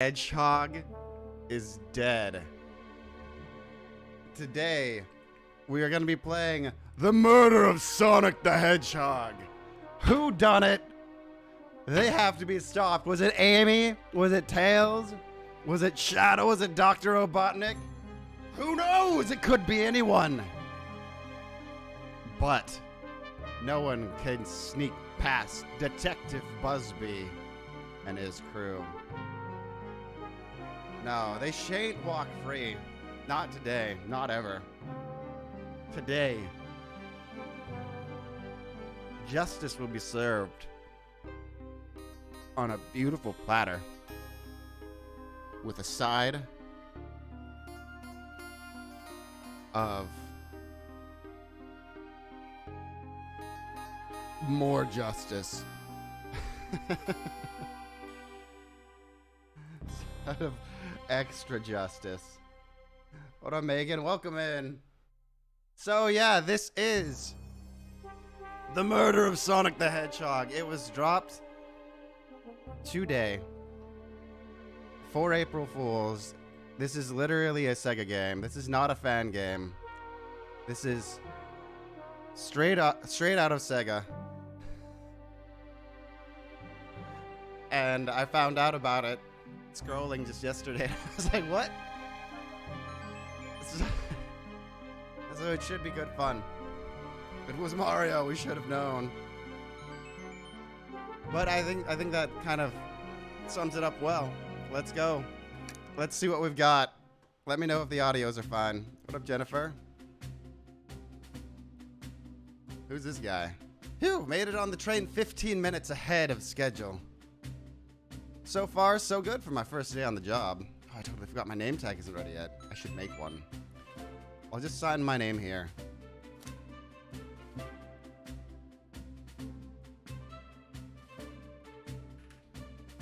Hedgehog is dead. Today, we are going to be playing The Murder of Sonic the Hedgehog. Who done it? They have to be stopped. Was it Amy? Was it Tails? Was it Shadow? Was it Dr. Robotnik? Who knows? It could be anyone. But no one can sneak past Detective Buzbee and his crew. No, they shan't walk free. Not today. Not ever. Today, justice will be served on a beautiful platter with a side of more justice. Side of extra justice. What up, Megan? Welcome in. So yeah, this is The Murder of Sonic the Hedgehog. It was dropped today for April Fools. This is literally a Sega game. This is not a fan game. This is straight out of Sega. And I found out about it scrolling just yesterday. I was like, what? So it should be good fun. It was Mario, we should have known. But I think that kind of sums it up well. Let's go. Let's see what we've got. Let me know if the audios are fine. What up, Jennifer? Who's this guy? Phew, made it on the train 15 minutes ahead of schedule. So far, so good for my first day on the job. Oh, I totally forgot my name tag isn't ready yet. I should make one. I'll just sign my name here.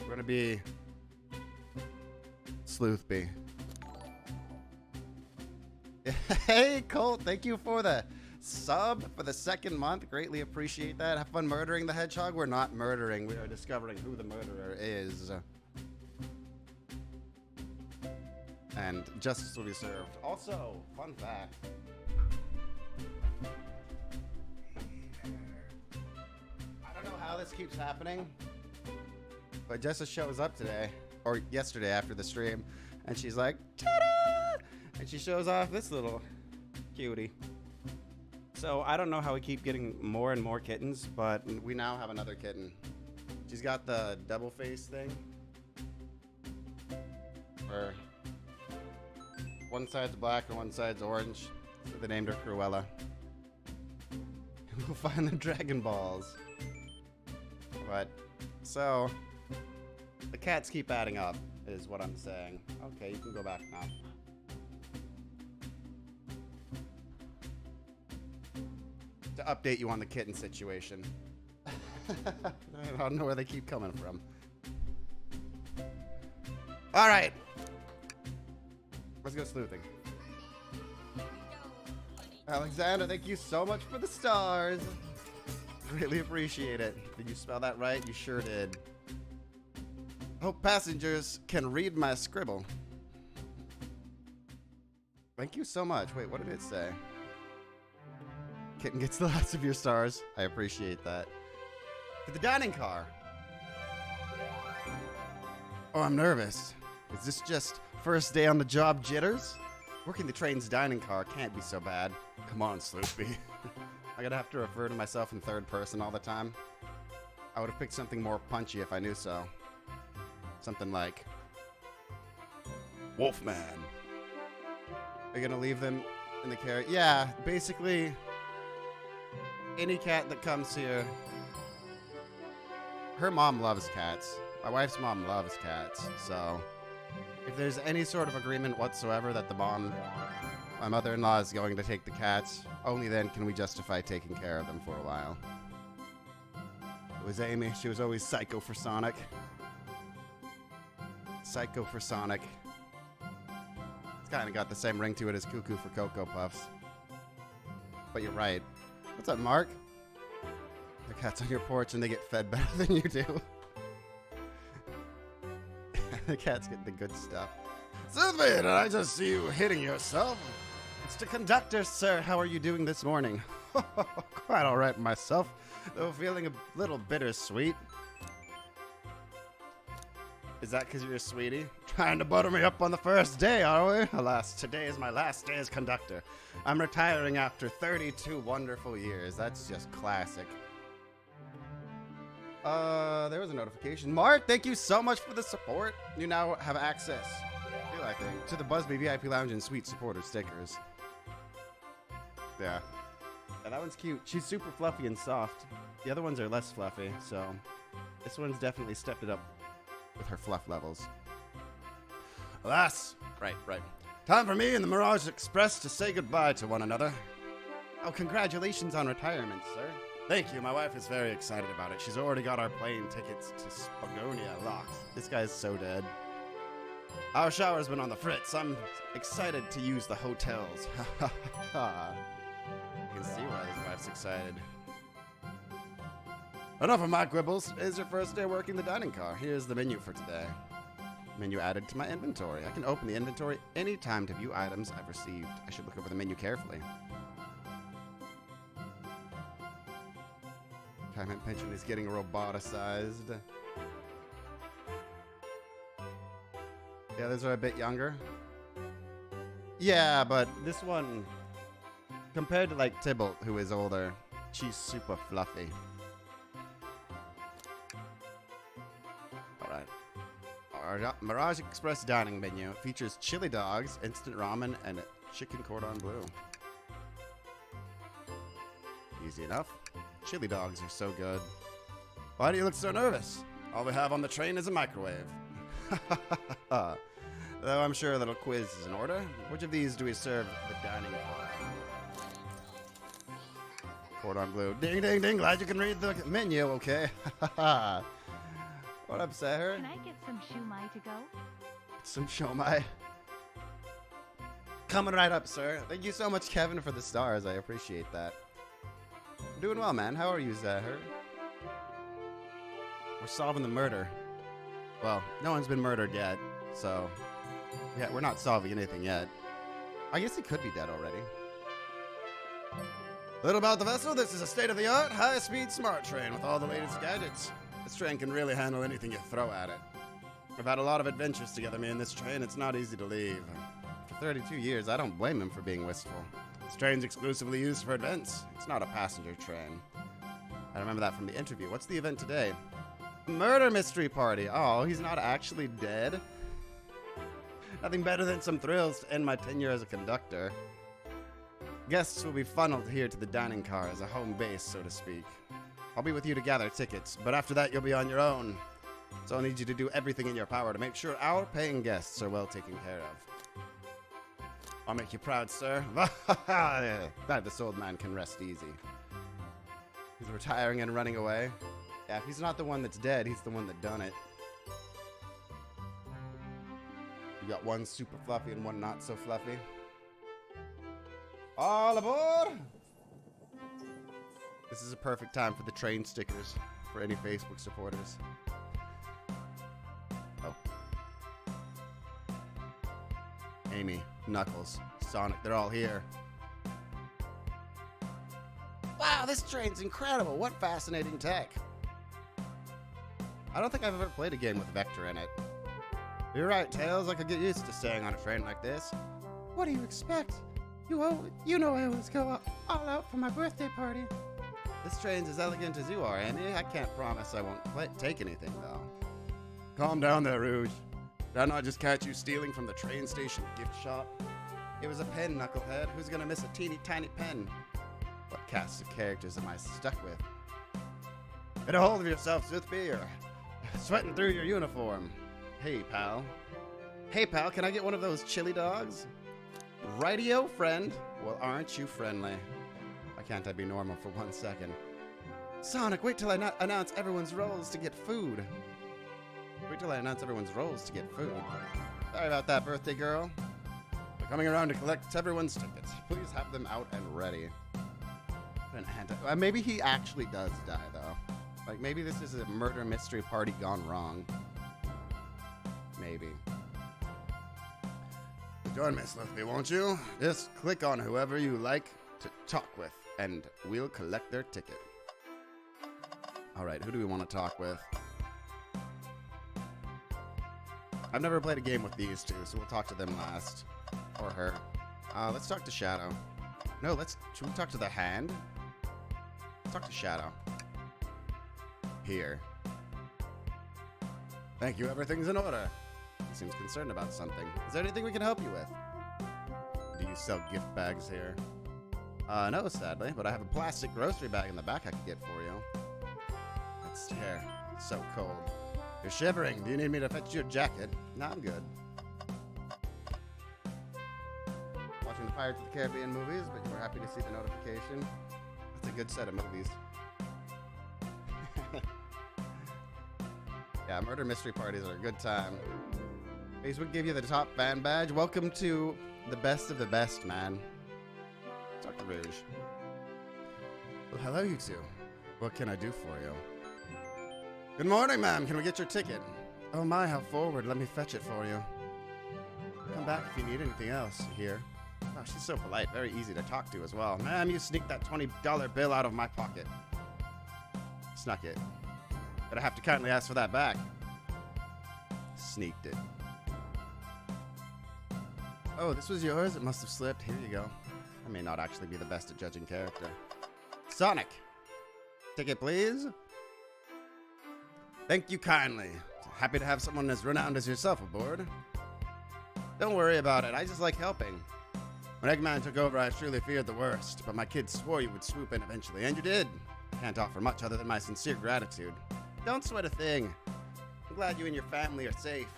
We're gonna be Sleuthbee. Hey, Colt, thank you for the sub for the second month. Greatly appreciate that. Have fun murdering the hedgehog. We're not murdering. We are discovering who the murderer is. And justice will be served. Also, fun fact. I don't know how this keeps happening, but Jessa shows up today, or yesterday after the stream, and she's like, ta-da! And she shows off this little cutie. So I don't know how we keep getting more and more kittens, but we now have another kitten. She's got the double face thing, where one side's black and one side's orange. So they named her Cruella. We'll find the Dragon Balls. But, so, the cats keep adding up, is what I'm saying. Okay, you can go back now. To update you on the kitten situation. I don't know where they keep coming from. Alright. Let's go sleuthing. Alexander, thank you so much for the stars. Really appreciate it. Did you spell that right? You sure did. Hope passengers can read my scribble. Thank you so much. Wait, what did it say? Kitten gets lots of your stars. I appreciate that. To the dining car. Oh, I'm nervous. Is this just first day on the job jitters? Working the train's dining car can't be so bad. Come on, Sleuthbee. I gotta have to refer to myself in third person all the time. I would have picked something more punchy if I knew so. Something like Wolfman. Are you gonna leave them in the carriage? Yeah, basically any cat that comes here. Her mom loves cats. My wife's mom loves cats, so if there's any sort of agreement whatsoever that my mother-in-law is going to take the cats, only then can we justify taking care of them for a while. It was Amy. She was always psycho for Sonic. Psycho for Sonic. It's kind of got the same ring to it as Cuckoo for Cocoa Puffs. But you're right. What's up, Mark? The cat's on your porch and they get fed better than you do. The cat's getting the good stuff. Buzbee, did I just see you hitting yourself? It's the conductor, sir. How are you doing this morning? Quite all right myself, though feeling a little bittersweet. Is that because you're a sweetie? Trying to butter me up on the first day, are we? Alas, today is my last day as conductor. I'm retiring after 32 wonderful years. That's just classic. There was a notification. Mark, thank you so much for the support. You now have access, I think, to the Buzbee VIP Lounge and Sweet Supporter stickers. Yeah, that one's cute. She's super fluffy and soft. The other ones are less fluffy, so this one's definitely stepped it up with her fluff levels. Alas, right. Time for me and the Mirage Express to say goodbye to one another. Oh, congratulations on retirement, sir. Thank you. My wife is very excited about it. She's already got our plane tickets to Spagonia locked. This guy's so dead. Our shower's been on the fritz. I'm excited to use the hotels. You can see why his wife's excited. Enough of my quibbles. It's your first day working the dining car. Here's the menu for today. Menu added to my inventory. I can open the inventory anytime to view items I've received. I should look over the menu carefully. Payment pension is getting roboticized. The others are a bit younger. Yeah, but this one, compared to like Tybalt, who is older, she's super fluffy. Alright. Our Mirage Express dining menu features chili dogs, instant ramen, and chicken cordon bleu. Easy enough. Chili dogs are so good. Why do you look so nervous? All we have on the train is a microwave. Though I'm sure a little quiz is in order. Which of these do we serve the dining hall? Cordon bleu. Ding, ding, ding. Glad you can read the menu, okay? What up, Sahar? Can I get some shumai to go? Some shumai. Coming right up, sir. Thank you so much, Kevin, for the stars. I appreciate that. I'm doing well, man. How are you, Zahar? We're solving the murder. Well, no one's been murdered yet, so yeah, we're not solving anything yet. I guess he could be dead already. A little about the vessel. This is a state-of-the-art, high-speed smart train with all the latest gadgets. This train can really handle anything you throw at it. We've had a lot of adventures together, me and this train. It's not easy to leave. For 32 years, I don't blame him for being wistful. This train's exclusively used for events. It's not a passenger train. I remember that from the interview. What's the event today? Murder mystery party. Oh, he's not actually dead? Nothing better than some thrills to end my tenure as a conductor. Guests will be funneled here to the dining car as a home base, so to speak. I'll be with you to gather tickets, but after that you'll be on your own. So I need you to do everything in your power to make sure our paying guests are well taken care of. I'll make you proud, sir. Glad this old man can rest easy. He's retiring and running away. Yeah, if he's not the one that's dead, he's the one that done it. You got one super fluffy and one not so fluffy. All aboard! This is a perfect time for the train stickers for any Facebook supporters. Oh. Amy, Knuckles, Sonic, they're all here. Wow, this train's incredible. What fascinating tech. I don't think I've ever played a game with Vector in it. You're right, Tails. I could get used to staying on a train like this. What do you expect? You know I always go all out for my birthday party. This train's as elegant as you are, Amy. I can't promise I won't take anything, though. Calm down there, Rouge. Did I not just catch you stealing from the train station gift shop? It was a pen, Knucklehead. Who's gonna miss a teeny tiny pen? What cast of characters am I stuck with? Get a hold of yourself, Buzbee, or sweating through your uniform. Hey, pal. Hey, pal, can I get one of those chili dogs? Rightio, friend. Well, aren't you friendly? Why can't I be normal for 1 second? Sonic, wait till I announce everyone's roles to get food. Wait till I announce everyone's roles to get food. Sorry about that, birthday girl. We're coming around to collect everyone's tickets. Please have them out and ready. Maybe he actually does die, though. Like, maybe this is a murder mystery party gone wrong. Maybe. Join me, Slithby, won't you? Just click on whoever you like to talk with, and we'll collect their ticket. Alright, who do we want to talk with? I've never played a game with these two, so we'll talk to them last. Or her. Let's talk to Shadow. No, should we talk to the hand? Let's talk to Shadow. Here. Thank you, everything's in order. He seems concerned about something. Is there anything we can help you with? Do you sell gift bags here? No, sadly, but I have a plastic grocery bag in the back I could get for you. It's here. It's so cold. You're shivering. Do you need me to fetch you a jacket? No, I'm good. Watching the Pirates of the Caribbean movies, but you were happy to see the notification. That's a good set of movies. Yeah, murder mystery parties are a good time. Facebook gave you the top fan badge. Welcome to the best of the best, man. Talk to Rouge. Well, hello, you two. What can I do for you? Good morning, ma'am. Can we get your ticket? Oh my, how forward. Let me fetch it for you. Come back if you need anything else. Here. Oh, she's so polite. Very easy to talk to as well. Ma'am, you sneaked that $20 bill out of my pocket. Snuck it. But I have to kindly ask for that back. Sneaked it. Oh, this was yours? It must have slipped. Here you go. I may not actually be the best at judging character. Sonic! Ticket, please. Thank you kindly. Happy to have someone as renowned as yourself aboard. Don't worry about it. I just like helping. When Eggman took over, I truly feared the worst, but my kids swore you would swoop in eventually, and you did. I can't offer much other than my sincere gratitude. Don't sweat a thing. I'm glad you and your family are safe.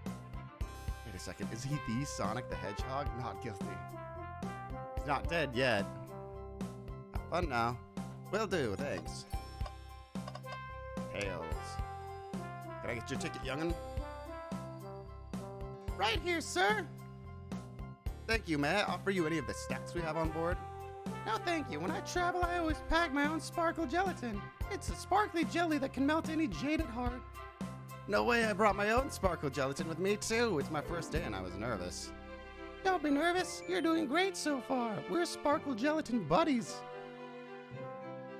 Wait a second. Is he the Sonic the Hedgehog? Not guilty. He's not dead yet. Have fun now. Will do, thanks. Tails. Can I get your ticket, young'un? Right here, sir. Thank you. May I offer you any of the snacks we have on board? No, thank you. When I travel, I always pack my own sparkle gelatin. It's a sparkly jelly that can melt any jaded heart. No way, I brought my own sparkle gelatin with me, too. It's my first day and I was nervous. Don't be nervous. You're doing great so far. We're sparkle gelatin buddies.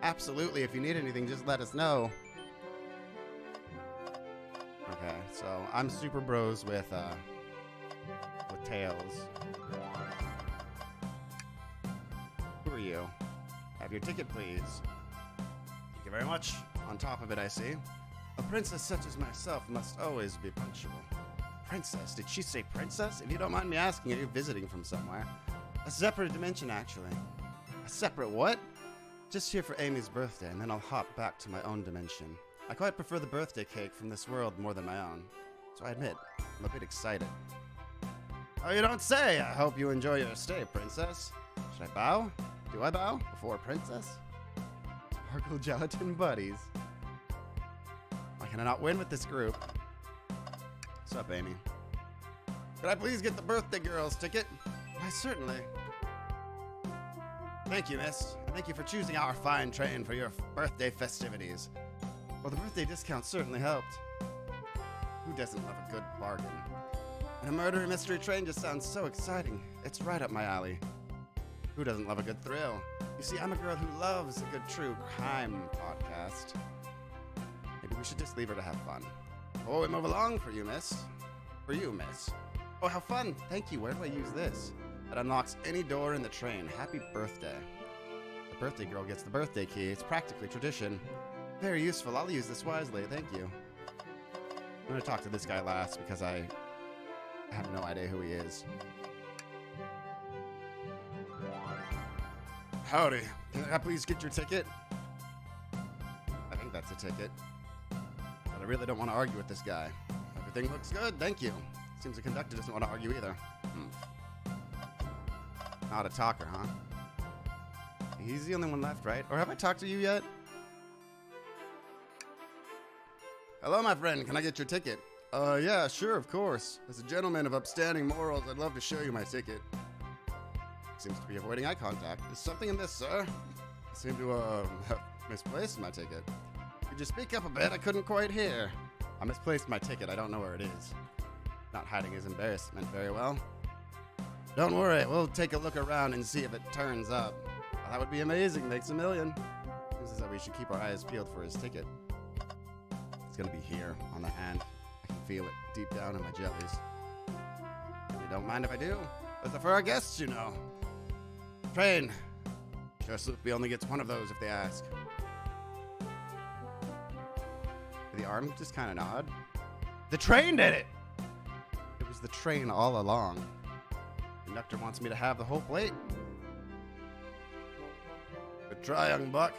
Absolutely. If you need anything, just let us know. Okay, so I'm super bros with Tails. Who are you? Have your ticket, please. Thank you very much. On top of it, I see. A princess such as myself must always be punctual. Princess? Did she say princess? If you don't mind me asking, are you visiting from somewhere? A separate dimension, actually. A separate what? Just here for Amy's birthday, and then I'll hop back to my own dimension. I quite prefer the birthday cake from this world more than my own. So I admit, I'm a bit excited. Oh, you don't say! I hope you enjoy your stay, princess. Should I bow? Do I bow? Before princess? Sparkle gelatin buddies. Why can I not win with this group? What's up, Amy? Could I please get the birthday girl's ticket? Why, certainly. Thank you, miss. Thank you for choosing our fine train for your birthday festivities. Well, the birthday discount certainly helped. Who doesn't love a good bargain? And a murder mystery train just sounds so exciting. It's right up my alley. Who doesn't love a good thrill? You see, I'm a girl who loves a good true crime podcast. Maybe we should just leave her to have fun. Oh, we move along for you, miss. For you, miss. Oh, how fun. Thank you. Where do I use this? It unlocks any door in the train. Happy birthday. The birthday girl gets the birthday key. It's practically tradition. Very useful. I'll use this wisely. Thank you. I'm going to talk to this guy last because I have no idea who he is. Howdy. Can I please get your ticket? I think that's a ticket. But I really don't want to argue with this guy. Everything looks good. Thank you. Seems the conductor doesn't want to argue either. Not a talker, huh? He's the only one left, right? Or have I talked to you yet? Hello, my friend. Can I get your ticket? Yeah, sure, of course. As a gentleman of upstanding morals, I'd love to show you my ticket. Seems to be avoiding eye contact. Is something in this, sir? I seem to, have misplaced my ticket. Could you speak up a bit? I couldn't quite hear. I misplaced my ticket. I don't know where it is. Not hiding his embarrassment very well. Don't worry, we'll take a look around and see if it turns up. Well, that would be amazing. Makes $1 million. Seems as though we should keep our eyes peeled for his ticket. It's gonna be here on the hand. I can feel it deep down in my jellies. You don't mind if I do? But for our guests, you know. Train. Sure, Sloopy only gets one of those if they ask. The arm just kind of nod. The train did it! It was the train all along. The conductor wants me to have the whole plate. Good try, young buck.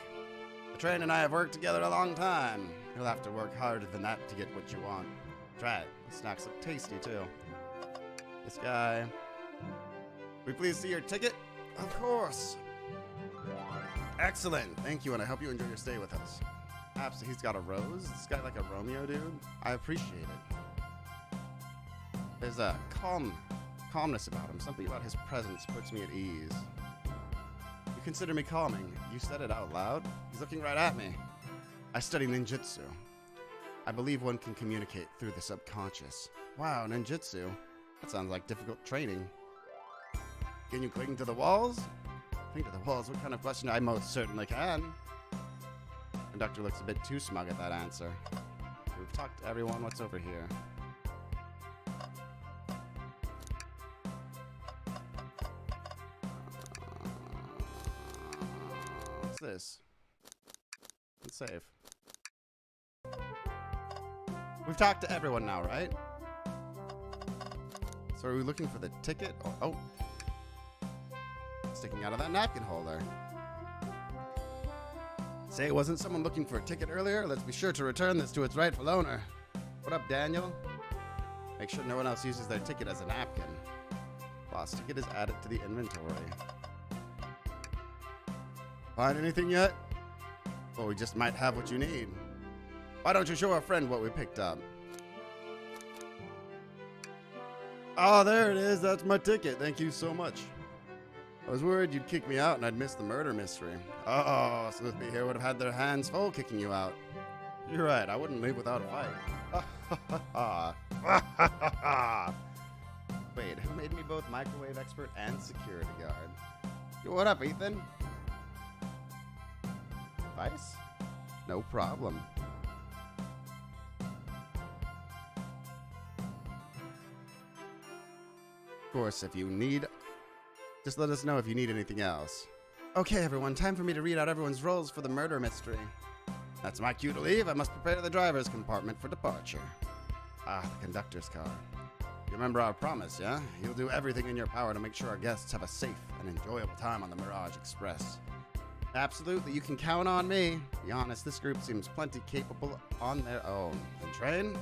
The train and I have worked together a long time. You'll have to work harder than that to get what you want. Try it. The snacks look tasty, too. This guy. We please see your ticket? Of course. Excellent. Thank you, and I hope you enjoy your stay with us. Perhaps he's got a rose? This guy like a Romeo, dude? I appreciate it. There's a calmness about him. Something about his presence puts me at ease. You consider me calming. You said it out loud? He's looking right at me. I study ninjutsu. I believe one can communicate through the subconscious. Wow, ninjutsu. That sounds like difficult training. Can you cling to the walls? Cling to the walls? What kind of question? I most certainly can. Conductor looks a bit too smug at that answer. We've talked to everyone. What's over here? What's this? Let's save. We've talked to everyone now, right? So are we looking for the ticket? Oh. Sticking out of that napkin holder. Say it wasn't someone looking for a ticket earlier? Let's be sure to return this to its rightful owner. What up, Daniel? Make sure no one else uses their ticket as a napkin. Lost ticket is added to the inventory. Find anything yet? Well, we just might have what you need. Why don't you show our friend what we picked up? Oh, there it is. That's my ticket. Thank you so much. I was worried you'd kick me out and I'd miss the murder mystery. Oh, Sleuthby here would have had their hands full kicking you out. You're right, I wouldn't leave without a fight. Wait, who made me both microwave expert and security guard? Yo, what up, Ethan? Advice? No problem. Of course, if you need... Just let us know if you need anything else. Okay, everyone, time for me to read out everyone's roles for the murder mystery. That's my cue to leave. I must prepare the driver's compartment for departure. Ah, the conductor's car. You remember our promise, yeah? You'll do everything in your power to make sure our guests have a safe and enjoyable time on the Mirage Express. Absolutely, you can count on me. Be honest, this group seems plenty capable on their own. And Train,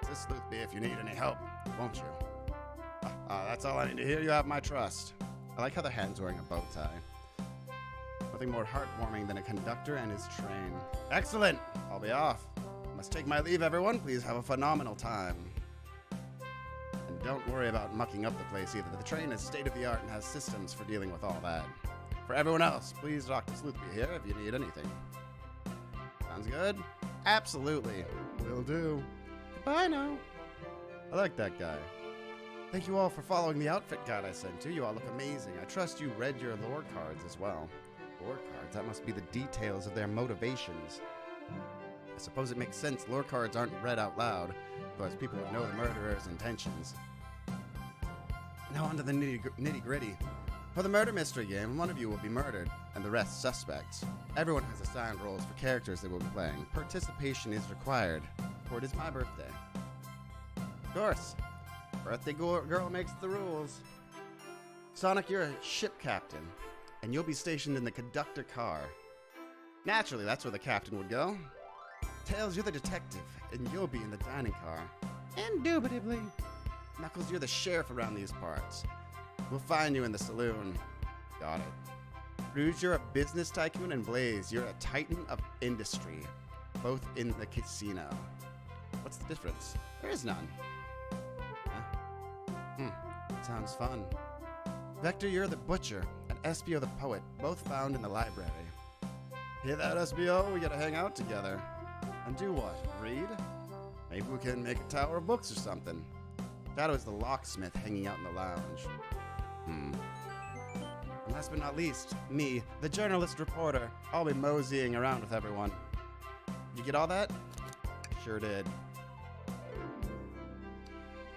this Sleuthby if you need any help, won't you? That's all I need to hear. You have my trust. I like how the hand's wearing a bow tie. Nothing more heartwarming than a conductor and his train. Excellent! I'll be off. Must take my leave, everyone. Please have a phenomenal time. And don't worry about mucking up the place either. The train is state-of-the-art and has systems for dealing with all that. For everyone else, please talk to Sleuthby here if you need anything. Sounds good? Absolutely. Will do. Goodbye now. I like that guy. Thank you all for following the outfit guide I sent you. You all look amazing. I trust you read your lore cards as well. Lore cards? That must be the details of their motivations. I suppose it makes sense lore cards aren't read out loud, otherwise people would know the murderer's intentions. Now on to the nitty-gritty. For the murder mystery game, one of you will be murdered, and the rest suspects. Everyone has assigned roles for characters they will be playing. Participation is required, for it is my birthday. Of course. Birthday girl makes the rules. Sonic, you're a ship captain, and you'll be stationed in the conductor car. Naturally, that's where the captain would go. Tails, you're the detective, and you'll be in the dining car. Indubitably. Knuckles, you're the sheriff around these parts. We'll find you in the saloon. Got it. Rouge, you're a business tycoon, and Blaze, you're a titan of industry, both in the casino. What's the difference? There is none. Sounds fun. Vector, you're the butcher, and SBO the poet, both found in the library. Hear that, SBO? We gotta hang out together. And do what? Read? Maybe we can make a tower of books or something. Shadow is the locksmith hanging out in the lounge. And last but not least, me, the journalist reporter. I'll be moseying around with everyone. You get all that? Sure did.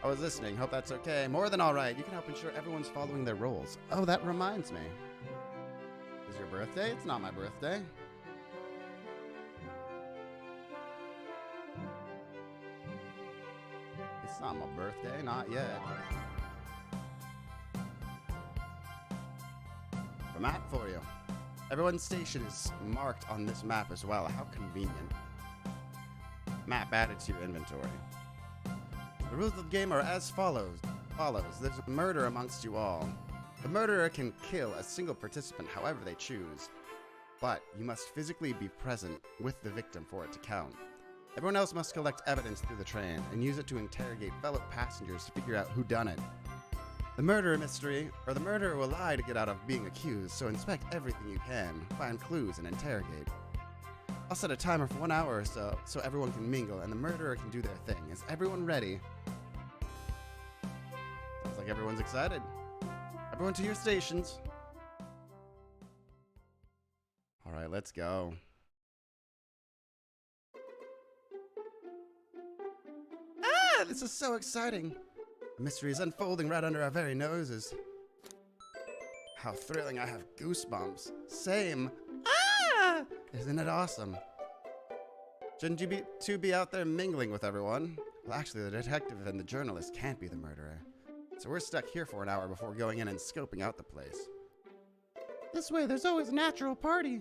I was listening. Hope that's okay. More than all right. You can help ensure everyone's following their roles. Oh, that reminds me. Is your birthday? It's not my birthday. It's not my birthday. Not yet. A map for you. Everyone's station is marked on this map as well. How convenient. Map added to your inventory. The rules of the game are as follows. There's a murder amongst you all. The murderer can kill a single participant however they choose, but you must physically be present with the victim for it to count. Everyone else must collect evidence through the train and use it to interrogate fellow passengers to figure out who done it. The murderer will lie to get out of being accused, so inspect everything you can, find clues, and interrogate. I'll set a timer for 1 hour or so everyone can mingle and the murderer can do their thing. Is everyone ready? Sounds like everyone's excited. Everyone to your stations. All right, let's go. Ah, this is so exciting. The mystery is unfolding right under our very noses. How thrilling, I have goosebumps. Same. Ah! Isn't it awesome? Shouldn't you two be out there mingling with everyone? Well, actually, the detective and the journalist can't be the murderer. So we're stuck here for an hour before going in and scoping out the place. This way, there's always a natural party.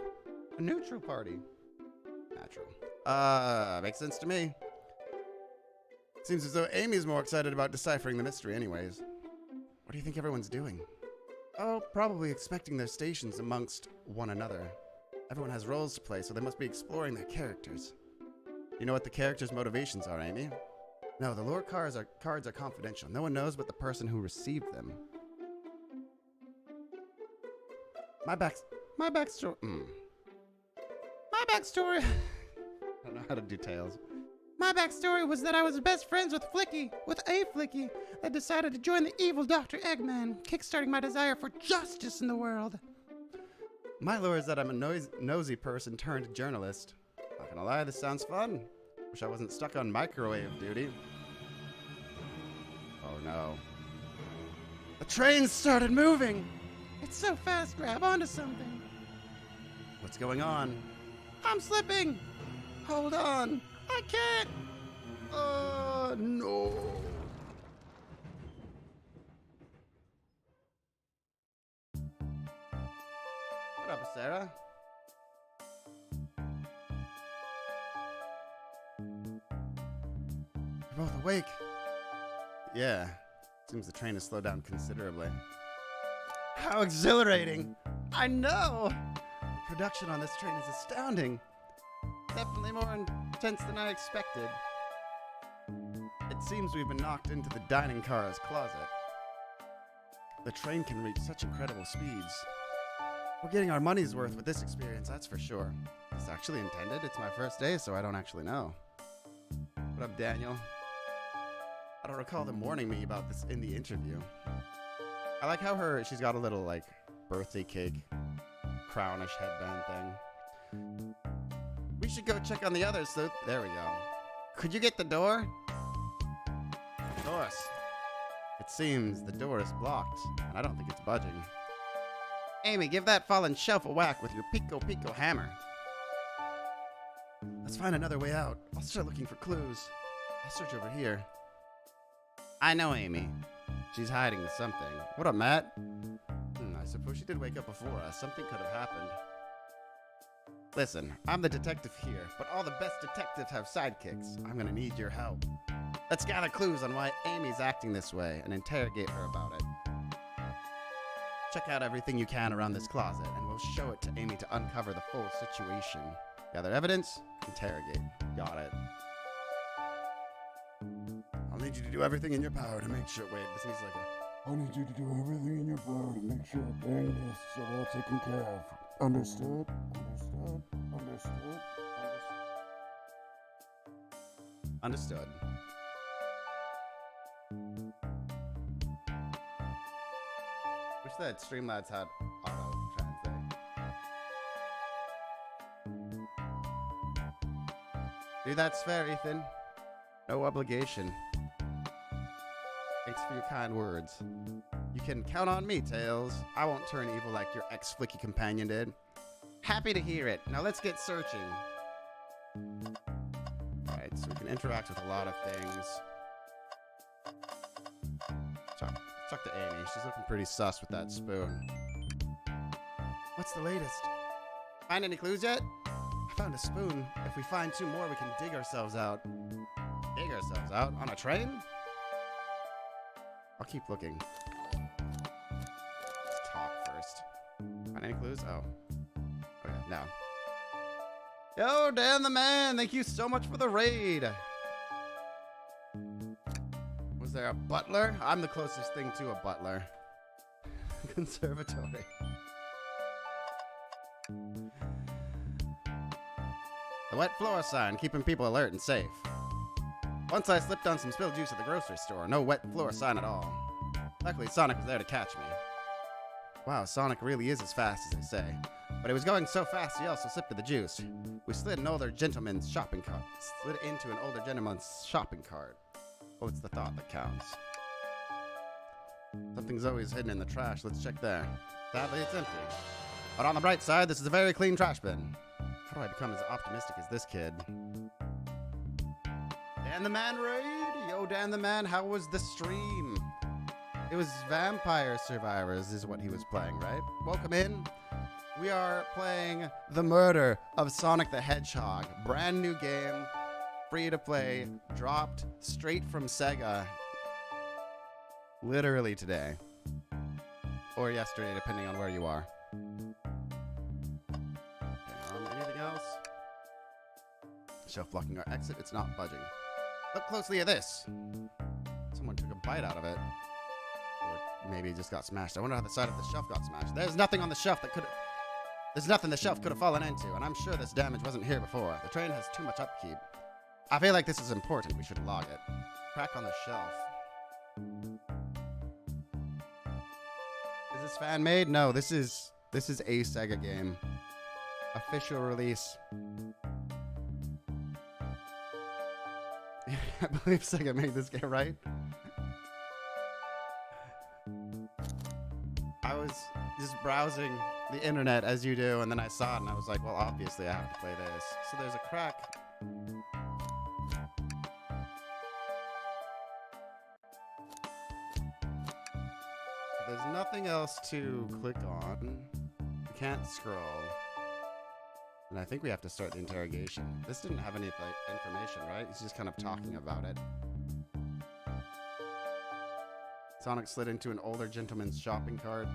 A neutral party. Natural. Makes sense to me. Seems as though Amy's more excited about deciphering the mystery anyways. What do you think everyone's doing? Oh, probably expecting their stations amongst one another. Everyone has roles to play, so they must be exploring their characters. You know what the characters' motivations are, Amy? No, the lore cards are confidential. No one knows but the person who received them. My backstory. My backstory. I don't know how to do tales. My backstory was that I was best friends with a Flicky, that decided to join the evil Dr. Eggman, kickstarting my desire for justice in the world. My lore is that I'm a nosy person turned journalist. Not gonna lie, this sounds fun. Wish I wasn't stuck on microwave duty. Oh no. The train started moving! It's so fast, grab onto something. What's going on? I'm slipping! Hold on! I can't! Oh no! What up, Sarah? You're both awake. Yeah. Seems the train has slowed down considerably. How exhilarating! I know! The production on this train is astounding. Definitely more intense than I expected. It seems we've been knocked into the dining car's closet. The train can reach such incredible speeds. We're getting our money's worth with this experience, that's for sure. It's actually intended. It's my first day, so I don't actually know. What up, Daniel? I don't recall them warning me about this in the interview. I like how she's got a little, like, birthday cake, crownish headband thing. We should go check on the others, so there we go. Could you get the door? Of course. It seems the door is blocked, and I don't think it's budging. Amy, give that fallen shelf a whack with your pico hammer. Let's find another way out. I'll start looking for clues. I'll search over here. I know Amy. She's hiding something. What up, Matt? I suppose she did wake up before us. Something could have happened. Listen, I'm the detective here, but all the best detectives have sidekicks. I'm gonna need your help. Let's gather clues on why Amy's acting this way and interrogate her about it. Check out everything you can around this closet, and we'll show it to Amy to uncover the full situation. Gather evidence, interrogate. Got it. I'll need you to do everything in your power to make sure. Wait, this needs like a. I need you to do everything in your power to make sure bang lists are all taken care of. Understood? Understood? Understood? Understood? Understood. Wish that Streamlabs had auto translate. Dude, that's fair, Ethan. No obligation. Thanks for your kind words. You can count on me, Tails. I won't turn evil like your ex-flicky companion did. Happy to hear it. Now let's get searching. Alright, so we can interact with a lot of things. Talk to Amy. She's looking pretty sus with that spoon. What's the latest? Find any clues yet? I found a spoon. If we find 2 more, we can dig ourselves out. Dig ourselves out? On a train? I'll keep looking. Let's talk first. Find any clues? Oh. Okay, no. Yo, Dan the Man! Thank you so much for the raid! Was there a butler? I'm the closest thing to a butler. Conservatory. The wet floor sign, keeping people alert and safe. Once I slipped on some spilled juice at the grocery store. No wet floor sign at all. Luckily, Sonic was there to catch me. Wow, Sonic really is as fast as they say. But he was going so fast, he also sipped of the juice. We slid into an older gentleman's shopping cart. Well, it's the thought that counts. Something's always hidden in the trash. Let's check there. Sadly, it's empty. But on the bright side, this is a very clean trash bin. How do I become as optimistic as this kid? Dan the Man raid? Yo, Dan the Man, how was the stream? It was Vampire Survivors is what he was playing, right? Welcome in. We are playing The Murder of Sonic the Hedgehog. Brand new game. Free to play, dropped straight from Sega. Literally today. Or yesterday, depending on where you are. Anything else? Shelf blocking our exit, it's not budging. Look closely at this. Someone took a bite out of it. Or maybe it just got smashed. I wonder how the side of the shelf got smashed. There's nothing on the shelf that could have... There's nothing the shelf could have fallen into, and I'm sure this damage wasn't here before. The train has too much upkeep. I feel like this is important. We should log it. Crack on the shelf. Is this fan made? No, this is a Sega game. Official release. I believe Sega made this game, right? I was just browsing the internet as you do, and then I saw it and I was like, well, obviously I have to play this. So there's a crack. There's nothing else to click on. You can't scroll. And I think we have to start the interrogation. This didn't have any information, right? He's just kind of talking about it. Sonic slid into an older gentleman's shopping cart.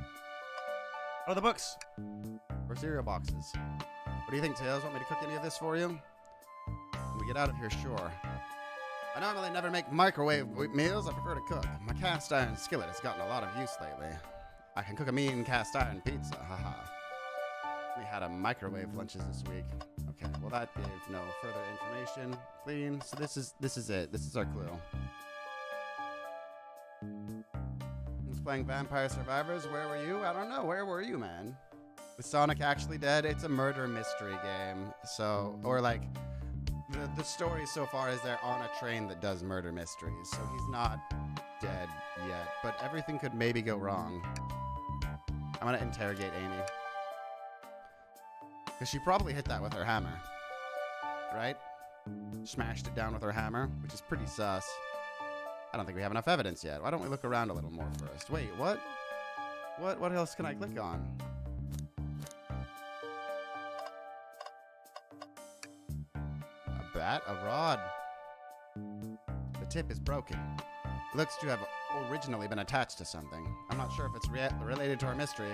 What are the books? Or cereal boxes? What do you think, Tails? Want me to cook any of this for you? When we get out of here, sure. I normally never make microwave meals. I prefer to cook. My cast iron skillet has gotten a lot of use lately. I can cook a mean cast iron pizza. Haha. We had a microwave lunches this week. Okay, well that gave no further information. Clean. So this is it. This is our clue. I was playing Vampire Survivors. Where were you? I don't know. Where were you, man? Is Sonic actually dead? It's a murder mystery game. So, or like, the story so far is they're on a train that does murder mysteries. So he's not dead yet, but everything could maybe go wrong. I'm gonna interrogate Amy. Because she probably hit that with her hammer. Right? Smashed it down with her hammer, which is pretty sus. I don't think we have enough evidence yet. Why don't we look around a little more first? Wait, what? What else can I click on? A bat? A rod. The tip is broken. It looks to have originally been attached to something. I'm not sure if it's related to our mystery,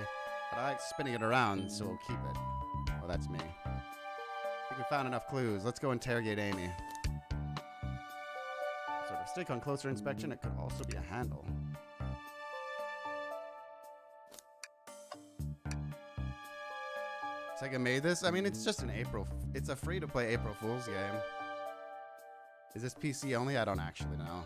but I like spinning it around, so we'll keep it. Oh, that's me. I think we found enough clues. Let's go interrogate Amy. Sort of stick on closer inspection. It could also be a handle. Sega made this? I mean, it's just an It's a free-to-play April Fool's game. Is this PC only? I don't actually know.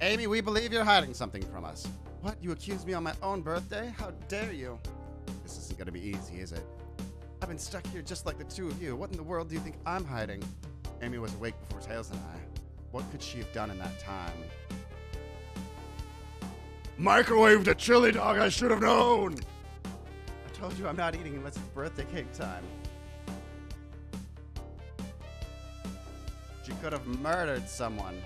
Amy, we believe you're hiding something from us. What? You accused me on my own birthday? How dare you? This isn't gonna be easy, is it? I've been stuck here just like the two of you. What in the world do you think I'm hiding? Amy was awake before Tails and I. What could she have done in that time? Microwave the chili dog, I should have known! I told you I'm not eating unless it's birthday cake time. She could have murdered someone.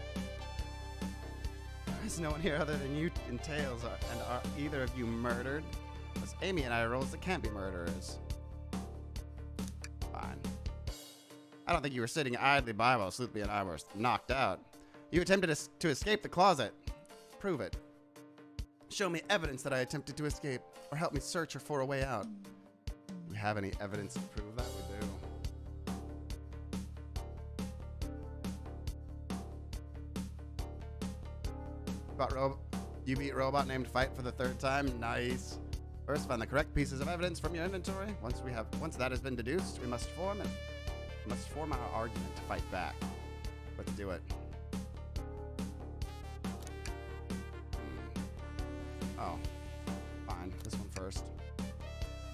There's no one here other than you and Tails. And are either of you murdered? Because Amy and I are roles that can't be murderers. Fine. I don't think you were sitting idly by while Sloopy and I were knocked out. You attempted to escape the closet. Prove it. Show me evidence that I attempted to escape, or help me search for a way out. Do we have any evidence to prove that? We do. You beat Robot named Fight for the third time. Nice. First, find the correct pieces of evidence from your inventory. Once that has been deduced, we must form our argument to fight back. Let's do it. Oh, fine. This one first.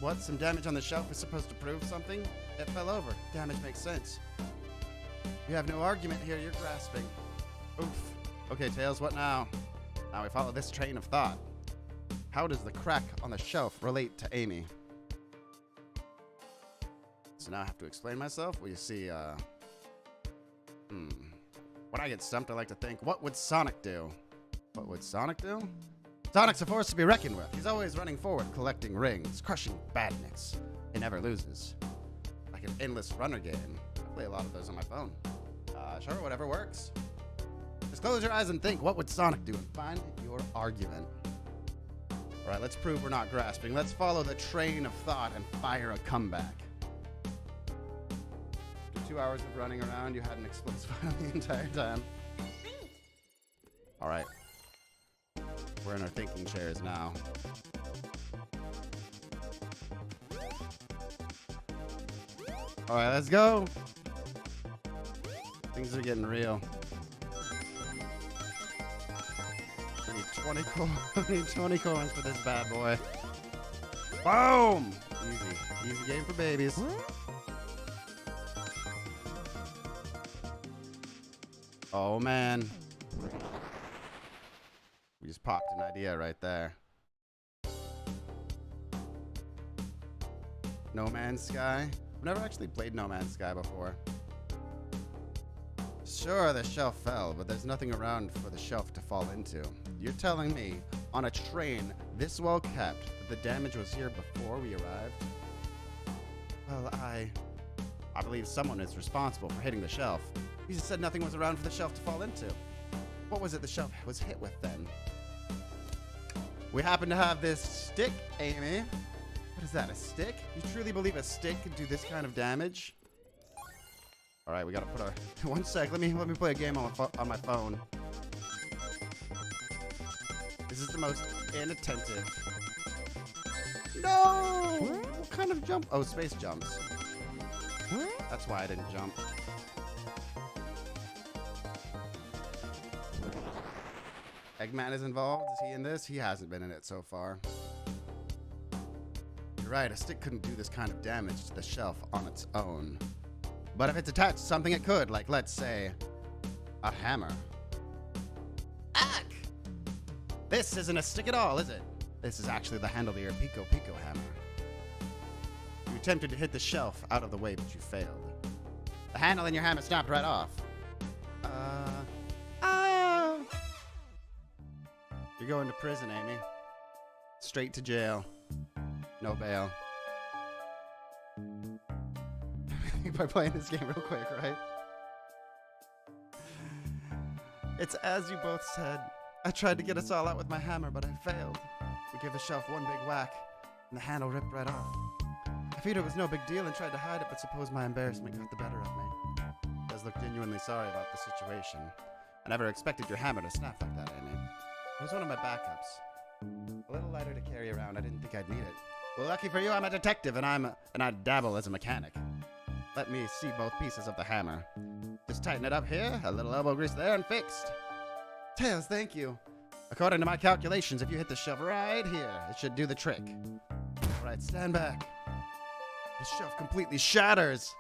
What? Some damage on the shelf is supposed to prove something? It fell over. Damage makes sense. You have no argument here. You're grasping. Oof. Okay, Tails, what now? Now we follow this train of thought. How does the crack on the shelf relate to Amy? So now I have to explain myself? Well, you see, when I get stumped, I like to think, what would Sonic do? What would Sonic do? Sonic's a force to be reckoned with. He's always running forward, collecting rings, crushing badness. He never loses. Like an endless runner game. I play a lot of those on my phone. Sure, whatever works. Just close your eyes and think, what would Sonic do? And find your argument. All right, let's prove we're not grasping. Let's follow the train of thought and fire a comeback. After 2 hours of running around, you had an explosive on the entire time. All right. We're in our thinking chairs now. All right, let's go. Things are getting real. I need 20 coins for this bad boy. Boom! Easy game for babies. Oh man. We just popped an idea right there. No Man's Sky? I've never actually played No Man's Sky before. Sure, the shelf fell, but there's nothing around for the shelf to fall into. You're telling me, on a train this well kept, that the damage was here before we arrived? Well, I believe someone is responsible for hitting the shelf. You just said nothing was around for the shelf to fall into. What was it the shelf was hit with then? We happen to have this stick, Amy. What is that, a stick? You truly believe a stick could do this kind of damage? All right, we gotta put our... One sec, let me play a game on my phone. This is the most inattentive. No! What kind of jump? Oh, space jumps. That's why I didn't jump. Eggman is involved. Is he in this? He hasn't been in it so far. You're right, a stick couldn't do this kind of damage to the shelf on its own. But if it's attached to something, it could. Like, let's say, a hammer. Ack! This isn't a stick at all, is it? This is actually the handle to your Pico Pico hammer. You attempted to hit the shelf out of the way, but you failed. The handle in your hammer snapped right off. You're going to prison, Amy. Straight to jail. No bail. By playing this game real quick, right? It's as you both said. I tried to get us all out with my hammer, but I failed. We gave the shelf one big whack, and the handle ripped right off. I figured it was no big deal and tried to hide it, but suppose my embarrassment got the better of me. I does look genuinely sorry about the situation. I never expected your hammer to snap like that, Amy. It was one of my backups. A little lighter to carry around. I didn't think I'd need it. Well, lucky for you, I'm a detective, and I dabble as a mechanic. Let me see both pieces of the hammer. Just tighten it up here, a little elbow grease there, and fixed. Tails, thank you. According to my calculations, if you hit the shelf right here, it should do the trick. All right, stand back. The shelf completely shatters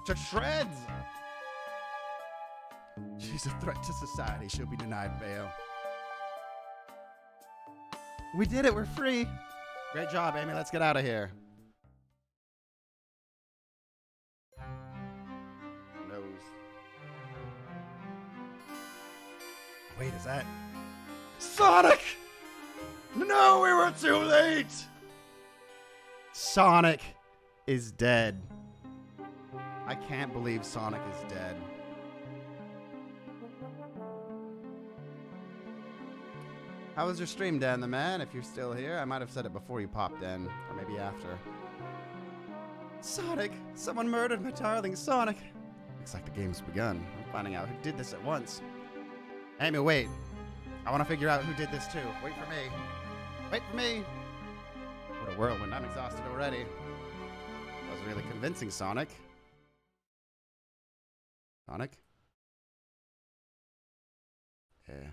to shreds. She's a threat to society. She'll be denied bail. We did it. We're free. Great job, Amy. Let's get out of here. Nose. Wait, is that Sonic? No, we were too late. Sonic is dead. I can't believe Sonic is dead. How was your stream, Dan the Man? If you're still here, I might have said it before you popped in, or maybe after. Sonic! Someone murdered my darling Sonic! Looks like the game's begun. I'm finding out who did this at once. Amy, wait. I want to figure out who did this too. Wait for me. Wait for me! What a whirlwind. I'm exhausted already. That was really convincing, Sonic. Sonic? Yeah.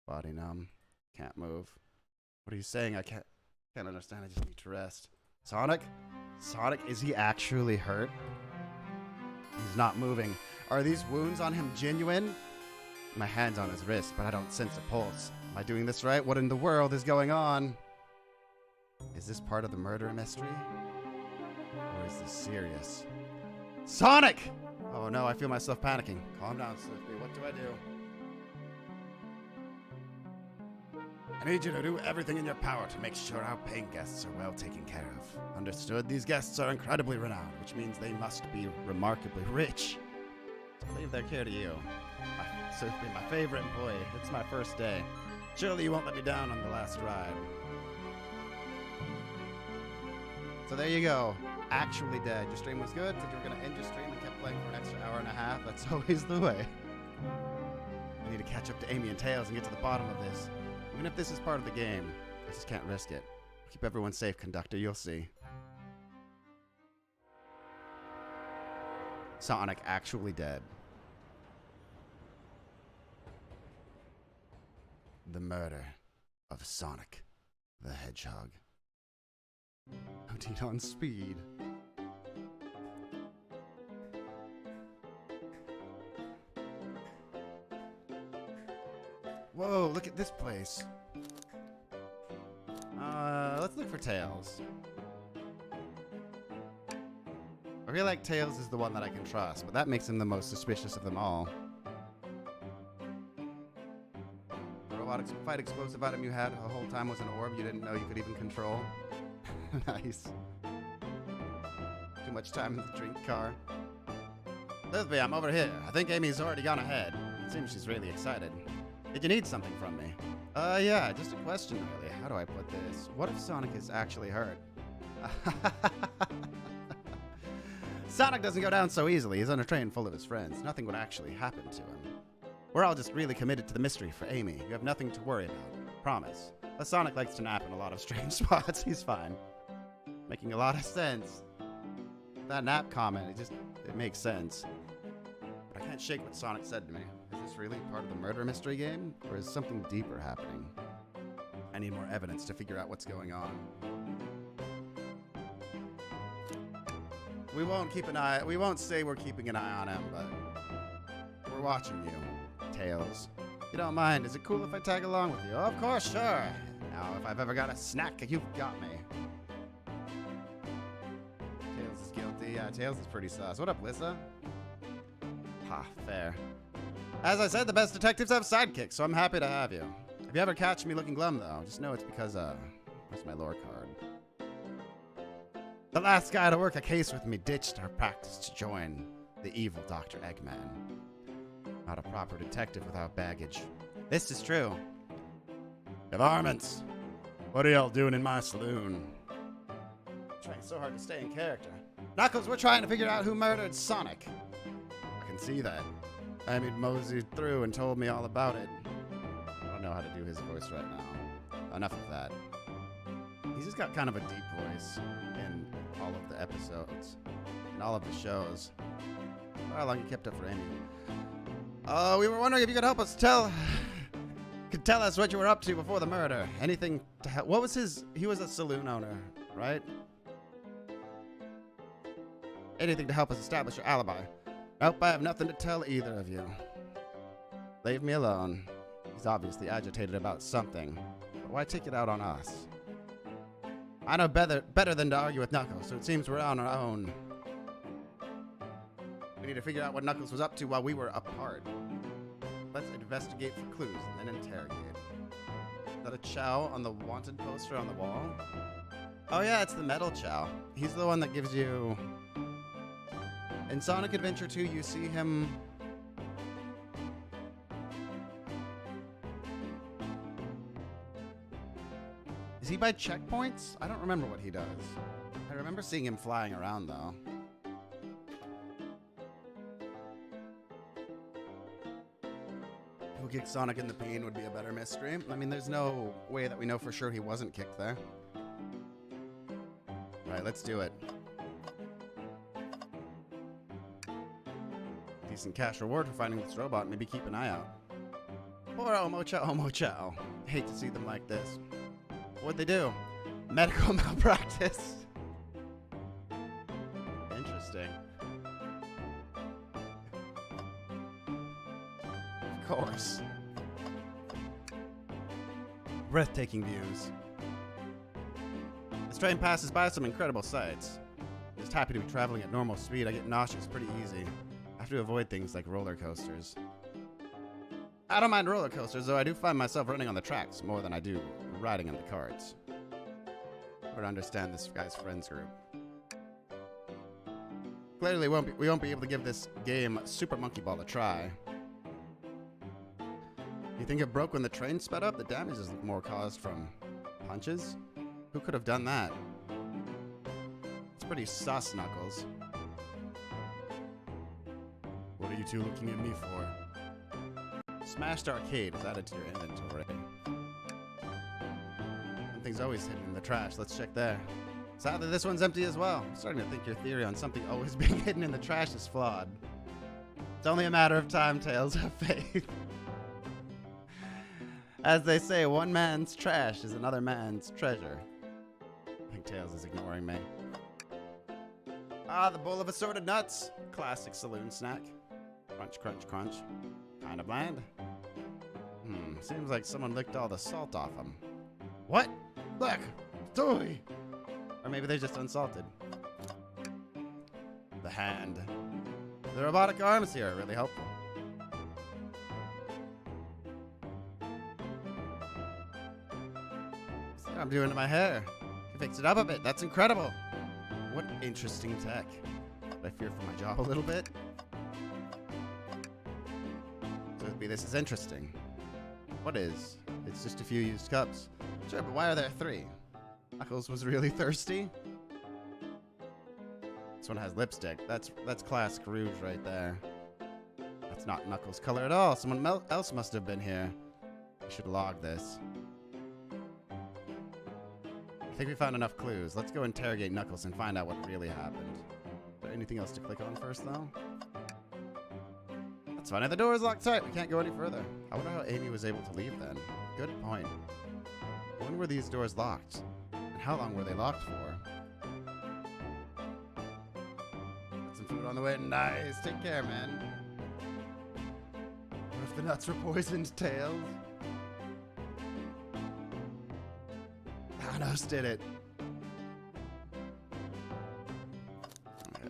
Body numb. Can't move. What are you saying? I can't understand. I just need to rest. Sonic? Sonic, is he actually hurt? He's not moving. Are these wounds on him genuine? My hand's on his wrist, but I don't sense a pulse. Am I doing this right? What in the world is going on? Is this part of the murder mystery? Or is this serious? Sonic! Oh no, I feel myself panicking. Calm down, Swiftly. What do I do? I need you to do everything in your power to make sure our paying guests are well taken care of. Understood? These guests are incredibly renowned, which means they must be remarkably rich. To leave their care to you. Swiftly, my favorite employee. It's my first day. Surely you won't let me down on the last ride. So there you go. Actually dead. Your stream was good. Said you were going to end your stream and kept playing for an extra hour and a half. That's always the way. I need to catch up to Amy and Tails and get to the bottom of this. Even if this is part of the game, I just can't risk it. Keep everyone safe, Conductor. You'll see. Sonic actually dead. The murder of Sonic the Hedgehog. Outed on speed. Whoa, look at this place. Let's look for Tails. I feel like Tails is the one that I can trust, but that makes him the most suspicious of them all. The robotic fight explosive item you had the whole time was an orb you didn't know you could even control. Nice. Too much time in the drink car. Buzbee, I'm over here. I think Amy's already gone ahead. It seems she's really excited. Did you need something from me? Yeah, just a question really. How do I put this? What if Sonic is actually hurt? Sonic doesn't go down so easily. He's on a train full of his friends. Nothing would actually happen to him. We're all just really committed to the mystery for Amy. You have nothing to worry about. Promise. But Sonic likes to nap in a lot of strange spots. He's fine. Making a lot of sense. That nap comment, it makes sense. But I can't shake what Sonic said to me. Is this really part of the murder mystery game? Or is something deeper happening? I need more evidence to figure out what's going on. We won't say we're keeping an eye on him, but we're watching you, Tails. You don't mind, is it cool if I tag along with you? Oh, of course, sure. Now, if I've ever got a snack, you've got me. Tails is guilty. Yeah, Tails is pretty sus. What up, Lissa? Ha, fair. As I said, the best detectives have sidekicks, so I'm happy to have you. If you ever catch me looking glum, though, just know it's because, where's my lore card? The last guy to work a case with me ditched our practice to join the evil Dr. Eggman. Not a proper detective without baggage. This is true. Varmints, what are y'all doing in my saloon? Trying so hard to stay in character. Knuckles, we're trying to figure out who murdered Sonic. I can see that. Amy moseyed through and told me all about it. I don't know how to do his voice right now. Enough of that. He's just got kind of a deep voice in all of the episodes, in all of the shows. How long you kept up for Amy? We were wondering if you could help us tell us what you were up to before the murder. Anything to help? What was his? He was a saloon owner, right? Anything to help us establish your alibi. Nope, I have nothing to tell either of you. Leave me alone. He's obviously agitated about something. But why take it out on us? I know better than to argue with Knuckles, so it seems we're on our own. We need to figure out what Knuckles was up to while we were apart. Let's investigate for clues and then interrogate. Is that a Chow on the wanted poster on the wall? Oh yeah, it's the metal Chow. He's the one that gives you... In Sonic Adventure 2, you see him... Is he by checkpoints? I don't remember what he does. I remember seeing him flying around, though. Who kicked Sonic in the peen would be a better mystery. I mean, there's no way that we know for sure he wasn't kicked there. Alright, let's do it. Decent cash reward for finding this robot. Maybe keep an eye out. Poor Omo Chow. Hate to see them like this. What'd they do? Medical malpractice. Interesting. Of course. Breathtaking views. This train passes by some incredible sights. Just happy to be traveling at normal speed. I get nauseous pretty easy. I have to avoid things like roller coasters. I don't mind roller coasters, though I do find myself running on the tracks more than I do riding on the carts. Or to understand this guy's friends group. Clearly, we won't be able to give this game Super Monkey Ball a try. You think it broke when the train sped up? The damage is more caused from punches? Who could have done that? It's pretty sus, Knuckles. What are you two looking at me for? Smashed Arcade is added to your inventory. Something's always hidden in the trash. Let's check there. Sadly, this one's empty as well. I'm starting to think your theory on something always being hidden in the trash is flawed. It's only a matter of time, Tails. Have faith. As they say, one man's trash is another man's treasure. I think Tails is ignoring me. Ah, the bowl of assorted nuts. Classic saloon snack. Crunch, crunch, crunch. Kinda bland. Seems like someone licked all the salt off them. What? Look! Toy! Or maybe they're just unsalted. The hand. The robotic arms here are really helpful. See what I'm doing to my hair. You fixed it up a bit. That's incredible. What interesting tech. I fear for my job a little bit. So this is interesting. What is? It's just a few used cups. Sure, but why are there 3? Knuckles was really thirsty. This one has lipstick. That's classic rouge right there. That's not Knuckles' color at all. Someone else must have been here. We should log this. I think we found enough clues. Let's go interrogate Knuckles and find out what really happened. Is there anything else to click on first, though? That's funny. The door is locked tight. We can't go any further. I wonder how Amy was able to leave then. Good point. When were these doors locked? And how long were they locked for? Got some food on the way. Nice. Take care, man. What if the nuts were poisoned, Tails? Thanos did it.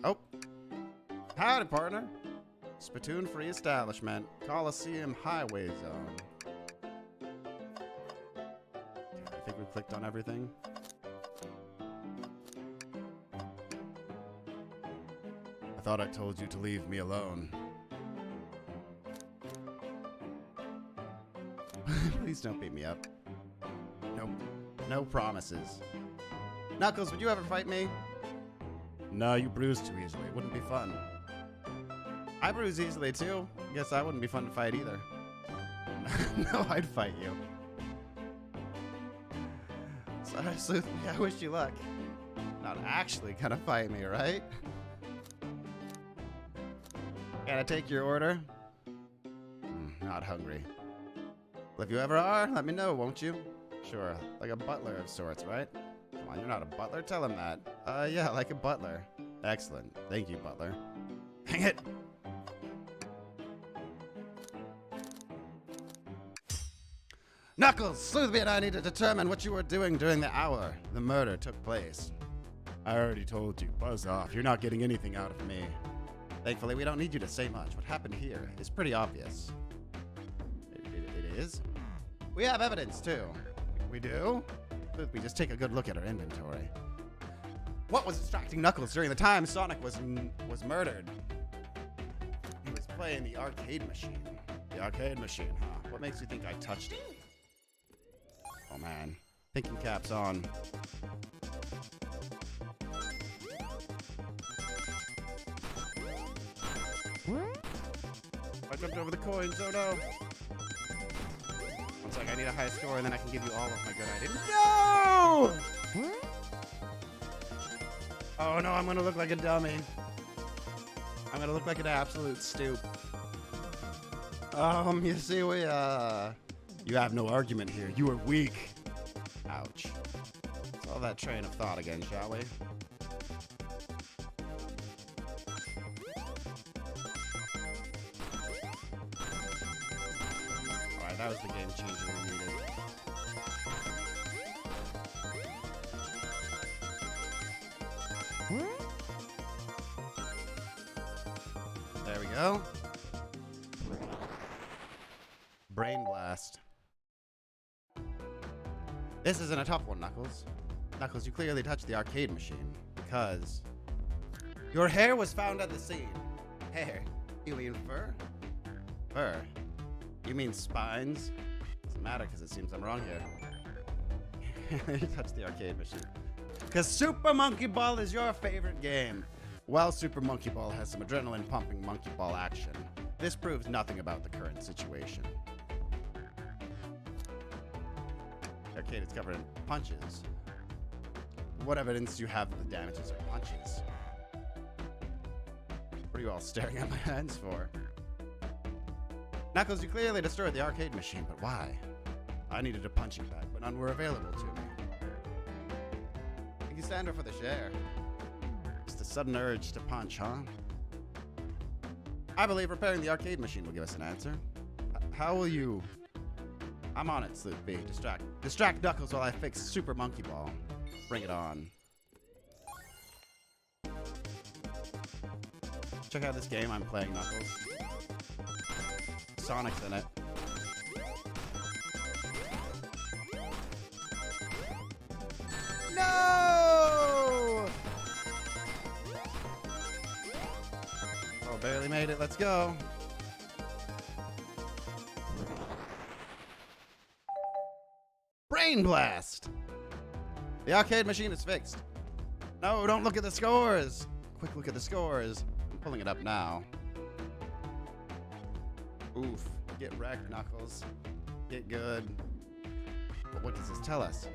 Oh. Howdy, partner. Spittoon-free establishment. Coliseum Highway Zone. I think we clicked on everything. I thought I told you to leave me alone. Please don't beat me up. Nope. No promises. Knuckles, would you ever fight me? No, you bruise too easily. It wouldn't be fun. I bruise easily too. Guess I wouldn't be fun to fight either. No, I'd fight you. Sorry, Sleuth. I wish you luck. Not actually gonna fight me, right? Can I take your order? Not hungry. Well, if you ever are, let me know, won't you? Sure, like a butler of sorts, right? Come on, you're not a butler? Tell him that. Yeah, like a butler. Excellent. Thank you, butler. Dang it! Knuckles! Sleuthby and I need to determine what you were doing during the hour the murder took place. I already told you. Buzz off. You're not getting anything out of me. Thankfully, we don't need you to say much. What happened here is pretty obvious. It is? We have evidence, too. We do? Sleuthby, just take a good look at our inventory. What was distracting Knuckles during the time Sonic was murdered? He was playing the arcade machine. The arcade machine, huh? What makes you think I touched it? Oh man, thinking cap's on. I jumped over the coins, oh no. One sec, I need a high score and then I can give you all of my good ideas. No! Oh no, I'm gonna look like a dummy. I'm gonna look like an absolute stoop. You see, you have no argument here. You are weak. Ouch. Let's follow that train of thought again, shall we? Alright, that was the game changer we needed. There we go. Brain blast. This isn't a tough one, Knuckles. Knuckles, you clearly touched the arcade machine because your hair was found at the scene. Hair? You mean fur? Fur? You mean spines? Doesn't matter because it seems I'm wrong here. You touched the arcade machine. Because Super Monkey Ball is your favorite game. Well, Super Monkey Ball has some adrenaline-pumping monkey ball action. This proves nothing about the current situation. The arcade is covered in punches. What evidence do you have that the damages are punches? What are you all staring at my hands for? Knuckles, you clearly destroyed the arcade machine, but why? I needed a punching bag, but none were available to me. Thank you, Sandra, for the share. Just a sudden urge to punch, huh? I believe repairing the arcade machine will give us an answer. How will you... I'm on it, Sleuthby. Distract Knuckles while I fix Super Monkey Ball. Bring it on. Check out this game I'm playing, Knuckles. Sonic's in it. No! Oh, barely made it. Let's go. Brain blast! The arcade machine is fixed. No, don't look at the scores. Quick look at the scores. I'm pulling it up now. Oof. Get wrecked, Knuckles. Get good. But what does this tell us?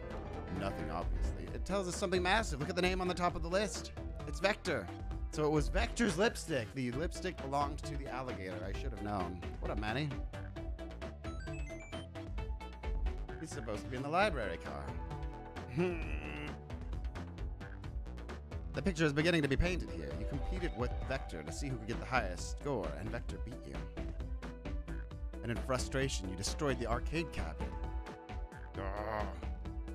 Nothing, obviously. It tells us something massive. Look at the name on the top of the list. It's Vector. So it was Vector's lipstick. The lipstick belonged to the alligator. I should have known. What up, Manny? He's supposed to be in the library car. The picture is beginning to be painted here. You competed with Vector to see who could get the highest score, and Vector beat you. And in frustration, you destroyed the arcade cabinet.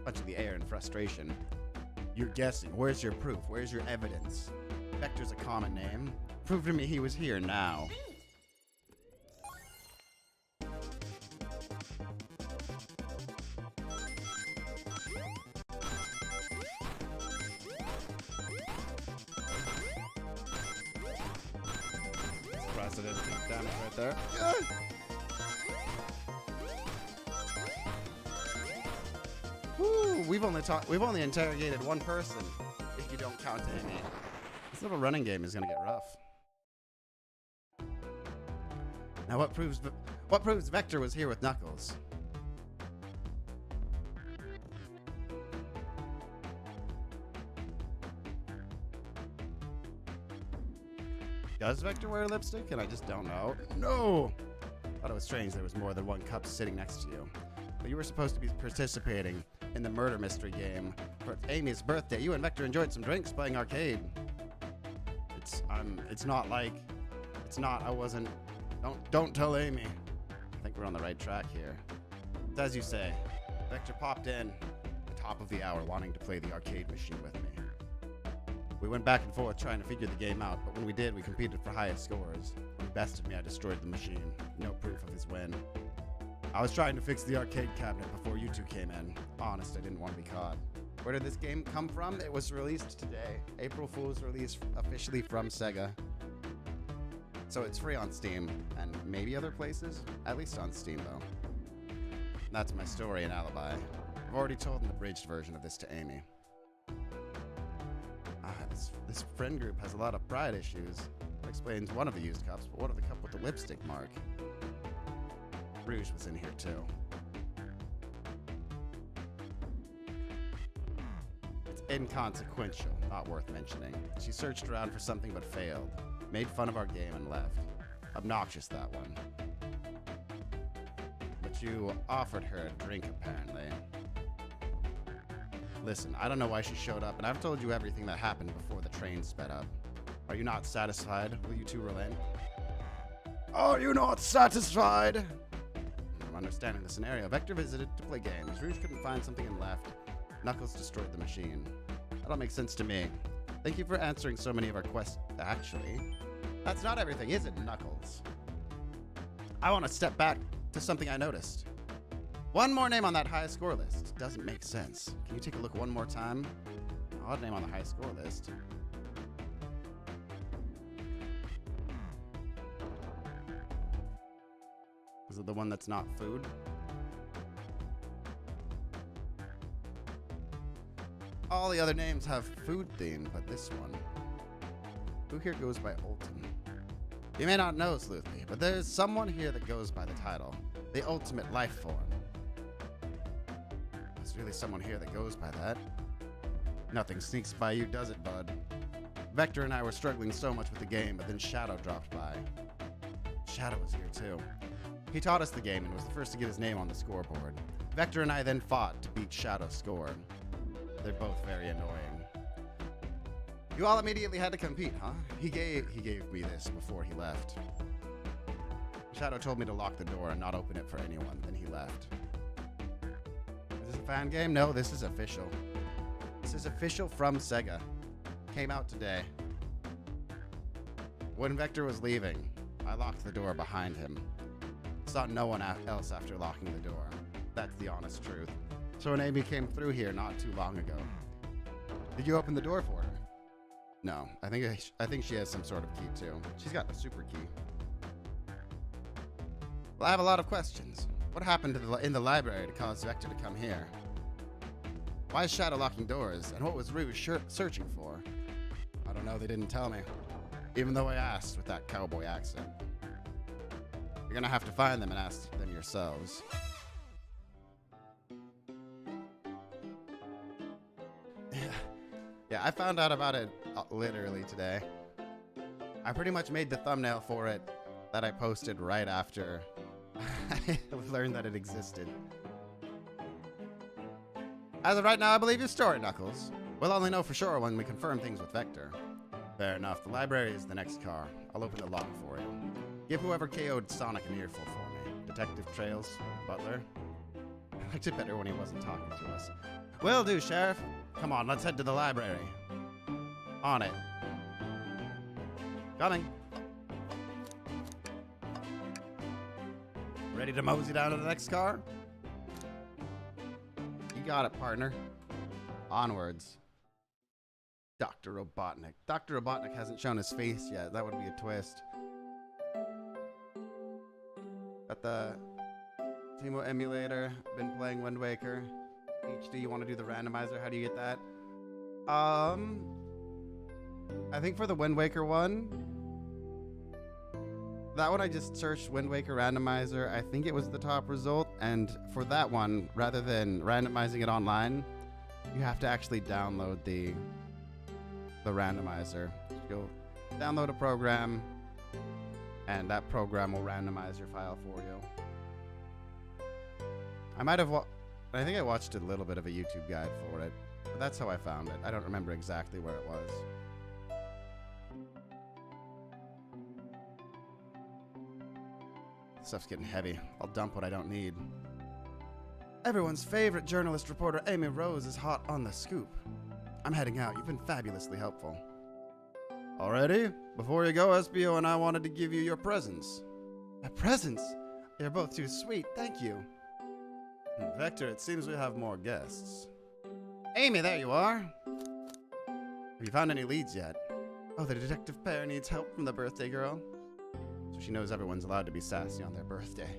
Punching the air in frustration. You're guessing. Where's your proof? Where's your evidence? Vector's a common name. Prove to me he was here now. President damage right there. Woo, we've only interrogated one person, if you don't count Amy. This little running game is gonna get rough. Now what proves Vector was here with Knuckles? Does Vector wear lipstick? And I just don't know. No! Thought it was strange there was more than one cup sitting next to you. But you were supposed to be participating in the murder mystery game for Amy's birthday. You and Vector enjoyed some drinks playing arcade. It's not like, I wasn't, don't tell Amy. I think we're on the right track here. It's as you say, Vector popped in at the top of the hour wanting to play the arcade machine with me. We went back and forth trying to figure the game out, but when we did, we competed for highest scores. When he bested me, I destroyed the machine. No proof of his win. I was trying to fix the arcade cabinet before you two came in. Honest, I didn't want to be caught. Where did this game come from? It was released today. April Fool's release officially from Sega. So it's free on Steam, and maybe other places? At least on Steam, though. That's my story and alibi. I've already told an abridged version of this to Amy. This friend group has a lot of pride issues. That explains one of the used cups, but what of the cup with the lipstick mark? Rouge was in here too. It's inconsequential, not worth mentioning. She searched around for something but failed. Made fun of our game and left. Obnoxious, that one. But you offered her a drink, apparently. Listen, I don't know why she showed up, and I've told you everything that happened before the train sped up. Are you not satisfied? Will you two relent? Are you not satisfied? I'm understanding the scenario. Vector visited to play games. Rouge couldn't find something and left. Knuckles destroyed the machine. That all makes sense to me. Thank you for answering so many of our questions. Actually, that's not everything, is it, Knuckles? I want to step back to something I noticed. One more name on that high score list. Doesn't make sense. Can you take a look one more time? Odd name on the high score list. Is it the one that's not food? All the other names have food theme, but this one. Who here goes by Ultim? You may not know, Sleuthly, but there's someone here that goes by the title, the Ultimate Life Form. There's really someone here that goes by that. Nothing sneaks by you, does it, bud? Vector and I were struggling so much with the game, but then Shadow dropped by. Shadow was here too. He taught us the game and was the first to get his name on the scoreboard. Vector and I then fought to beat Shadow's score. They're both very annoying. You all immediately had to compete, huh? He gave me this before he left. Shadow told me to lock the door and not open it for anyone, then he left. Is this a fan game? No, this is official. This is official from Sega. Came out today. When Vector was leaving, I locked the door behind him. Saw no one else after locking the door. That's the honest truth. So when Amy came through here not too long ago, did you open the door for her? No, I think she has some sort of key too. She's got the super key. Well, I have a lot of questions. What happened in the library to cause Vector to come here? Why is Shadow locking doors, and what was Rouge searching for? I don't know, they didn't tell me. Even though I asked with that cowboy accent. You're gonna have to find them and ask them yourselves. Yeah, I found out about it literally today. I pretty much made the thumbnail for it that I posted right after I learned that it existed. As of right now, I believe your story, Knuckles. We'll only know for sure when we confirm things with Vector. Fair enough. The library is the next car. I'll open the lock for you. Give whoever KO'd Sonic an earful for me. Detective Trails, Butler. I liked it better when he wasn't talking to us. Will do, Sheriff. Come on, let's head to the library. On it. Coming. Ready to mosey down to the next car? You got it, partner. Onwards. Dr. Robotnik. Dr. Robotnik hasn't shown his face yet. That would be a twist. Got the Teemo emulator. Been playing Wind Waker. HD, you want to do the randomizer? How do you get that? I think for the Wind Waker one, that one I just searched Wind Waker randomizer. I think it was the top result. And for that one, rather than randomizing it online, you have to actually download the randomizer. download a program, and that program will randomize your file for you. I think I watched a little bit of a YouTube guide for it, but that's how I found it. I don't remember exactly where it was. Stuff's getting heavy. I'll dump what I don't need. Everyone's favorite journalist reporter, Amy Rose, is hot on the scoop. I'm heading out. You've been fabulously helpful. Already? Before you go, SBO and I wanted to give you your presents. My presents? You're both too sweet. Thank you. Vector, it seems we have more guests. Amy, there you are. Have you found any leads yet? Oh, the detective pair needs help from the birthday girl. So she knows everyone's allowed to be sassy on their birthday.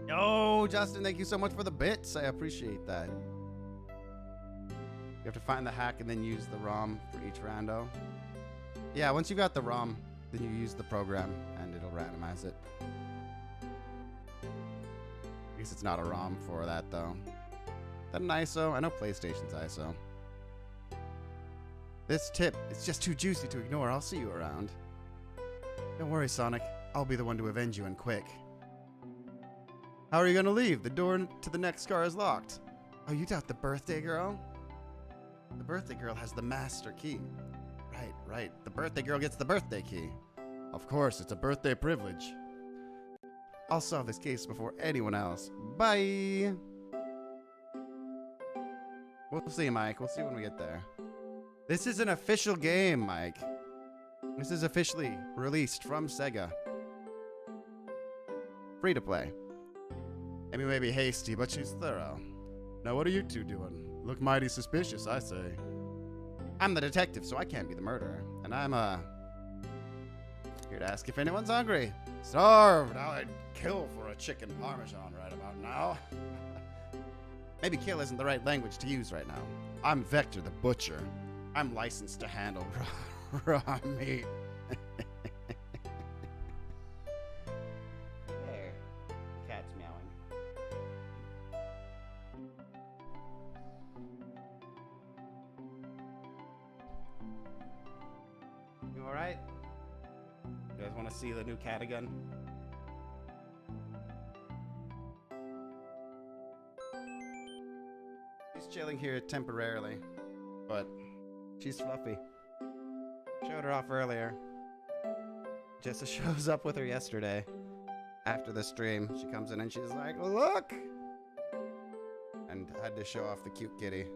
Yo, Justin, thank you so much for the bits. I appreciate that. You have to find the hack and then use the ROM for each rando. Yeah, once you got the ROM, then you use the program and it'll randomize it. I guess it's not a ROM for that though. Is that an ISO? I know PlayStation's ISO. This tip is just too juicy to ignore. I'll see you around. Don't worry, Sonic. I'll be the one to avenge you and quick. How are you gonna leave? The door to the next car is locked. Oh, you doubt the birthday girl? The birthday girl has the master key. Right. The birthday girl gets the birthday key. Of course, it's a birthday privilege. I'll solve this case before anyone else. Bye! We'll see, Mike. We'll see when we get there. This is an official game, Mike. This is officially released from Sega. Free to play. Amy may be hasty, but she's thorough. Now what are you two doing? Look mighty suspicious, I say. I'm the detective, so I can't be the murderer. And I'm, here to ask if anyone's hungry. Starved! I'd kill for a chicken parmesan right about now. Maybe kill isn't the right language to use right now. I'm Vector the Butcher. I'm licensed to handle raw meat. There. Cat's meowing. You alright? You guys want to see the new cat again? She's chilling here temporarily, but she's fluffy. Showed her off earlier. Jessa shows up with her yesterday. After the stream, she comes in and she's like, look! And had to show off the cute kitty.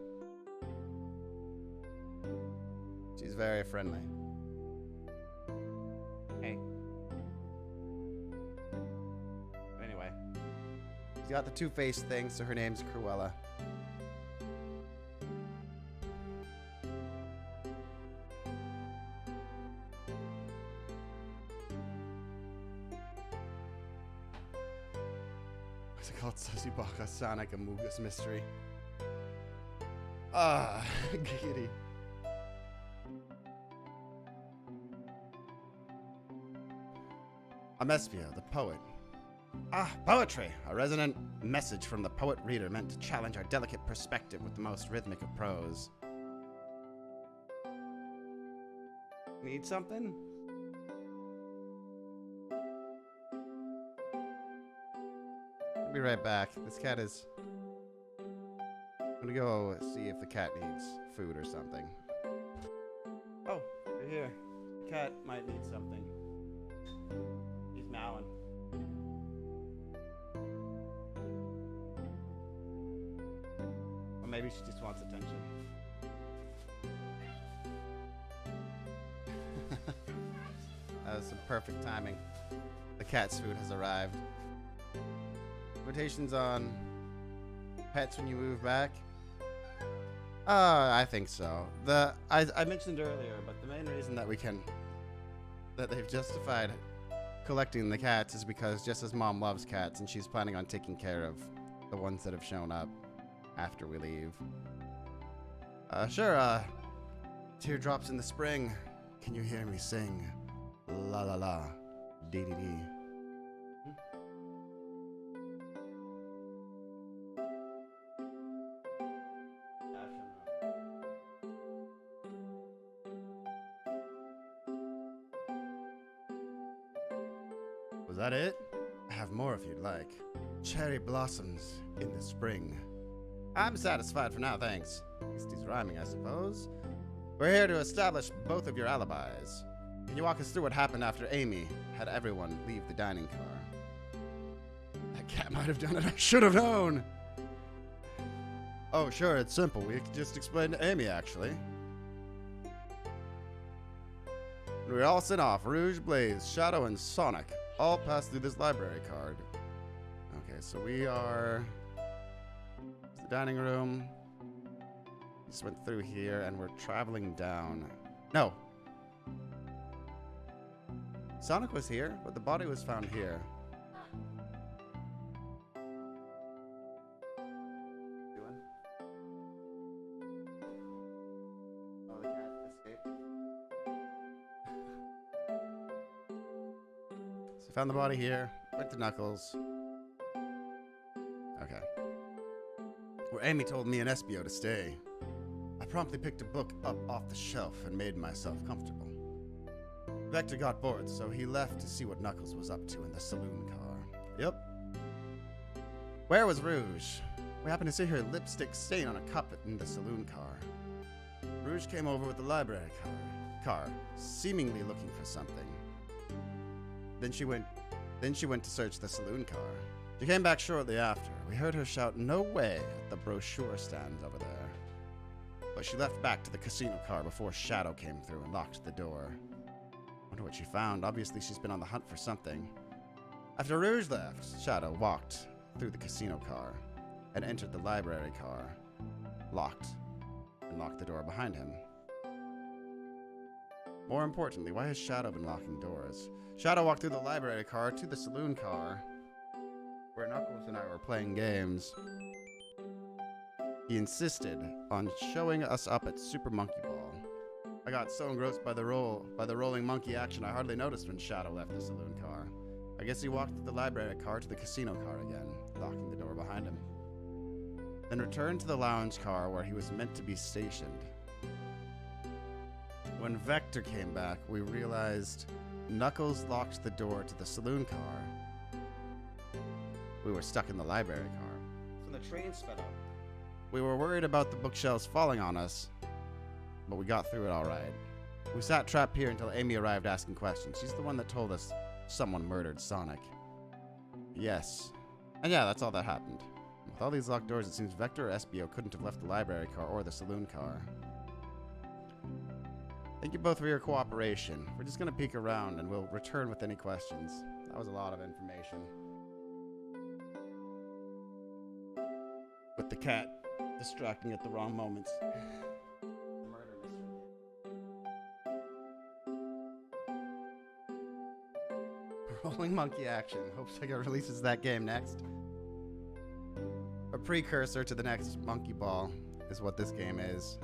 She's very friendly. Hey. Anyway. She's got the two-faced thing, so her name's Cruella. What's it called? Sosibaka Sonic Amogus Mystery. Ah, giddy. I'm Espio, the poet. Ah, poetry! A resonant message from the poet-reader meant to challenge our delicate perspective with the most rhythmic of prose. Need something? I'll be right back. This cat is... I'm gonna go see if the cat needs food or something. Oh, you're here. The cat might need something. He's meowing. Or maybe she just wants attention. That was some perfect timing. The cat's food has arrived. Limitations on pets when you move back? I think so. I mentioned earlier, but the main reason that they've justified collecting the cats is because Jessa's mom loves cats and she's planning on taking care of the ones that have shown up after we leave. Sure, teardrops in the spring. Can you hear me sing? La la la, dee dee dee. that it? I have more if you'd like. Cherry blossoms in the spring. I'm satisfied for now, thanks. At least he's rhyming, I suppose. We're here to establish both of your alibis. Can you walk us through what happened after Amy had everyone leave the dining car? That cat might have done it. I should have known. Oh, sure, it's simple. We could just explain to Amy, actually. We all sent off. Rouge, Blaze, Shadow, and Sonic all passed through this library card. Okay, so we are... the dining room. Just went through here, and we're traveling down. No. Sonic was here, but the body was found here. Oh, the cat escaped. So found the body here. Went to Knuckles. Okay. Where Amy told me and Espio to stay. I promptly picked a book up off the shelf and made myself comfortable. Vector got bored, so he left to see what Knuckles was up to in the saloon car. Yep. Where was Rouge? We happened to see her lipstick stain on a cup in the saloon car. Rouge came over with the library car, seemingly looking for something. Then she went to search the saloon car. She came back shortly after. We heard her shout, "No way," at the brochure stand over there. But she left back to the casino car before Shadow came through and locked the door. Wonder what she found. Obviously, she's been on the hunt for something. After Rouge left, Shadow walked through the casino car and entered the library car, locked the door behind him. More importantly, why has Shadow been locking doors? Shadow walked through the library car to the saloon car, where Knuckles and I were playing games. He insisted on showing us up at Super Monkey Ball. I got so engrossed by the rolling monkey action, I hardly noticed when Shadow left the saloon car. I guess he walked through the library car to the casino car again, locking the door behind him. Then returned to the lounge car where he was meant to be stationed. When Vector came back, we realized Knuckles locked the door to the saloon car. We were stuck in the library car. So the train sped up. We were worried about the bookshelves falling on us, but we got through it all right. We sat trapped here until Amy arrived asking questions. She's the one that told us someone murdered Sonic. Yes. And yeah, that's all that happened. With all these locked doors, it seems Vector or Espio couldn't have left the library car or the saloon car. Thank you both for your cooperation. We're just going to peek around and we'll return with any questions. That was a lot of information. With the cat distracting at the wrong moments. Murder mystery. Rolling monkey action. Hope Sega releases that game next. A precursor to the next Monkey Ball is what this game is.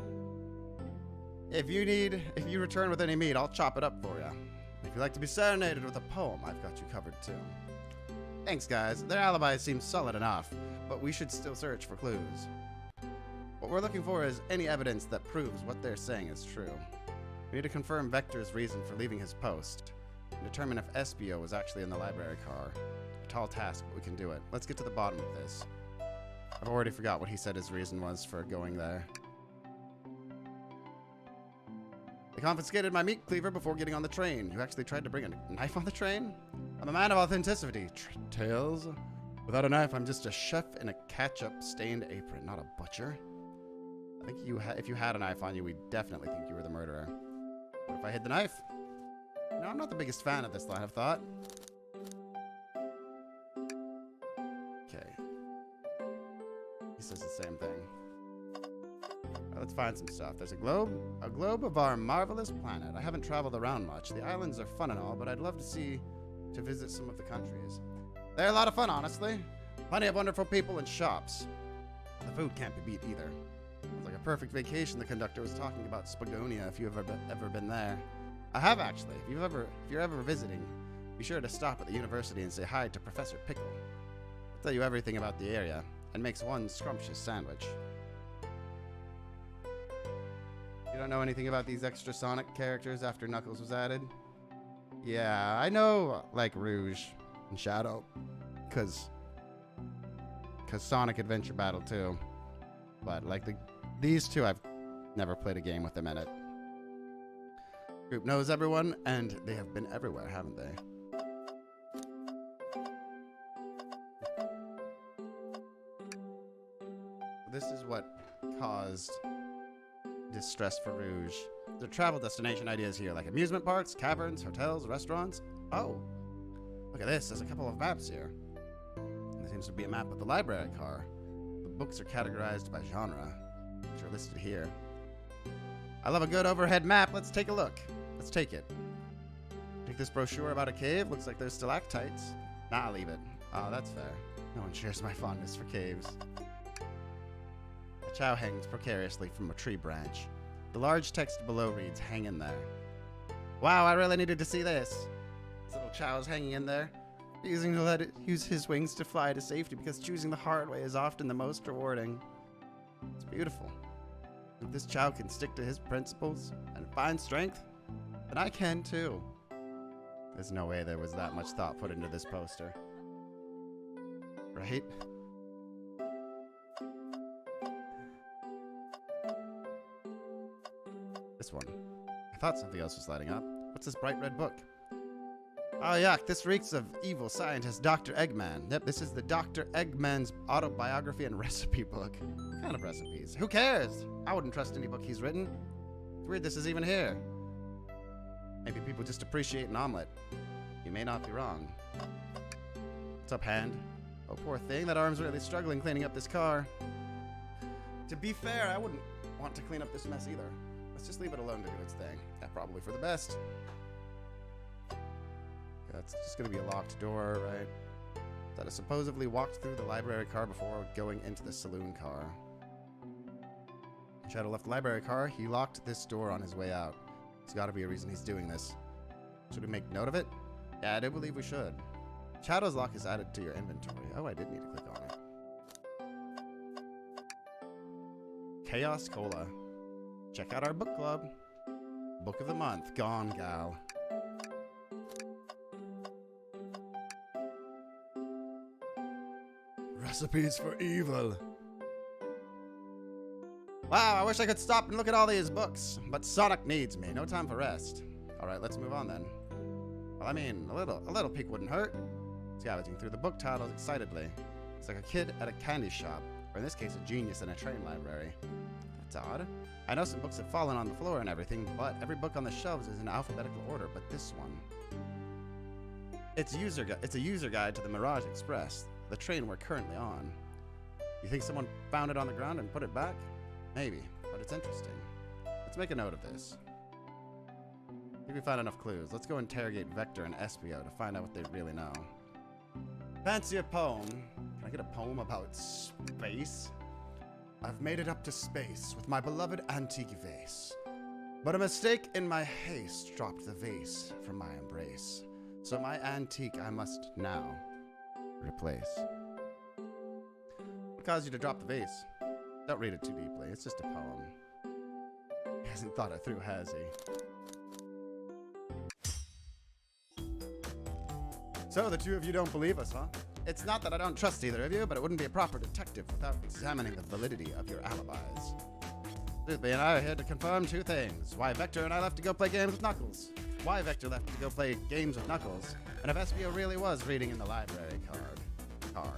If you return with any meat, I'll chop it up for you. If you'd like to be serenaded with a poem, I've got you covered too. Thanks, guys. Their alibi seems solid enough, but we should still search for clues. What we're looking for is any evidence that proves what they're saying is true. We need to confirm Vector's reason for leaving his post, and determine if Espio was actually in the library car. A tall task, but we can do it. Let's get to the bottom of this. I've already forgot what he said his reason was for going there. They confiscated my meat cleaver before getting on the train. You actually tried to bring a knife on the train? I'm a man of authenticity, Tails. Without a knife, I'm just a chef in a ketchup-stained apron, not a butcher. I think if you had a knife on you, we'd definitely think you were the murderer. What if I hid the knife? No, I'm not the biggest fan of this line of thought. Okay. He says the same thing. Let's find some stuff. There's a globe of our marvelous planet. I haven't traveled around much. The islands are fun and all, but I'd love to visit some of the countries. They're a lot of fun, honestly. Plenty of wonderful people and shops. The food can't be beat either. It's like a perfect vacation. The conductor was talking about Spagonia. If you've ever been there, I have actually. If you're ever visiting, be sure to stop at the university and say hi to Professor Pickle. He'll tell you everything about the area and makes one scrumptious sandwich. You don't know anything about these extra Sonic characters after Knuckles was added? Yeah, I know, like Rouge. and Shadow. Because Sonic Adventure Battle 2. But like these two, I've never played a game with them in it. Group knows everyone, and they have been everywhere, haven't they? This is what caused distress for Rouge. The travel destination ideas here, like amusement parks, caverns, hotels, restaurants. Oh, look at this. There's a couple of maps here. There seems to be a map of the library car. The books are categorized by genre, which are listed here. I love a good overhead map. Let's take a look. Let's take it. Take this brochure about a cave. Looks like there's stalactites. Nah, I'll leave it. Oh, that's fair. No one shares my fondness for caves. A chow hangs precariously from a tree branch. The large text below reads, "Hang in there." Wow, I really needed to see this. This little chow's hanging in there, refusing to let it use his wings to fly to safety because choosing the hard way is often the most rewarding. It's beautiful. If this chow can stick to his principles and find strength, then I can too. There's no way there was that much thought put into this poster. Right? This one. I thought something else was lighting up. What's this bright red book? Oh yuck, this reeks of evil scientist Dr. Eggman. Yep, this is the Dr. Eggman's autobiography and recipe book. What kind of recipes? Who cares? I wouldn't trust any book he's written. It's weird this is even here. Maybe people just appreciate an omelet. You may not be wrong. What's up, hand? Oh, poor thing. That arm's really struggling cleaning up this car. To be fair, I wouldn't want to clean up this mess either. Let's just leave it alone to do its thing. Yeah, probably for the best. Yeah, it's just gonna be a locked door, right? That is supposedly walked through the library car before going into the saloon car. Shadow left the library car. He locked this door on his way out. There's gotta be a reason he's doing this. Should we make note of it? Yeah, I do believe we should. Shadow's lock is added to your inventory. Oh, I did need to click on it. Chaos Cola. Check out our book club. Book of the month, Gone Gal. Recipes for evil. Wow, I wish I could stop and look at all these books, but Sonic needs me. No time for rest. All right, let's move on then. Well, I mean, a little peek wouldn't hurt. Scavenging through the book titles excitedly. It's like a kid at a candy shop, or in this case, a genius in a train library. That's odd. I know some books have fallen on the floor and everything, but every book on the shelves is in alphabetical order, but this one. It's a user guide to the Mirage Express, the train we're currently on. You think someone found it on the ground and put it back? Maybe, but it's interesting. Let's make a note of this. If we find enough clues, let's go interrogate Vector and Espio to find out what they really know. Fancy a poem? Can I get a poem about space? I've made it up to space with my beloved antique vase. But a mistake in my haste dropped the vase from my embrace. So my antique I must now replace. What caused you to drop the vase? Don't read it too deeply, it's just a poem. He hasn't thought it through, has he? So the two of you don't believe us, huh? It's not that I don't trust either of you, but it wouldn't be a proper detective without examining the validity of your alibis. Buzbee and I are here to confirm two things. Why Vector and I left to go play games with Knuckles. Why Vector left to go play games with Knuckles. And if Espio really was reading in the library car.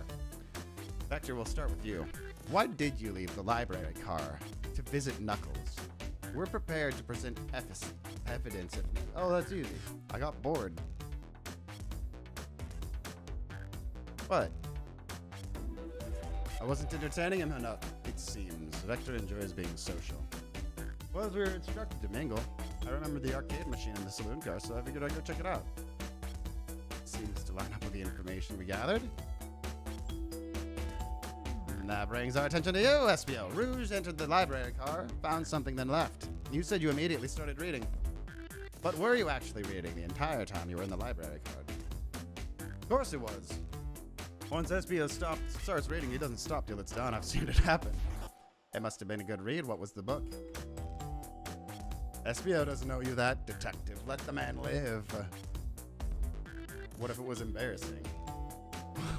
Vector, we'll start with you. Why did you leave the library car to visit Knuckles? We're prepared to present evidence. Oh, that's easy. I got bored. What? I wasn't entertaining him enough, it seems. Vector enjoys being social. Well, as we were instructed to mingle, I remember the arcade machine in the saloon car, so I figured I'd go check it out. Seems to line up with the information we gathered. And that brings our attention to you, Espio. Rouge entered the library car, found something, then left. You said you immediately started reading. But were you actually reading the entire time you were in the library car? Of course it was. Once Espio starts reading, he doesn't stop till it's done. I've seen it happen. It must have been a good read. What was the book? Espio doesn't owe you that, detective. Let the man live. What if it was embarrassing?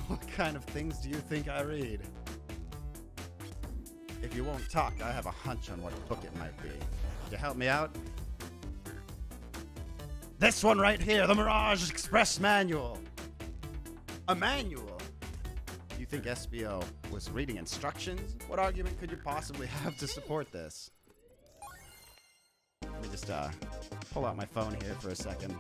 What kind of things do you think I read? If you won't talk, I have a hunch on what book it might be. Could you help me out? This one right here, the Mirage Express Manual. A manual? You think SBO was reading instructions? What argument could you possibly have to support this? Let me just pull out my phone here for a second.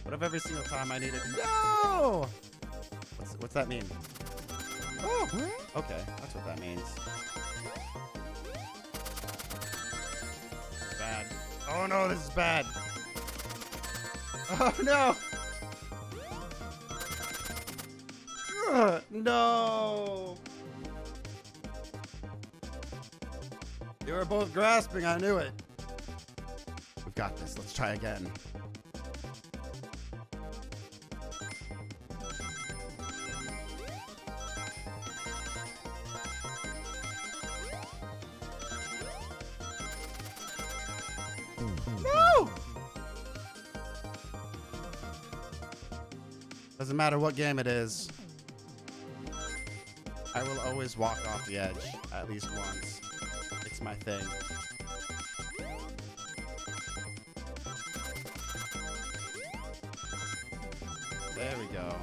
What if every single time I needed... No! What's that mean? Oh! Okay, that's what that means. Bad. Oh no, this is bad. Oh no! No! You were both grasping, I knew it. We've got this, let's try again. No! Doesn't matter what game it is. I will always walk off the edge at least once. It's my thing. There we go.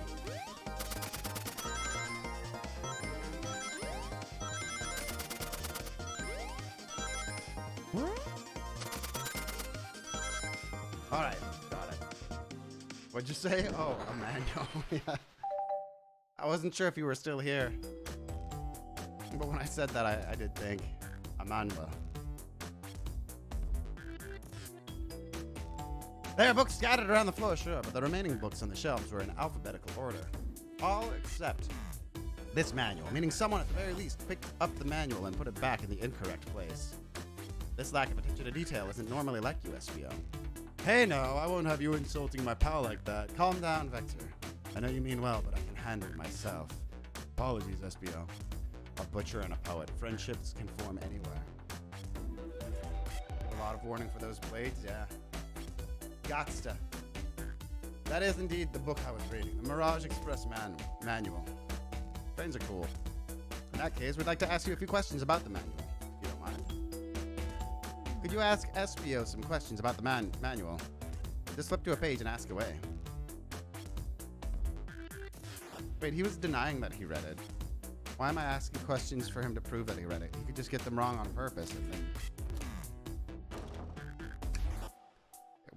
Alright, got it. What'd you say? Oh, a manual. Yeah. I wasn't sure if you were still here. But when I said that, I did think Amanda. There are books scattered around the floor, sure, but the remaining books on the shelves were in alphabetical order. All except this manual, meaning someone at the very least picked up the manual and put it back in the incorrect place. This lack of attention to detail isn't normally like you, SBO. Hey, no, I won't have you insulting my pal like that. Calm down, Vector. I know you mean well, but I can handle it myself. Apologies, SBO. A butcher and a poet. Friendships can form anywhere. A lot of warning for those blades, yeah. Gotsta. That is indeed the book I was reading. The Mirage Express Manual. Trains are cool. In that case, we'd like to ask you a few questions about the manual, if you don't mind. Could you ask SBO some questions about the manual? Just flip to a page and ask away. Wait, he was denying that he read it. Why am I asking questions for him to prove that he read it? He could just get them wrong on purpose and then...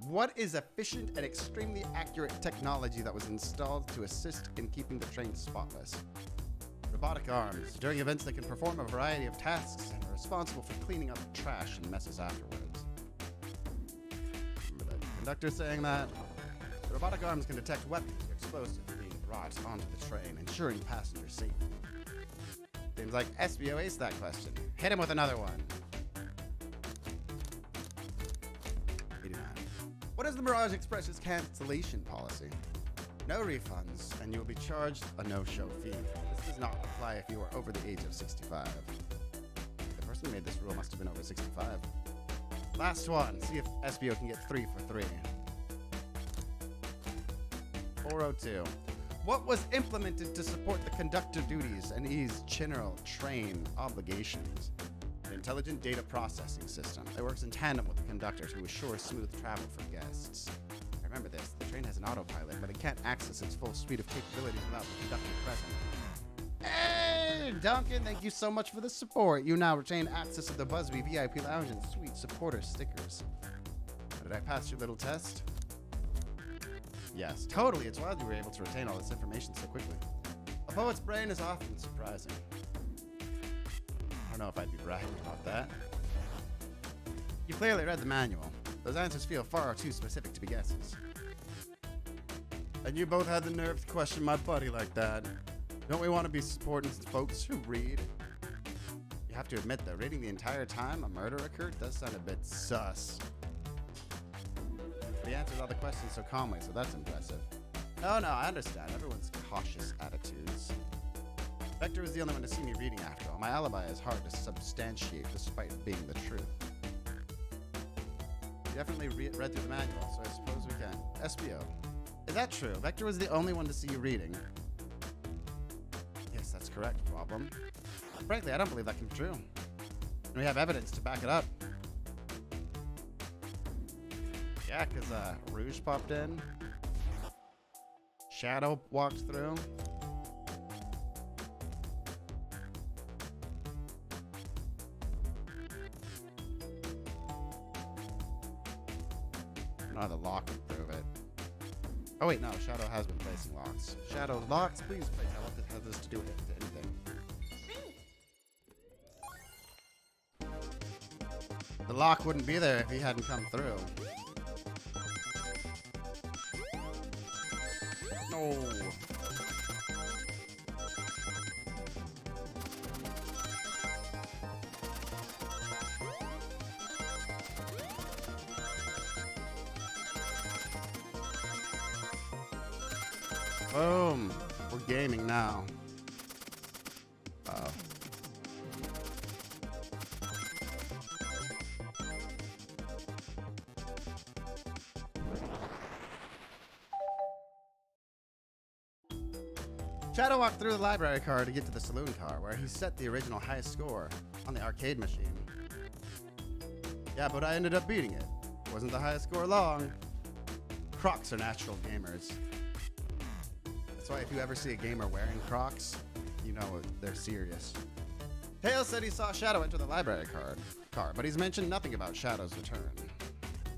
What is efficient and extremely accurate technology that was installed to assist in keeping the train spotless? Robotic arms. During events, they can perform a variety of tasks and are responsible for cleaning up trash and messes afterwards. Remember the conductor saying that? The robotic arms can detect weapons or explosives being brought onto the train, ensuring passenger safety. Seems like SBO aced that question. Hit him with another one. 89. What is the Mirage Express's cancellation policy? No refunds, and you'll be charged a no-show fee. This does not apply if you are over the age of 65. The person who made this rule must have been over 65. Last one. See if SBO can get 3 for 3. 402. What was implemented to support the conductor duties and ease general train obligations? The intelligent data processing system. It works in tandem with the conductor to assure smooth travel for guests. Remember this, the train has an autopilot, but it can't access its full suite of capabilities without the conductor present. Hey, Duncan, thank you so much for the support. You now retain access to the Buzbee VIP Lounge and Suite supporter stickers. Did I pass your little test? Yes, totally. It's wild you were able to retain all this information so quickly. A poet's brain is often surprising. I don't know if I'd be bragging about that. You clearly read the manual. Those answers feel far too specific to be guesses. And you both had the nerve to question my buddy like that. Don't we want to be supporting folks who read? You have to admit though, reading the entire time a murder occurred does sound a bit sus. He answers all the questions so calmly, so that's impressive. No, I understand. Everyone's cautious attitudes. Vector was the only one to see me reading after all. My alibi is hard to substantiate despite being the truth. You definitely read through the manual, so I suppose we can. SBO. Is that true? Vector was the only one to see you reading. Yes, that's correct. Problem. Frankly, I don't believe that can be true. And we have evidence to back it up. Yeah, because Rouge popped in. Shadow walked through. No, the lock would prove it. Oh wait, no, Shadow has been placing locks. Shadow locks, please place. I want to have this to do with anything. The lock wouldn't be there if he hadn't come through. No. Boom. We're gaming now. Uh-oh. Shadow walked through the library car to get to the saloon car, where he set the original highest score on the arcade machine. Yeah, but I ended up beating it. Wasn't the highest score long. Crocs are natural gamers. That's why if you ever see a gamer wearing Crocs, you know they're serious. Tails said he saw Shadow enter the library car, but he's mentioned nothing about Shadow's return.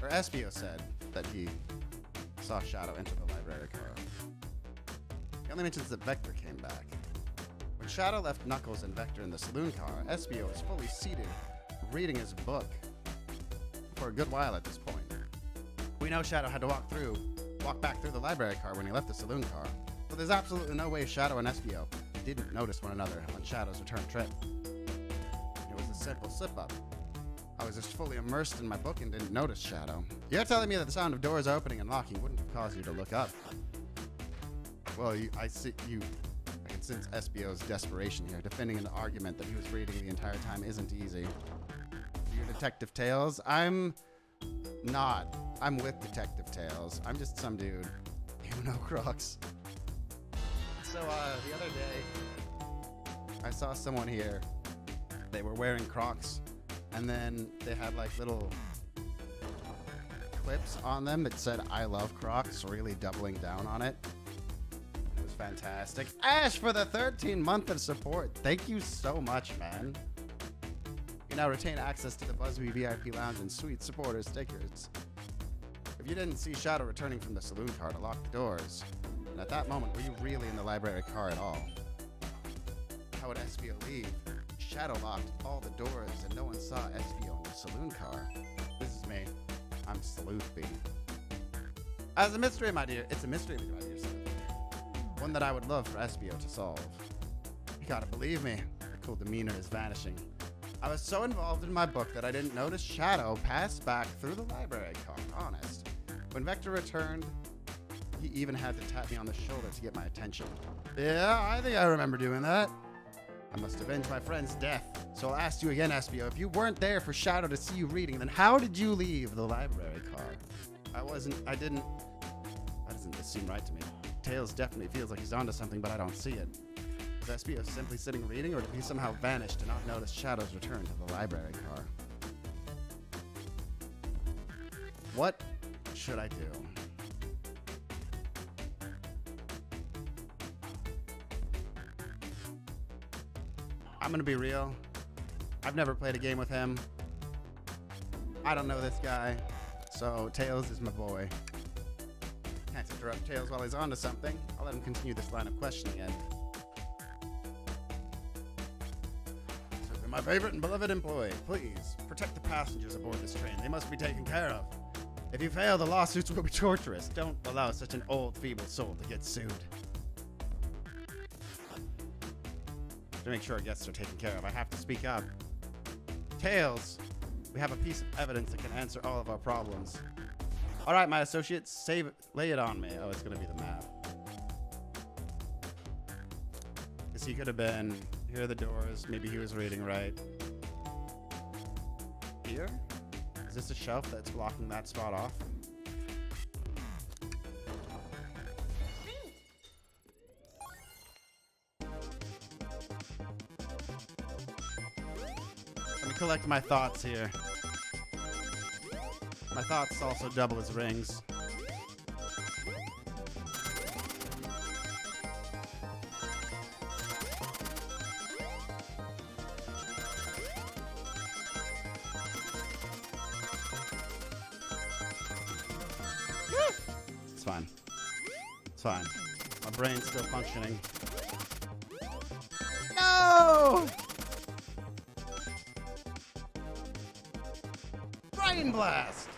Or Espio said that he saw Shadow enter the library car. He only mentions that Vector came back. When Shadow left Knuckles and Vector in the saloon car, Espio was fully seated, reading his book for a good while at this point. We know Shadow had to walk back through the library car when he left the saloon car, so there's absolutely no way Shadow and Espio didn't notice one another on Shadow's return trip. It was a simple slip-up. I was just fully immersed in my book and didn't notice Shadow. You're telling me that the sound of doors opening and locking wouldn't have caused you to look up? Well, I can sense Espio's desperation here, defending an argument that he was reading the entire time isn't easy. You're Detective Tails? I'm not. I'm with Detective Tails. I'm just some dude who knows Crocs. So, the other day, I saw someone here. They were wearing Crocs, and then they had like little clips on them that said, "I love Crocs," really doubling down on it. It was fantastic. Ash for the 13th month of support. Thank you so much, man. You now retain access to the Buzbee VIP Lounge and Sweet Supporter stickers. If you didn't see Shadow returning from the saloon car to lock the doors, and at that moment, were you really in the library car at all? How would Espio leave? Shadow locked all the doors and no one saw Espio in the saloon car. This is me. I'm Sleuthby. As a mystery, my dear, it's a mystery, my dear Sleuthby. One that I would love for Espio to solve. You gotta believe me, the cool demeanor is vanishing. I was so involved in my book that I didn't notice Shadow pass back through the library car, honest. When Vector returned, he even had to tap me on the shoulder to get my attention. Yeah, I think I remember doing that. I must avenge my friend's death. So I'll ask you again, Espio, if you weren't there for Shadow to see you reading, then how did you leave the library car? That doesn't seem right to me. Tails definitely feels like he's onto something, but I don't see it. Is Espio simply sitting reading, or did he somehow vanish to not notice Shadow's return to the library car? What should I do? I'm gonna be real. I've never played a game with him. I don't know this guy, so Tails is my boy. Can't interrupt Tails while he's onto something. I'll let him continue this line of questioning and... So, my favorite and beloved employee, please protect the passengers aboard this train. They must be taken care of. If you fail, the lawsuits will be torturous. Don't allow such an old, feeble soul to get sued. To make sure our guests are taken care of, I have to speak up. Tails, we have a piece of evidence that can answer all of our problems. All right, my associates, lay it on me. Oh, it's gonna be the map. Because he could have been, here are the doors, maybe he was reading right. Here? Is this a shelf that's blocking that spot off? collect my thoughts here. My thoughts also double as rings. It's fine. It's fine. My brain's still functioning. No! Brain blast!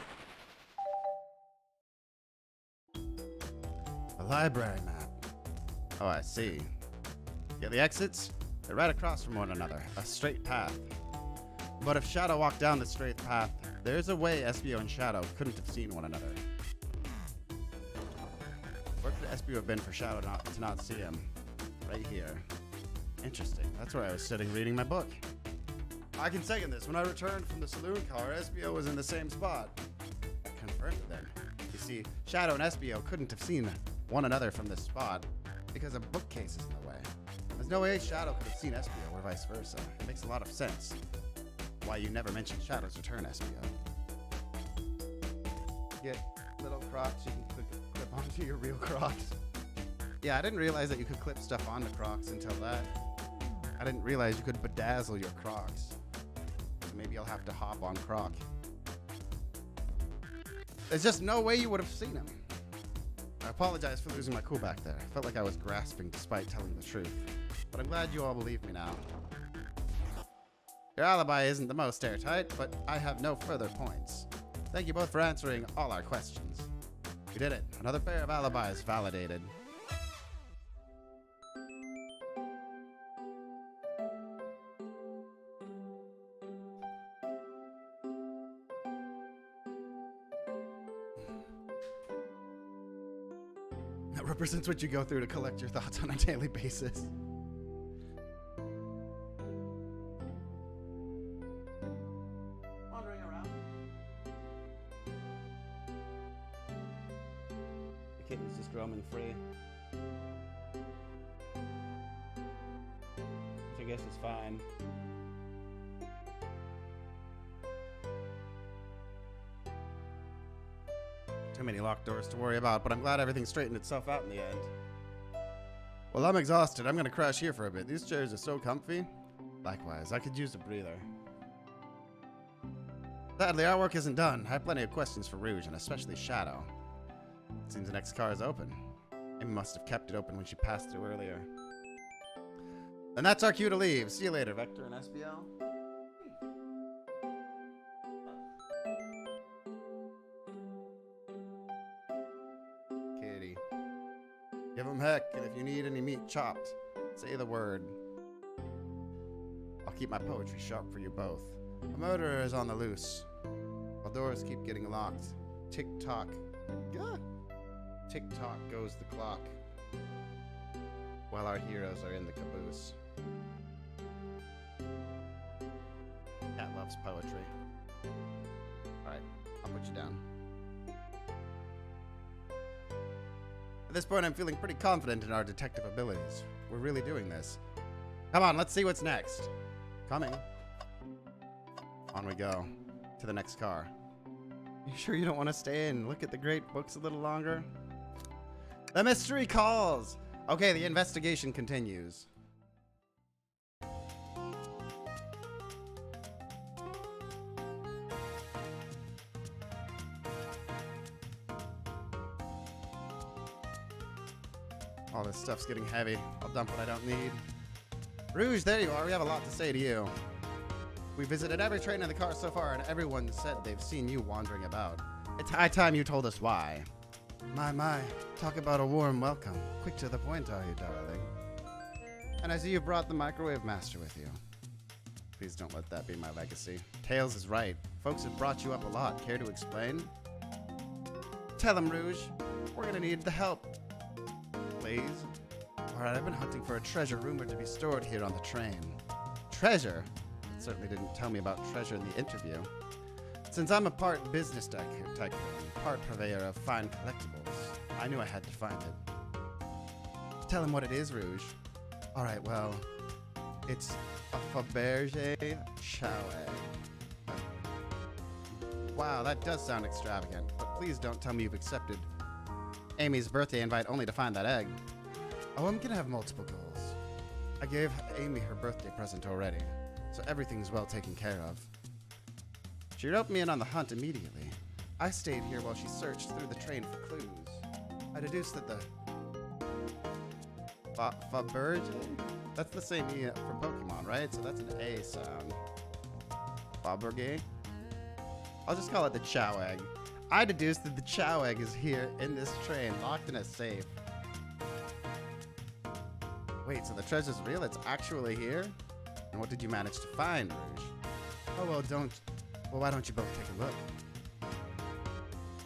A library map. Oh, I see. Yeah, the exits? They're right across from one another. A straight path. But if Shadow walked down the straight path, there's a way Espio and Shadow couldn't have seen one another. Where could Espio have been for Shadow to not see him? Right here. Interesting. That's where I was sitting reading my book. I can second this. When I returned from the saloon car, Espio was in the same spot. Confirmed it then. You see, Shadow and Espio couldn't have seen one another from this spot because a bookcase is in the way. There's no way Shadow could have seen Espio or vice versa. It makes a lot of sense. Why you never mentioned Shadow's return, Espio. Get little Crocs you can clip onto your real Crocs. Yeah, I didn't realize that you could clip stuff onto Crocs until that. I didn't realize you could bedazzle your Crocs. So maybe I'll have to hop on Croc. There's just no way you would have seen him. I apologize for losing my cool back there. I felt like I was grasping despite telling the truth. But I'm glad you all believe me now. Your alibi isn't the most airtight, but I have no further points. Thank you both for answering all our questions. You did it. Another pair of alibis validated. That represents what you go through to collect your thoughts on a daily basis. Wandering around. The kitten's just roaming free. Which I guess is fine. Too many locked doors to worry about, but I'm glad everything straightened itself out in the end. Well, I'm exhausted. I'm gonna crash here for a bit. These chairs are so comfy. Likewise, I could use a breather. Sadly, our work isn't done. I have plenty of questions for Rouge, and especially Shadow. It seems the next car is open. Amy must have kept it open when she passed through earlier. And that's our cue to leave. See you later, Vector and SBL. Kitty. Give him heck, and if you need any meat chopped, say the word. I'll keep my poetry sharp for you both. A murderer is on the loose. While doors keep getting locked. Tick-tock. Yeah. Tick-tock goes the clock. While our heroes are in the caboose. Cat loves poetry. Alright, I'll put you down. At this point, I'm feeling pretty confident in our detective abilities. We're really doing this. Come on, let's see what's next. Coming. On we go. To the next car. You sure you don't want to stay and look at the great books a little longer? The mystery calls! Okay, the investigation continues. All this stuff's getting heavy. I'll dump what I don't need. Rouge, there you are. We have a lot to say to you. We visited every train in the car so far, and everyone said they've seen you wandering about. It's high time you told us why. My, talk about a warm welcome. Quick to the point, are you, darling? And I see you brought the microwave master with you. Please don't let that be my legacy. Tails is right. Folks have brought you up a lot. Care to explain? Tell him, Rouge. We're gonna need the help. Please? Alright, I've been hunting for a treasure rumored to be stored here on the train. Treasure? It certainly didn't tell me about treasure in the interview. Since I'm a part business tycoon, part purveyor of fine collectibles, I knew I had to find it. Tell him what it is, Rouge. Alright, well, it's a Fabergé chow egg. Wow, that does sound extravagant, but please don't tell me you've accepted Amy's birthday invite only to find that egg. Oh, I'm gonna have multiple goals. I gave Amy her birthday present already, so everything's well taken care of. She roped me in on the hunt immediately. I stayed here while she searched through the train for clues. I deduced that the Faberge? That's the same E for Pokemon, right? So that's an A sound. Faberge? I'll just call it the Chow Egg. I deduced that the Chow Egg is here in this train, locked in a safe. Wait, so the treasure's real? It's actually here? And what did you manage to find, Rouge? Oh, well, why don't you both take a look?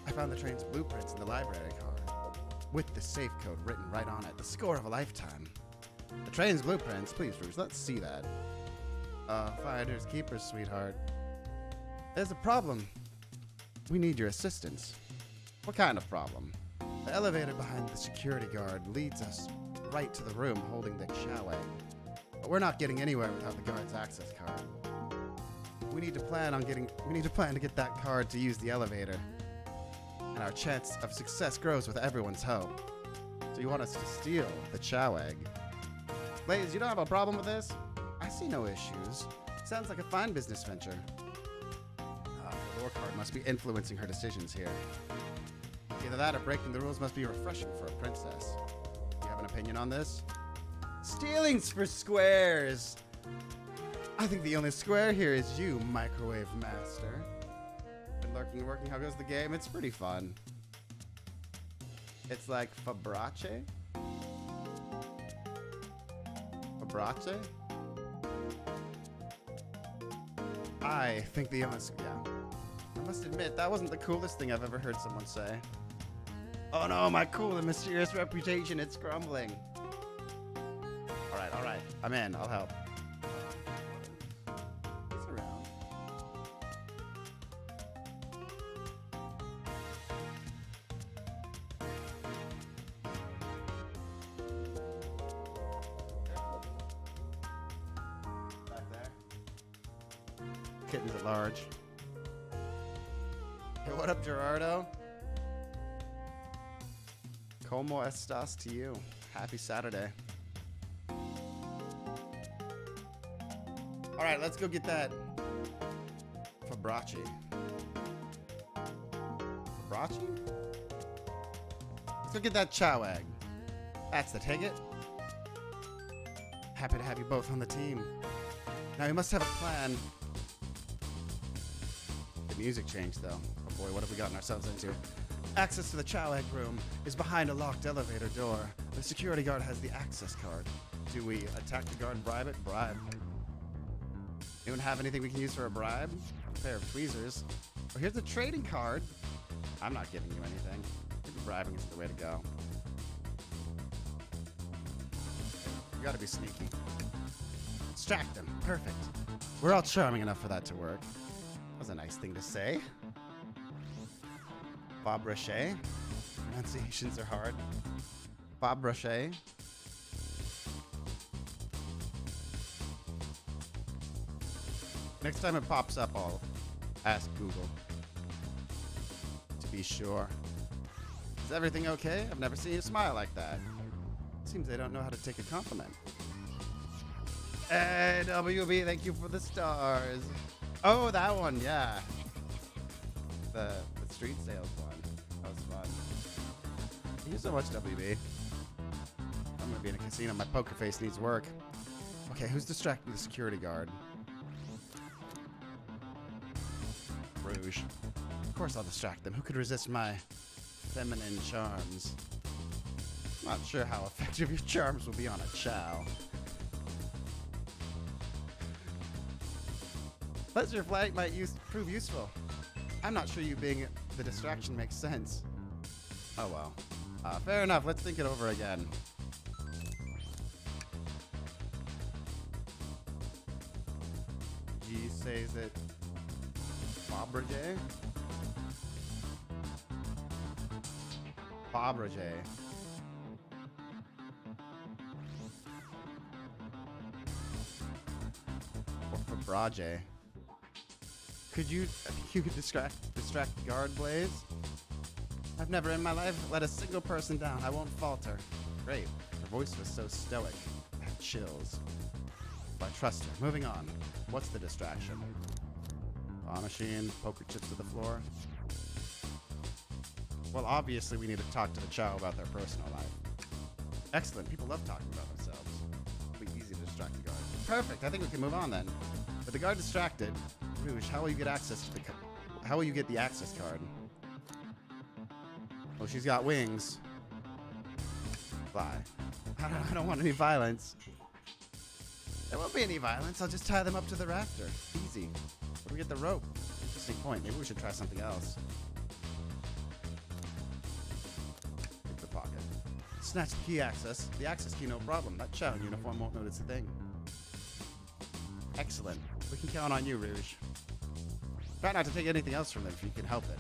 I found the train's blueprints in the library card, with the safe code written right on it. The score of a lifetime. The train's blueprints? Please, Rouge, let's see that. Finders keepers, sweetheart. There's a problem. We need your assistance. What kind of problem? The elevator behind the security guard leads us right to the room holding the Chow Egg. But we're not getting anywhere without the guard's access card. We need to plan to get that card to use the elevator. And our chance of success grows with everyone's help. So you want us to steal the Chow Egg? Ladies, you don't have a problem with this? I see no issues. Sounds like a fine business venture. The lore card must be influencing her decisions here. Either that or breaking the rules must be refreshing for a princess. Do you have an opinion on this? Stealing's for squares! I think the only square here is you, Microwave Master. Been lurking and working. How goes the game? It's pretty fun. It's like Fabrace? Fabrace? I think the only... Yeah. I must admit, that wasn't the coolest thing I've ever heard someone say. Oh no, my cool and mysterious reputation, it's crumbling. Alright. I'm in. I'll help. It's around. Back there. Kittens at large. Hey, what up, Gerardo? Como estas to you? Happy Saturday. Alright, let's go get that Fabrace. Fabrace? Let's go get that Chow Egg. That's the ticket. Happy to have you both on the team. Now we must have a plan. The music changed though. Oh boy, what have we gotten ourselves into? Access to the Chow Egg room is behind a locked elevator door. The security guard has the access card. Do we attack the guard and bribe it? Bribe. Anyone have anything we can use for a bribe? A pair of tweezers. Oh, here's a trading card. I'm not giving you anything. Maybe bribing is the way to go. You gotta be sneaky. Distract them. Perfect. We're all charming enough for that to work. That was a nice thing to say. Fabrace. Pronunciations are hard. Fabrace. Next time it pops up, I'll ask Google to be sure. Is everything okay? I've never seen you smile like that. Seems they don't know how to take a compliment. Hey, WB, thank you for the stars. Oh, that one, yeah. The street sales one. That was fun. Thank you so much, WB. I'm gonna be in a casino. My poker face needs work. Okay, who's distracting the security guard? Rouge. Of course I'll distract them. Who could resist my feminine charms? I'm not sure how effective your charms will be on a Chow. Pleasure flight might prove useful. I'm not sure you being the distraction makes sense. Oh well. Fair enough. Let's think it over again. G says it. Faberge? Faberge. Or Fabrage. you could distract the guard, Blaze? I've never in my life let a single person down. I won't falter. Great. Her voice was so stoic. I had chills. But I trust her. Moving on. What's the distraction? Claw machine, poker chips to the floor. Well, obviously we need to talk to the Chow about their personal life. Excellent. People love talking about themselves. It'll be easy to distract the guard. Perfect. I think we can move on then. With the guard distracted, Rouge, how will you get access to the how will you get the access card? Well, she's got wings. Fly. I don't want any violence. There won't be any violence. I'll just tie them up to the rafter. Easy. Where do we get the rope? Interesting point. Maybe we should try something else. Pick the pocket. Snatch the key access. The access key, no problem. That Chow in uniform won't notice a thing. Excellent. We can count on you, Rouge. Try not to take anything else from them if you can help it.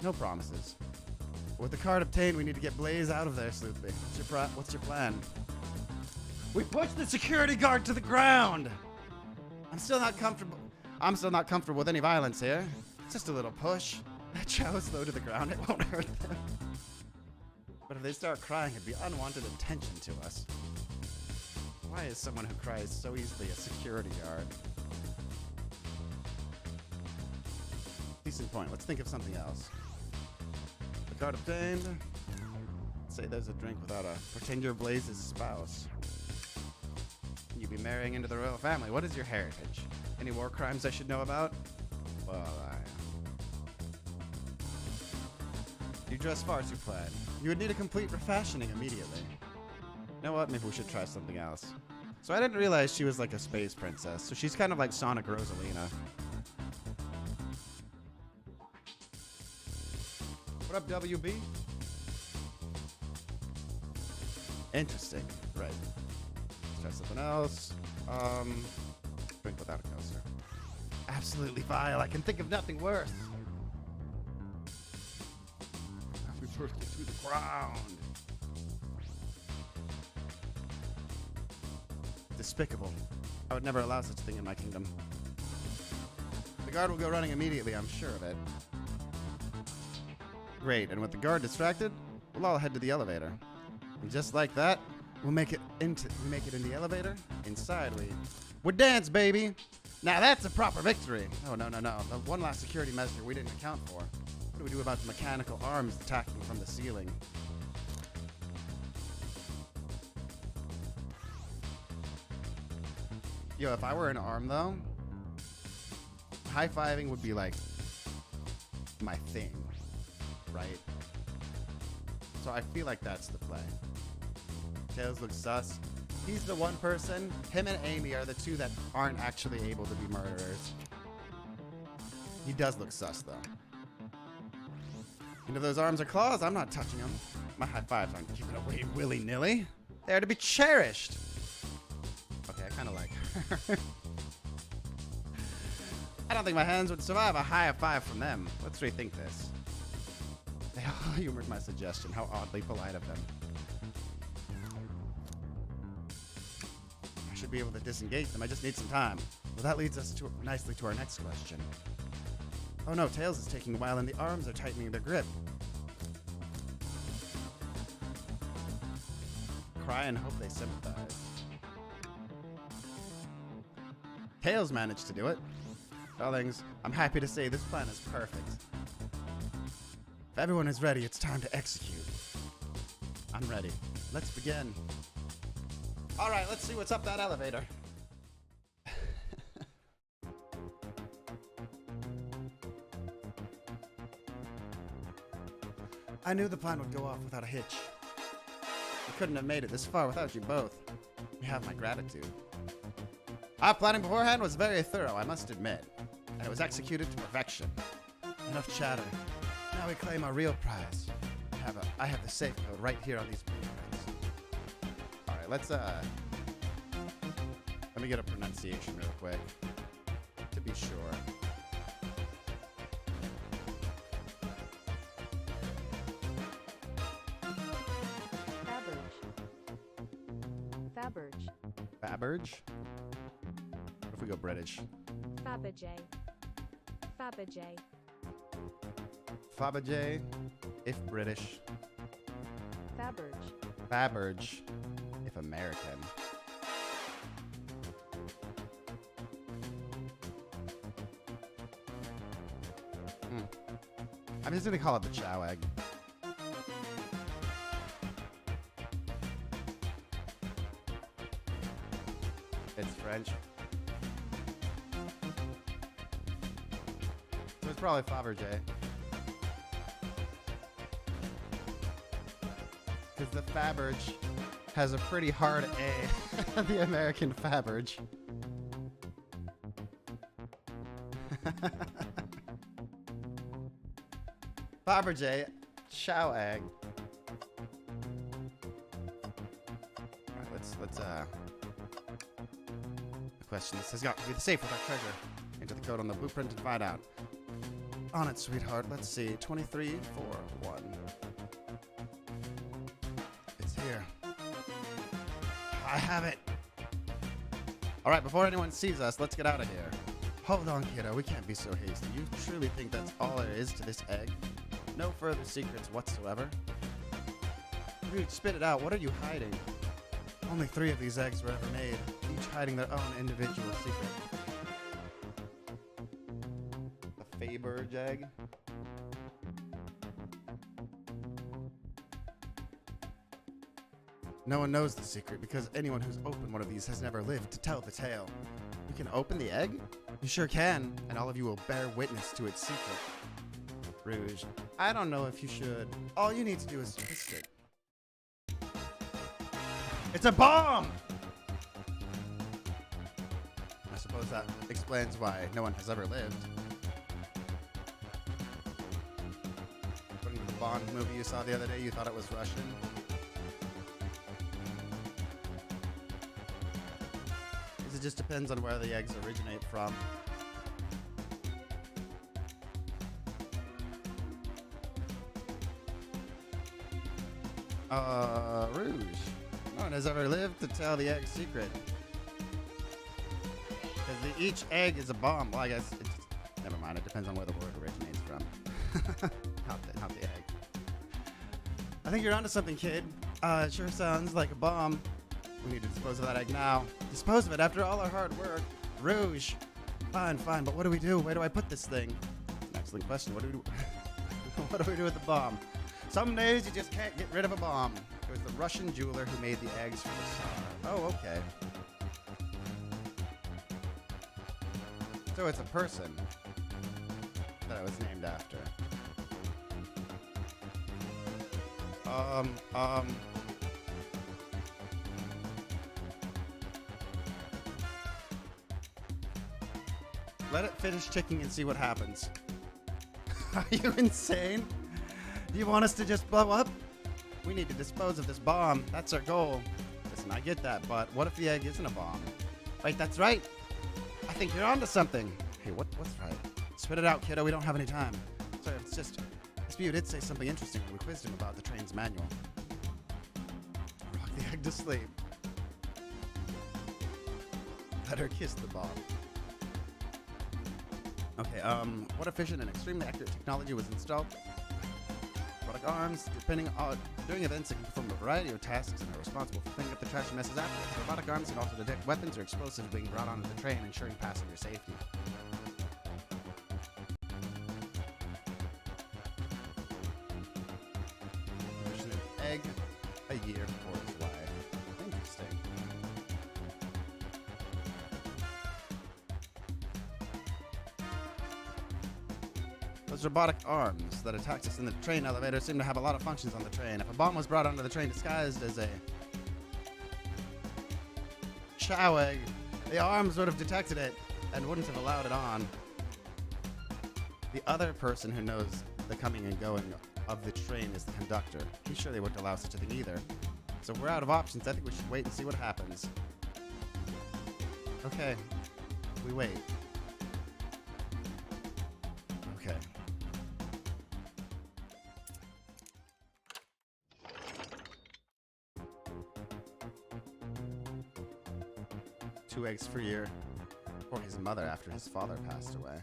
No promises. With the card obtained, we need to get Blaze out of there, Sleuthby. What's your plan? We push the security guard to the ground! I'm still not comfortable with any violence here. It's just a little push. That Chow is low to the ground, it won't hurt them. But if they start crying, it'd be unwanted attention to us. Why is someone who cries so easily a security guard? Decent point. Let's think of something else. The card obtained. Let's say there's a drink without a. Pretend you're Blaze's spouse. You be marrying into the royal family. What is your heritage? Any war crimes I should know about? Well, You dress far too plaid. You would need a complete refashioning immediately. You know what? Maybe we should try something else. So I didn't realize she was like a space princess. So she's kind of like Sonic Rosalina. What up, WB? Interesting. Right. Let's try something else. Drink without a coaster. Absolutely vile. I can think of nothing worse. We burst it through the ground. Despicable. I would never allow such a thing in my kingdom. The guard will go running immediately, I'm sure of it. Great, and with the guard distracted, we'll all head to the elevator. And just like that, we'll make it in the elevator. Inside we dance, baby! Now that's a proper victory! Oh, no. The one last security measure we didn't account for. What do we do about the mechanical arms attacking from the ceiling? Yo, if I were an arm, though, high-fiving would be, like, my thing, right? So I feel like that's the play. Tails looks sus. He's the one person, him and Amy are the two that aren't actually able to be murderers. He does look sus, though. And if those arms are claws, I'm not touching them. My high-fives aren't giving away willy-nilly. They're to be cherished. Okay, I kind of like her. I don't think my hands would survive a high five from them. Let's rethink this. They all humored my suggestion. How oddly polite of them. I should be able to disengage them. I just need some time. Well, that leads us nicely to our next question. Oh no, Tails is taking a while and the arms are tightening their grip. Cry and hope they sympathize. Tails managed to do it. Darlings, I'm happy to say this plan is perfect. If everyone is ready, it's time to execute. I'm ready. Let's begin. All right, let's see what's up that elevator. I knew the plan would go off without a hitch. We couldn't have made it this far without you both. You have my gratitude. Our planning beforehand was very thorough, I must admit, and it was executed to perfection. Enough chatter. Now we claim our real prize. I have the safe code right here on these blueprints. All right, let me get a pronunciation real quick to be sure. Faberge. Faberge? What if we go British? Faberge. Fabergé. Fabergé, if British. Faberge. Faberge, if American. I'm just gonna call it the chow egg. It's French. So it's probably Fabergé. Because the Faberge has a pretty hard A. The American Faberge. Fabergé, chow egg. Alright, let's the question. This has got to be the safe with our treasure. Enter the code on the blueprint and find out. On it, sweetheart. Let's see. 2341. It's here. I have it. Alright, before anyone sees us, let's get out of here. Hold on, kiddo. We can't be so hasty. You truly think that's all there is to this egg? No further secrets whatsoever? Dude, spit it out. What are you hiding? Only 3 of these eggs were ever made, each hiding their own individual secret. A Faberge egg? No one knows the secret because anyone who's opened one of these has never lived to tell the tale. You can open the egg? You sure can, and all of you will bear witness to its secret. Rouge, I don't know if you should. All you need to do is twist it. It's a bomb! I suppose that explains why no one has ever lived. According to the Bond movie you saw the other day, you thought it was Russian. It just depends on where the eggs originate from. Rouge. No one has ever lived to tell the egg's secret. Because each egg is a bomb. Well, I guess it's never mind. It depends on where the word originates from. not the egg. I think you're onto something, kid. It sure sounds like a bomb. We need to dispose of that egg now. Dispose of it after all our hard work. Rouge. Fine, but what do we do? Where do I put this thing? Excellent question. What do we do? What do we do with the bomb? Some days you just can't get rid of a bomb. It was the Russian jeweler who made the eggs for the Tsar. Oh, okay. So it's a person that it was named after. Let it finish ticking and see what happens. Are you insane? Do you want us to just blow up? We need to dispose of this bomb. That's our goal. Listen, I get that, but what if the egg isn't a bomb? Wait, that's right. I think you're onto something. Hey, what's right? Spit it out, kiddo. We don't have any time. Sorry, it's just... SBU did say something interesting when we quizzed him about the train's manual. Rock the egg to sleep. Let her kiss the bomb. Okay, what efficient and extremely accurate technology was installed? Robotic arms, during events, it can perform a variety of tasks and are responsible for cleaning up the trash and messes afterwards. Robotic arms can also detect weapons or explosives being brought onto the train, ensuring passenger safety. Efficient egg, a year for its life. Interesting. Those robotic arms that attacked us in the train elevator seem to have a lot of functions on the train. If a bomb was brought onto the train disguised as a chow egg, the arms would have detected it and wouldn't have allowed it on. The other person who knows the coming and going of the train is the conductor. He's sure they wouldn't allow such a thing either. So if we're out of options, I think we should wait and see what happens. Okay, we wait. Okay. Two eggs for a year for his mother after his father passed away.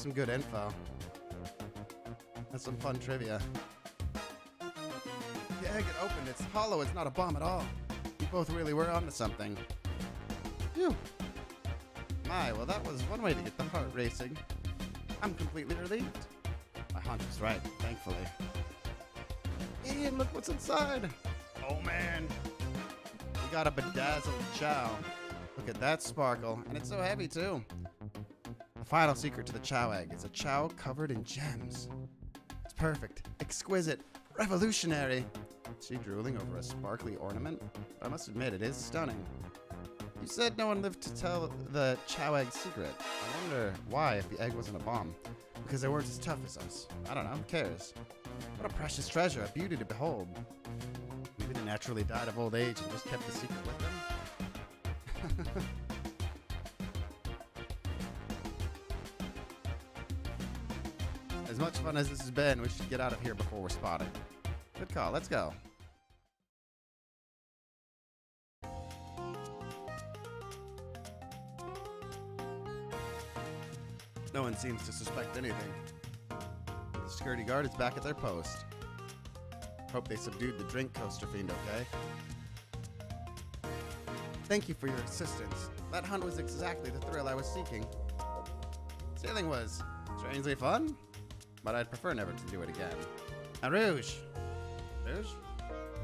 some good info. That's some fun trivia. The egg it opened. It's hollow. It's not a bomb at all. We both really were onto something. Phew. My, well, that was one way to get the heart racing. I'm completely relieved. My hunch was right, thankfully. Ian, look what's inside. Oh, man. We got a bedazzled chow. Look at that sparkle. And it's so heavy, too. The final secret to the chow egg is a chow covered in gems. It's perfect, exquisite, revolutionary. Is she drooling over a sparkly ornament? I must admit, it is stunning. You said no one lived to tell the chow egg secret. I wonder why if the egg wasn't a bomb. Because they weren't as tough as us. I don't know, who cares? What a precious treasure, a beauty to behold. Maybe they naturally died of old age and just kept the secret with them? As much fun as this has been, we should get out of here before we're spotted. Good call, let's go. No one seems to suspect anything. The security guard is back at their post. Hope they subdued the drink coaster fiend, okay? Thank you for your assistance. That hunt was exactly the thrill I was seeking. Sailing was strangely fun, but I'd prefer never to do it again. And Rouge! Rouge?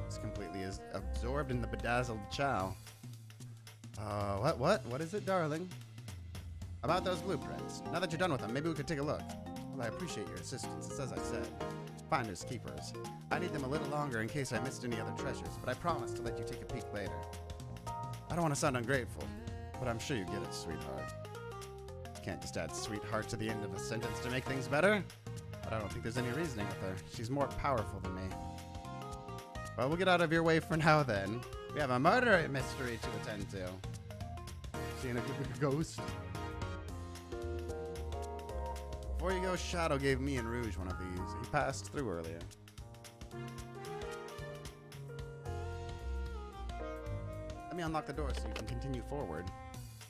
Is completely absorbed in the bedazzled chow. What is it, darling? About those blueprints. Now that you're done with them, maybe we could take a look. Well, I appreciate your assistance. It's as I said. Finders keepers. I need them a little longer in case I missed any other treasures, but I promise to let you take a peek later. I don't want to sound ungrateful, but I'm sure you get it, sweetheart. Can't just add sweetheart to the end of a sentence to make things better. But I don't think there's any reasoning with her. She's more powerful than me. Well, we'll get out of your way for now then. We have a murder mystery to attend to. Seeing a ghost? Before you go, Shadow gave me and Rouge one of these. He passed through earlier. Let me unlock the door so you can continue forward.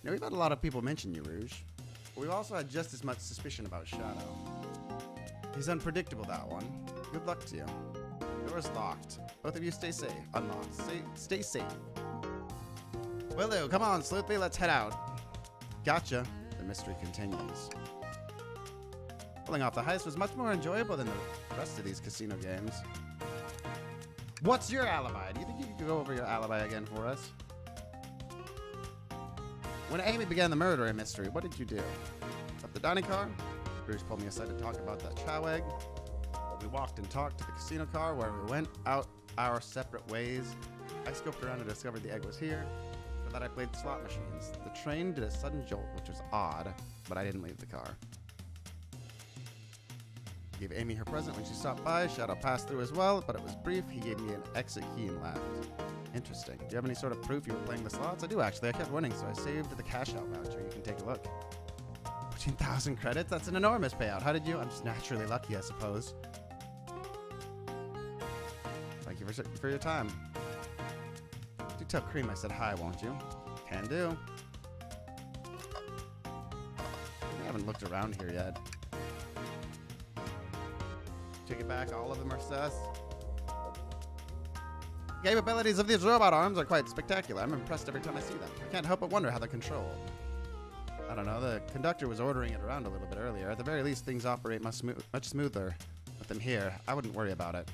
Now, we've had a lot of people mention you, Rouge. But we've also had just as much suspicion about Shadow. He's unpredictable, that one. Good luck to you. Door's locked. Both of you stay safe. Unlocked. Stay safe. Willow, come on, Sleuthby, let's head out. Gotcha. The mystery continues. Pulling off the heist was much more enjoyable than the rest of these casino games. What's your alibi? Do you think you could go over your alibi again for us? When Amy began the murder mystery, what did you do? Left the dining car? Bruce pulled me aside to talk about that chow egg. We walked and talked to the casino car where we went out our separate ways. I scoped around and discovered the egg was here. For that I played slot machines. The train did a sudden jolt, which was odd, but I didn't leave the car. Gave Amy her present when she stopped by. Shadow passed through as well, but it was brief. He gave me an exit key and left. Interesting. Do you have any sort of proof you were playing the slots? I do, actually. I kept winning, so I saved the cash out voucher. You can take a look. 14,000 credits? That's an enormous payout. How did you? I'm just naturally lucky, I suppose. Thank you for your time. Do tell Cream I said hi, won't you? Can do. I haven't looked around here yet. Take it back, all of them are sus. The capabilities of these robot arms are quite spectacular. I'm impressed every time I see them. I can't help but wonder how they're controlled. I don't know, the conductor was ordering it around a little bit earlier. At the very least, things operate much smoother with them here. I wouldn't worry about it.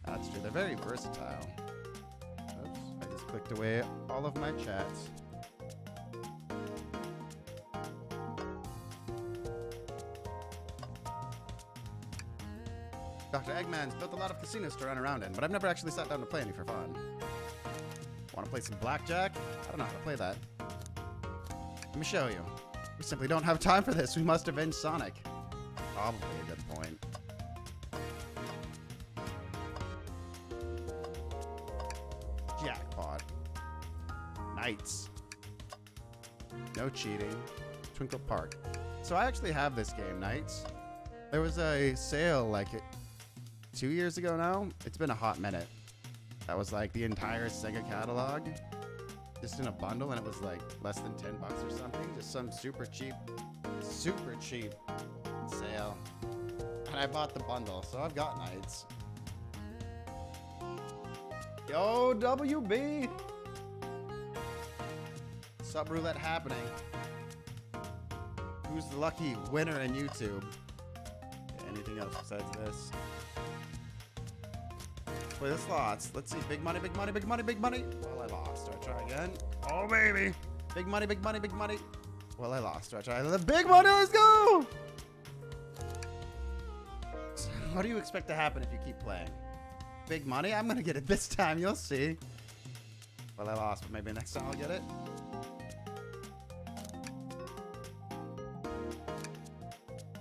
That's true, they're very versatile. Oops, I just clicked away all of my chats. Dr. Eggman's built a lot of casinos to run around in, but I've never actually sat down to play any for fun. Want to play some blackjack? I don't know how to play that. Let me show you. We simply don't have time for this. We must avenge Sonic. Probably a good point. Jackpot. Knights. No cheating. Twinkle Park. So I actually have this game, Knights. There was a sale like 2 years ago now. It's been a hot minute. That was like the entire Sega catalog. Just in a bundle, and it was like less than $10 or something. Just some super cheap super cheap sale. And I bought the bundle, so I've got knights. Yo, WB! Sub roulette happening. Who's the lucky winner in YouTube? Anything else besides this? Play the slots. Let's see. Big money, big money, big money, big money. Well, I lost. Do I try again? Oh, baby. Big money, big money, big money. Well, I lost. Do I try the big money? Let's go! So what do you expect to happen if you keep playing? Big money? I'm going to get it this time. You'll see. Well, I lost, but maybe next time I'll get it.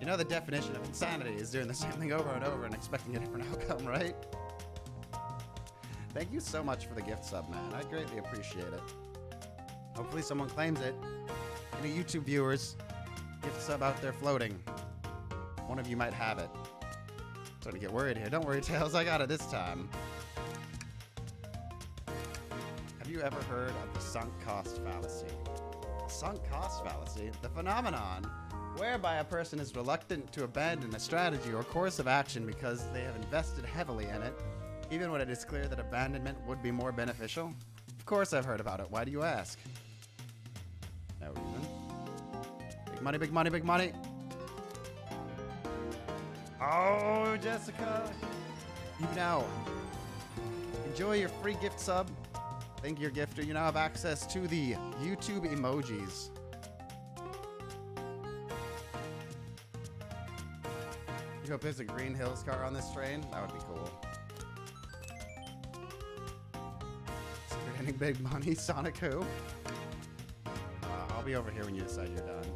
You know the definition of insanity is doing the same thing over and over and expecting a different outcome, right? Thank you so much for the gift sub, man. I greatly appreciate it. Hopefully someone claims it. Any YouTube viewers, gift sub out there floating. One of you might have it. Starting to get worried here. Don't worry, Tails. I got it this time. Have you ever heard of the sunk cost fallacy? Sunk cost fallacy? The phenomenon whereby a person is reluctant to abandon a strategy or course of action because they have invested heavily in it, even when it is clear that abandonment would be more beneficial? Of course I've heard about it. Why do you ask? No reason. Big money, big money, big money. Oh, Jessica. You now enjoy your free gift sub. Thank you, gifter. You now have access to the YouTube emojis. You hope there's a Green Hills car on this train? That would be cool. So you're getting big money, Sonic who? I'll be over here when you decide you're done.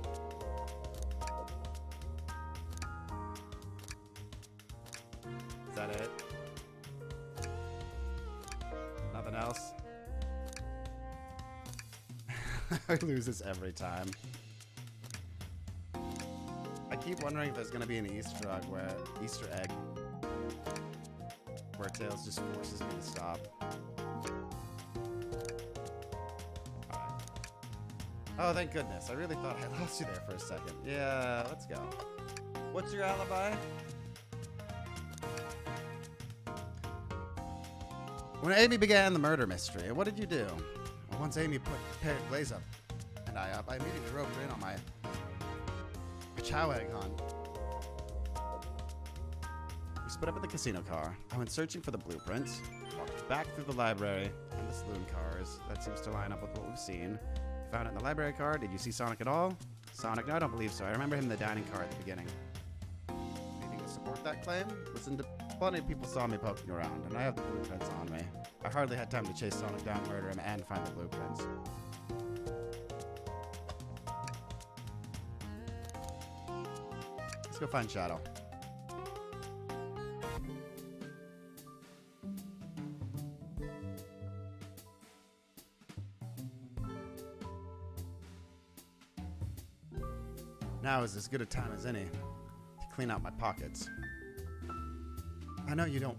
Is that it? Nothing else? I lose this every time. I keep wondering if there's gonna be an Easter egg where Tails just forces me to stop. Alright. Oh, thank goodness. I really thought I lost you there for a second. Yeah, let's go. What's your alibi? When Amy began the murder mystery, what did you do? Well, once Amy paired Blaze up and I up, I immediately roped her in on my chow egg hunt. We split up at the casino car. I went searching for the blueprints, walked back through the library and the saloon cars. That seems to line up with what we've seen. Found it in the library car. Did you see Sonic at all? Sonic? No, I don't believe so. I remember him in the dining car at the beginning. Anything to support that claim? Listen, plenty of people saw me poking around, and I have the blueprints on me. I hardly had time to chase Sonic down, murder him, and find the blueprints. Let's go find Shadow. Now is as good a time as any to clean out my pockets. I know you don't...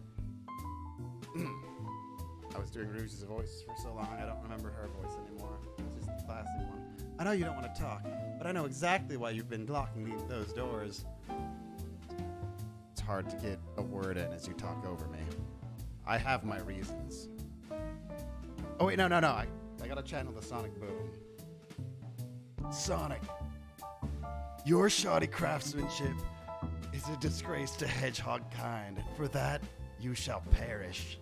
I was doing Rouge's voice for so long, I don't remember her voice anymore. It's just the classic one. I know you don't want to talk, but I know exactly why you've been locking those doors. It's hard to get a word in as you talk over me. I have my reasons. Oh wait, no. I gotta channel the Sonic boom. Sonic, your shoddy craftsmanship is a disgrace to Hedgehog kind. For that, you shall perish.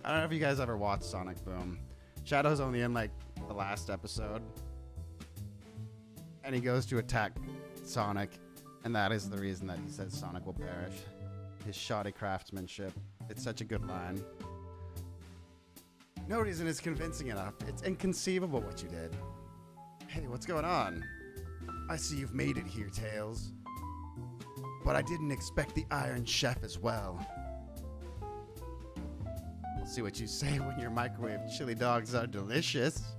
I don't know if you guys ever watched Sonic Boom. Shadow's only in like the last episode. And he goes to attack Sonic. And that is the reason that he says Sonic will perish. His shoddy craftsmanship. It's such a good line. No reason is convincing enough. It's inconceivable what you did. Hey, what's going on? I see you've made it here, Tails. But I didn't expect the Iron Chef as well. We'll see what you say when your microwave chili dogs are delicious.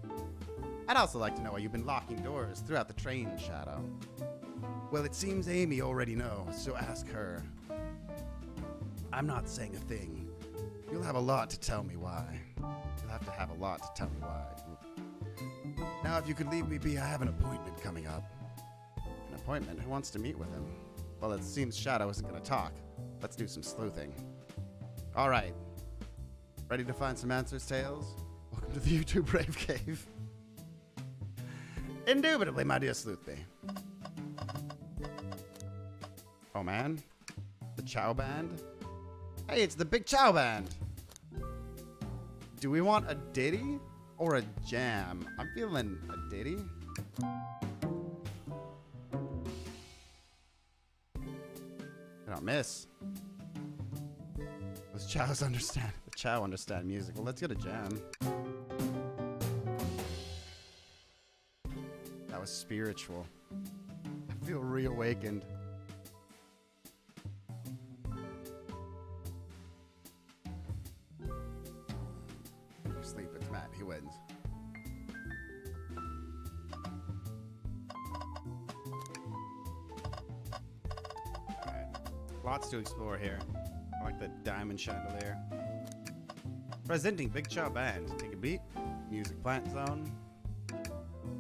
I'd also like to know why you've been locking doors throughout the train, Shadow. Well, it seems Amy already knows, so ask her. I'm not saying a thing. You'll have a lot to tell me why. You'll have to have a lot to tell me why. Now, if you could leave me be, I have an appointment coming up. An appointment? Who wants to meet with him? Well, it seems Shadow isn't going to talk. Let's do some sleuthing. All right. Ready to find some answers, Tails? Welcome to the YouTube Brave Cave. Indubitably, my dear Sleuthbee. Oh, man. The Chow Band? Hey, it's the Big Chow Band. Do we want a ditty or a jam? I'm feeling a ditty. I don't miss. Those chows understand. The chow understand music. Well, let's get a jam. That was spiritual. I feel reawakened. Sleep, it's Matt. He wins. Alright. Lots to explore here. I like the diamond chandelier. Presenting Big Chow Band. Take a beat. Music plant zone.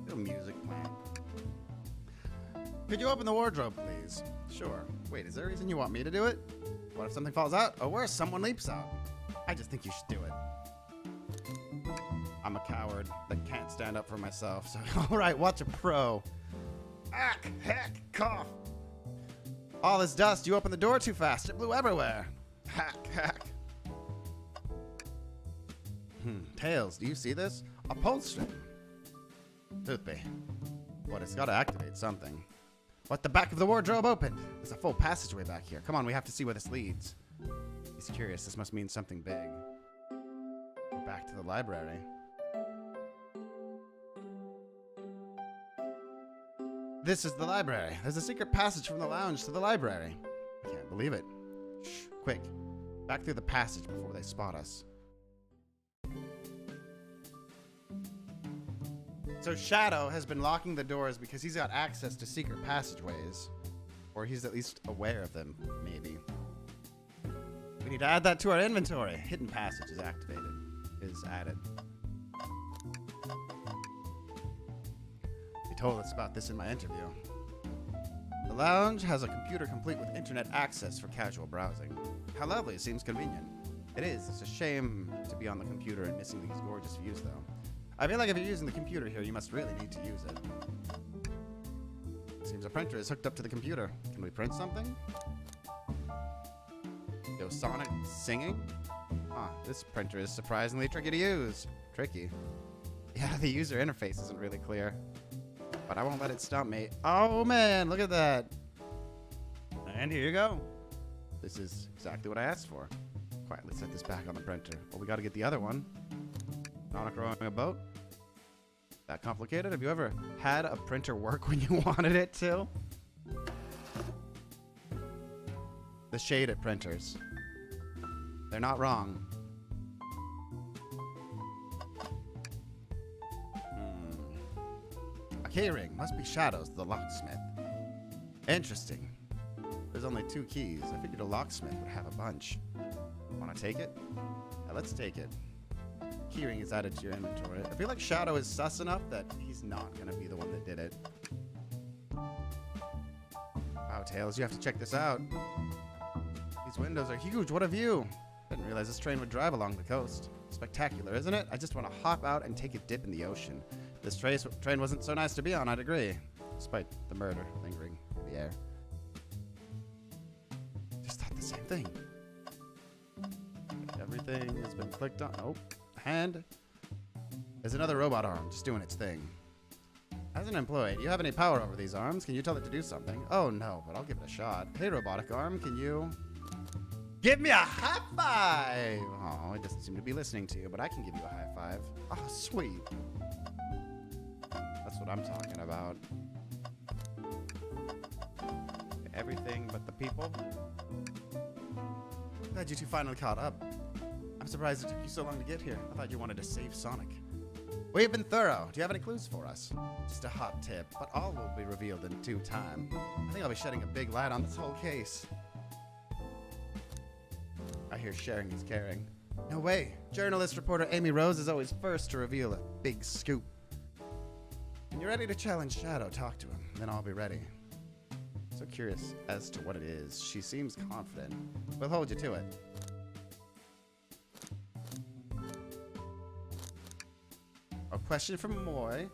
Little music plant. Could you open the wardrobe, please? Sure. Wait, is there a reason you want me to do it? What if something falls out? Or worse, someone leaps out? I just think you should do it. I'm a coward that can't stand up for myself, so alright, watch a pro. Ack, heck, cough. All this dust, you opened the door too fast. It blew everywhere. Hack, hack. Tails, do you see this? A pull string. Toothbee. What, it's gotta activate something. What, the back of the wardrobe opened? There's a full passageway back here. Come on, we have to see where this leads. He's curious, this must mean something big. We're back to the library. This is the library. There's a secret passage from the lounge to the library. I can't believe it. Shh, quick. Back through the passage before they spot us. So Shadow has been locking the doors because he's got access to secret passageways. Or he's at least aware of them, maybe. We need to add that to our inventory. Hidden passage is activated. Is added. They told us about this in my interview. The lounge has a computer complete with internet access for casual browsing. How lovely, it seems convenient. It is. It's a shame to be on the computer and missing these gorgeous views, though. I feel like if you're using the computer here, you must really need to use it. Seems a printer is hooked up to the computer. Can we print something? Yo, Sonic singing? Huh, this printer is surprisingly tricky to use. Tricky? Yeah, the user interface isn't really clear. But I won't let it stump me. Oh man, look at that. And here you go. This is exactly what I asked for. Quietly set this back on the printer. Well, we gotta get the other one. Sonic rowing a boat? That complicated? Have you ever had a printer work when you wanted it to? The shade at printers. They're not wrong. A keyring. Must be Shadow's, the locksmith. Interesting. There's only 2 keys. I figured a locksmith would have a bunch. Wanna take it? Yeah, let's take it. Keyring is added to your inventory. I feel like Shadow is sus enough that he's not gonna be the one that did it. Wow, Tails, you have to check this out. These windows are huge. What a view. Didn't realize this train would drive along the coast. Spectacular, isn't it? I just want to hop out and take a dip in the ocean. This train wasn't so nice to be on, I'd agree. Despite the murder lingering in the air. Just thought the same thing. Everything has been clicked on. Oh. Hand. There's another robot arm just doing its thing. As an employee, do you have any power over these arms? Can you tell it to do something? Oh no, but I'll give it a shot. Hey, robotic arm, can you give me a high five? Oh, it doesn't seem to be listening to you, but I can give you a high five. Oh, sweet. That's what I'm talking about. Everything but the people. Glad you two finally caught up. I'm surprised it took you so long to get here. I thought you wanted to save Sonic. We've been thorough. Do you have any clues for us? Just a hot tip, but all will be revealed in due time. I think I'll be shedding a big light on this whole case. I hear sharing is caring. No way. Journalist reporter Amy Rose is always first to reveal a big scoop. When you're ready to challenge Shadow, talk to him. Then I'll be ready. So curious as to what it is. She seems confident. We'll hold you to it. A question from Moi.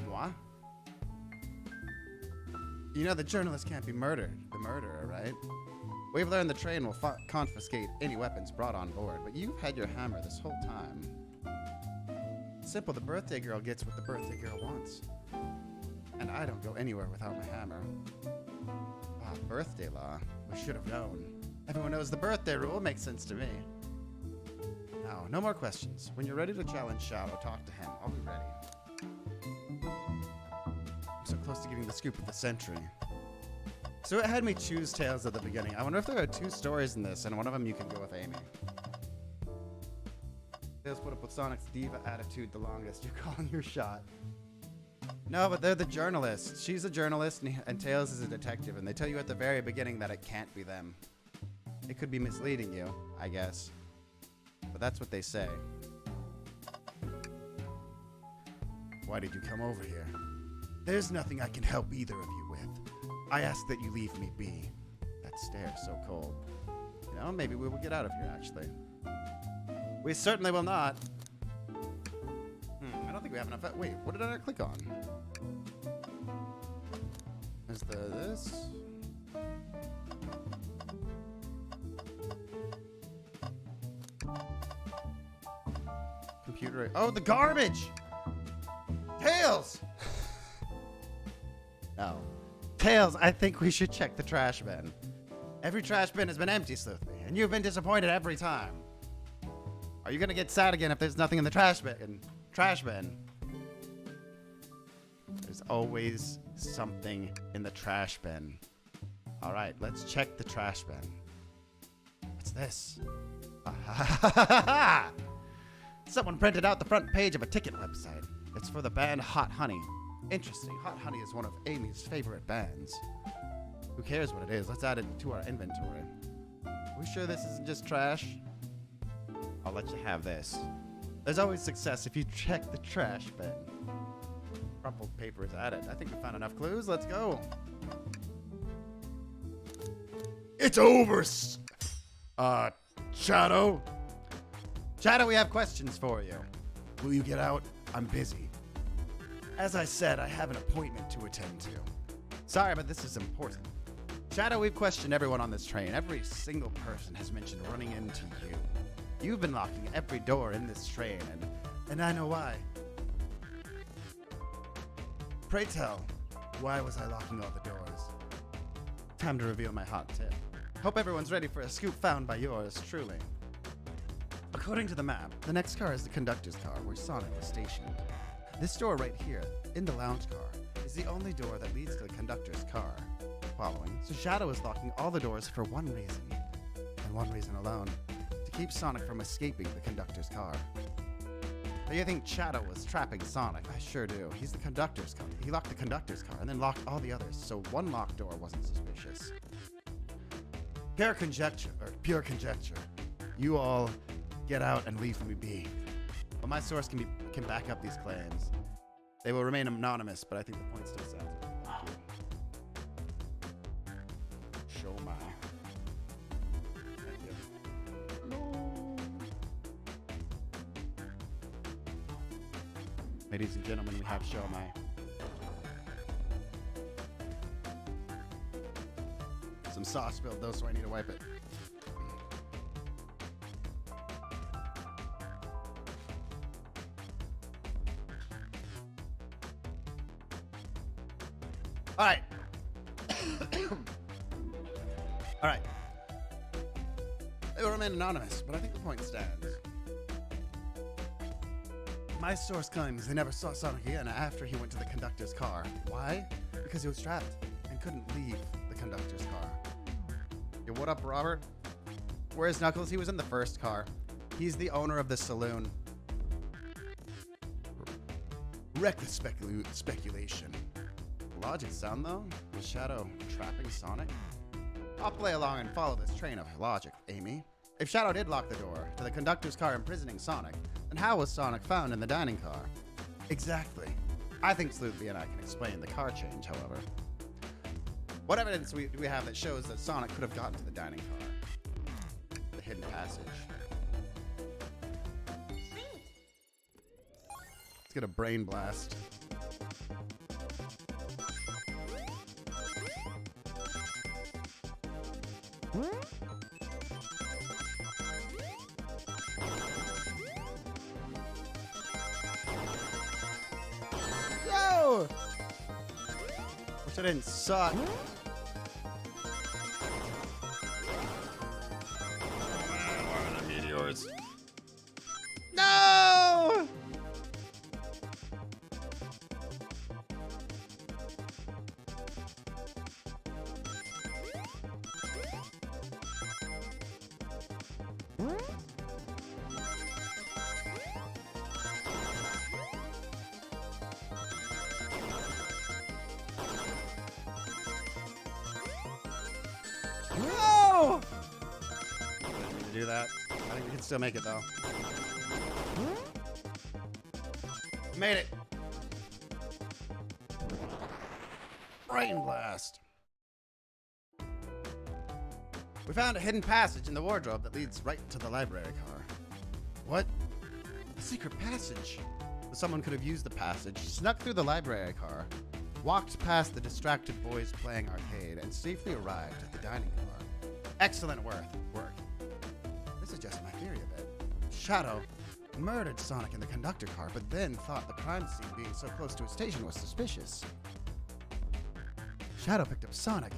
Moi? You know the journalist can't be murdered. The murderer, right? We've learned the train will confiscate any weapons brought on board, but you've had your hammer this whole time. Simple, the birthday girl gets what the birthday girl wants. And I don't go anywhere without my hammer. Ah, birthday law. We should have known. Everyone knows the birthday rule. Makes sense to me. Now, no more questions. When you're ready to challenge Shadow, talk to him. I'll be ready. I'm so close to getting the scoop of the century. So it had me choose Tails at the beginning. I wonder if there are 2 stories in this, and one of them you can go with Amy. Tails put up with Sonic's diva attitude the longest. You're calling your shot. No, but they're the journalists. She's a journalist, and Tails is a detective, and they tell you at the very beginning that it can't be them. It could be misleading you, I guess. But that's what they say. Why did you come over here? There's nothing I can help either of you with. I ask that you leave me be. That stare's so cold. You know, maybe we will get out of here, actually. We certainly will not. I don't think we have enough. Wait, what did I click on? Is there this? Computer. Oh, the garbage! Tails! No. Tails, I think we should check the trash bin. Every trash bin has been empty, Sleuthby, and you've been disappointed every time. Are you gonna get sad again if there's nothing in the trash bin? There's always something in the trash bin. All right, let's check the trash bin. What's this? Someone printed out the front page of a ticket website. It's for the band Hot Honey. Interesting. Hot Honey is one of Amy's favorite bands. Who cares what it is? Let's add it to our inventory. Are we sure this isn't just trash? I'll let you have this. There's always success if you check the trash bin. Crumpled paper is added. I think we found enough clues. Let's go. It's over, Shadow. Shadow, we have questions for you. Will you get out? I'm busy. As I said, I have an appointment to attend to. Sorry, but this is important. Shadow, we've questioned everyone on this train. Every single person has mentioned running into you. You've been locking every door in this train, and I know why. Pray tell, why was I locking all the doors? Time to reveal my hot tip. Hope everyone's ready for a scoop found by yours truly. According to the map, the next car is the conductor's car where Sonic was stationed. This door right here, in the lounge car, is the only door that leads to the conductor's car. Following, so Shadow is locking all the doors for one reason, and one reason alone. To keep Sonic from escaping the conductor's car. Do you think Shadow was trapping Sonic? I sure do. He's the conductor's car. He locked the conductor's car and then locked all the others, so one locked door wasn't suspicious. Pure conjecture. You all get out and leave me be. But my source can back up these claims. They will remain anonymous, but I think the point still stands. Thank you. Show my. Ladies and gentlemen, we have Show My. Some sauce spilled though, so I need to wipe it. All right. All right. They will remain anonymous, but I think the point stands. My source claims they never saw Sonic again after he went to the conductor's car. Why? Because he was trapped and couldn't leave the conductor's car. Yo, what up, Robert? Where's Knuckles? He was in the first car. He's the owner of the saloon. Reckless speculation. Logic sound, though? Was Shadow trapping Sonic? I'll play along and follow this train of logic, Amy. If Shadow did lock the door to the conductor's car imprisoning Sonic, then how was Sonic found in the dining car? Exactly. I think Sleuthby and I can explain the car change, however. What evidence do we have that shows that Sonic could have gotten to the dining car? The hidden passage. Let's get a brain blast. Yo! Wish I didn't suck. Oh man, where are the meteors? No! No! Didn't mean to do that. I think we can still make it though. Made it. Brain blast. We found a hidden passage in the wardrobe that leads right to the library car. What? A secret passage? Someone could have used the passage, snuck through the library car, walked past the distracted boys playing arcade, and safely arrived at the dining car. Excellent work. This is just my theory of it. Shadow murdered Sonic in the conductor car, but then thought the crime scene being so close to a station was suspicious. Shadow picked up Sonic,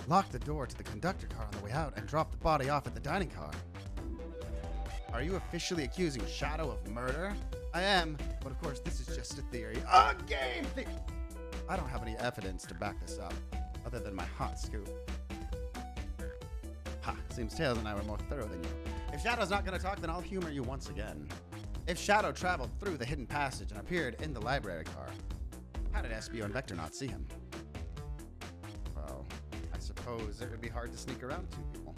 locked the door to the conductor car on the way out, and dropped the body off at the dining car. Are you officially accusing Shadow of murder? I am, but of course this is just a theory. A game theory! I don't have any evidence to back this up, other than my hot scoop. Ha, seems Tails and I were more thorough than you. If Shadow's not gonna talk, then I'll humor you once again. If Shadow traveled through the hidden passage and appeared in the library car, how did Espio and Vector not see him? Well, I suppose it would be hard to sneak around two people.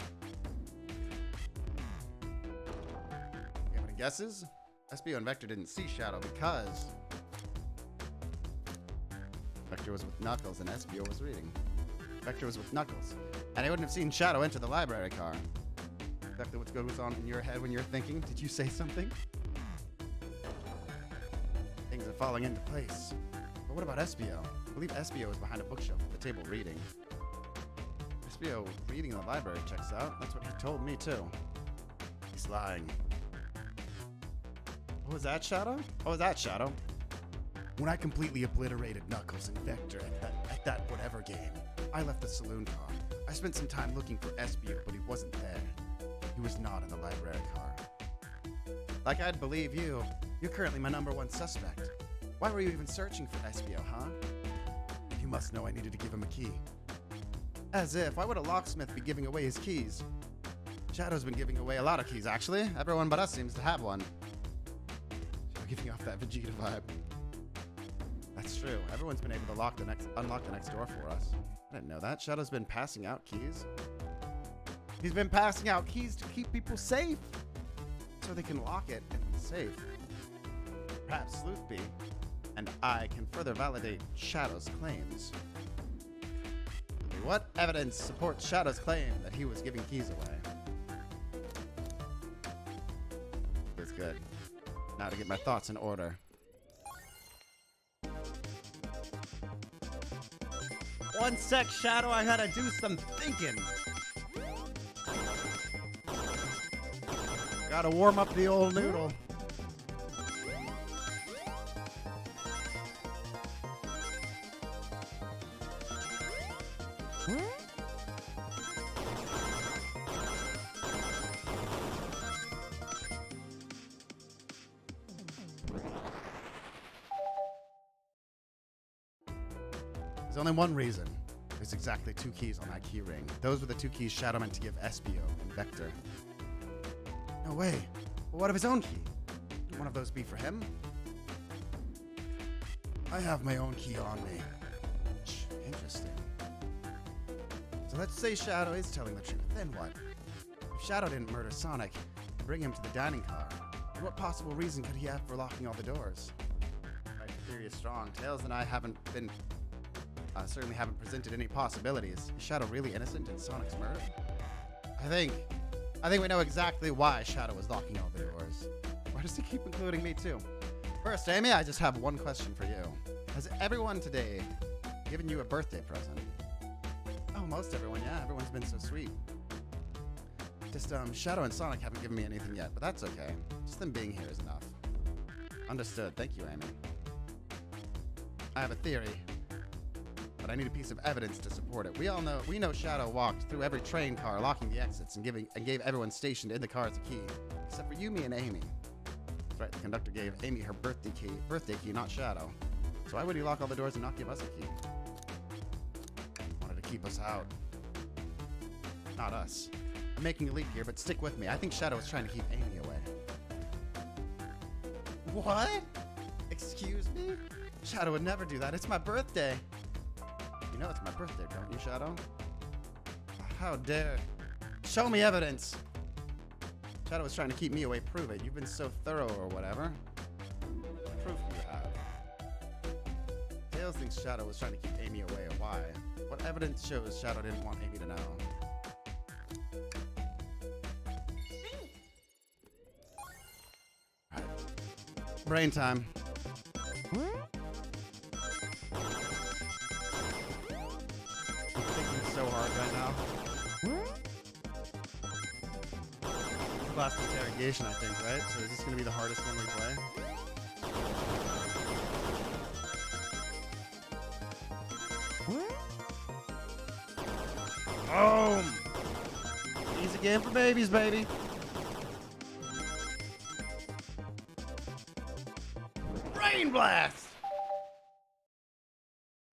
You have any guesses? Espio and Vector didn't see Shadow because Vector was with Knuckles and Espio was reading. Vector was with Knuckles, and he wouldn't have seen Shadow enter the library car. Exactly what's good was on in your head when you're thinking. Did you say something? Things are falling into place. But what about Espio? I believe Espio was behind a bookshelf at the table reading. Espio reading in the library checks out. That's what he told me too. He's lying. What was that, Shadow? What was that, Shadow? When I completely obliterated Knuckles and Vector at that whatever game, I left the saloon car. I spent some time looking for Espio, but he wasn't there. He was not in the library car. Like I'd believe you. You're currently my #1 suspect. Why were you even searching for Espio, huh? You must know I needed to give him a key. As if. Why would a locksmith be giving away his keys? Shadow's been giving away a lot of keys, actually. Everyone but us seems to have one. You're giving off that Vegeta vibe. That's true. Everyone's been able to unlock the next door for us. I didn't know that. Shadow's been passing out keys. He's been passing out keys to keep people safe, so they can lock it and be safe. Perhaps Sleuthby and I can further validate Shadow's claims. What evidence supports Shadow's claim that he was giving keys away? That's good. Now to get my thoughts in order. One sec, Shadow, I gotta do some thinking. Gotta warm up the old noodle. There's only one reason. There's exactly 2 keys on that key ring. Those were the 2 keys Shadow meant to give Espio and Vector. No way. But what of his own key? Would one of those be for him? I have my own key on me. Interesting. So let's say Shadow is telling the truth. Then what? If Shadow didn't murder Sonic and bring him to the dining car, then what possible reason could he have for locking all the doors? Right, theory is strong. Tails and I certainly haven't presented any possibilities. Is Shadow really innocent in Sonic's murder? I think we know exactly why Shadow is locking all the doors. Why does he keep including me too? First, Amy, I just have one question for you. Has everyone today given you a birthday present? Oh, most everyone, yeah. Everyone's been so sweet. Just, Shadow and Sonic haven't given me anything yet, but that's okay. Just them being here is enough. Understood. Thank you, Amy. I have a theory, but I need a piece of evidence to support it. We know Shadow walked through every train car, locking the exits and gave everyone stationed in the cars a key, except for you, me, and Amy. That's right. The conductor gave Amy her birthday key, not Shadow. So why would he lock all the doors and not give us a key? Wanted to keep us out. Not us. I'm making a leap here, but stick with me. I think Shadow is trying to keep Amy away. What? Excuse me? Shadow would never do that. It's my birthday. You know it's my birthday, don't you, Shadow? How dare. Show me evidence. Shadow was trying to keep me away. Prove it. You've been so thorough or whatever. Proof you have. Tails thinks Shadow was trying to keep Amy away. Why? What evidence shows Shadow didn't want Amy to know? Right. Brain time. So hard right now. Last interrogation, I think, right? So is this going to be the hardest one we play? Boom! Easy game for babies, baby. Brain blast!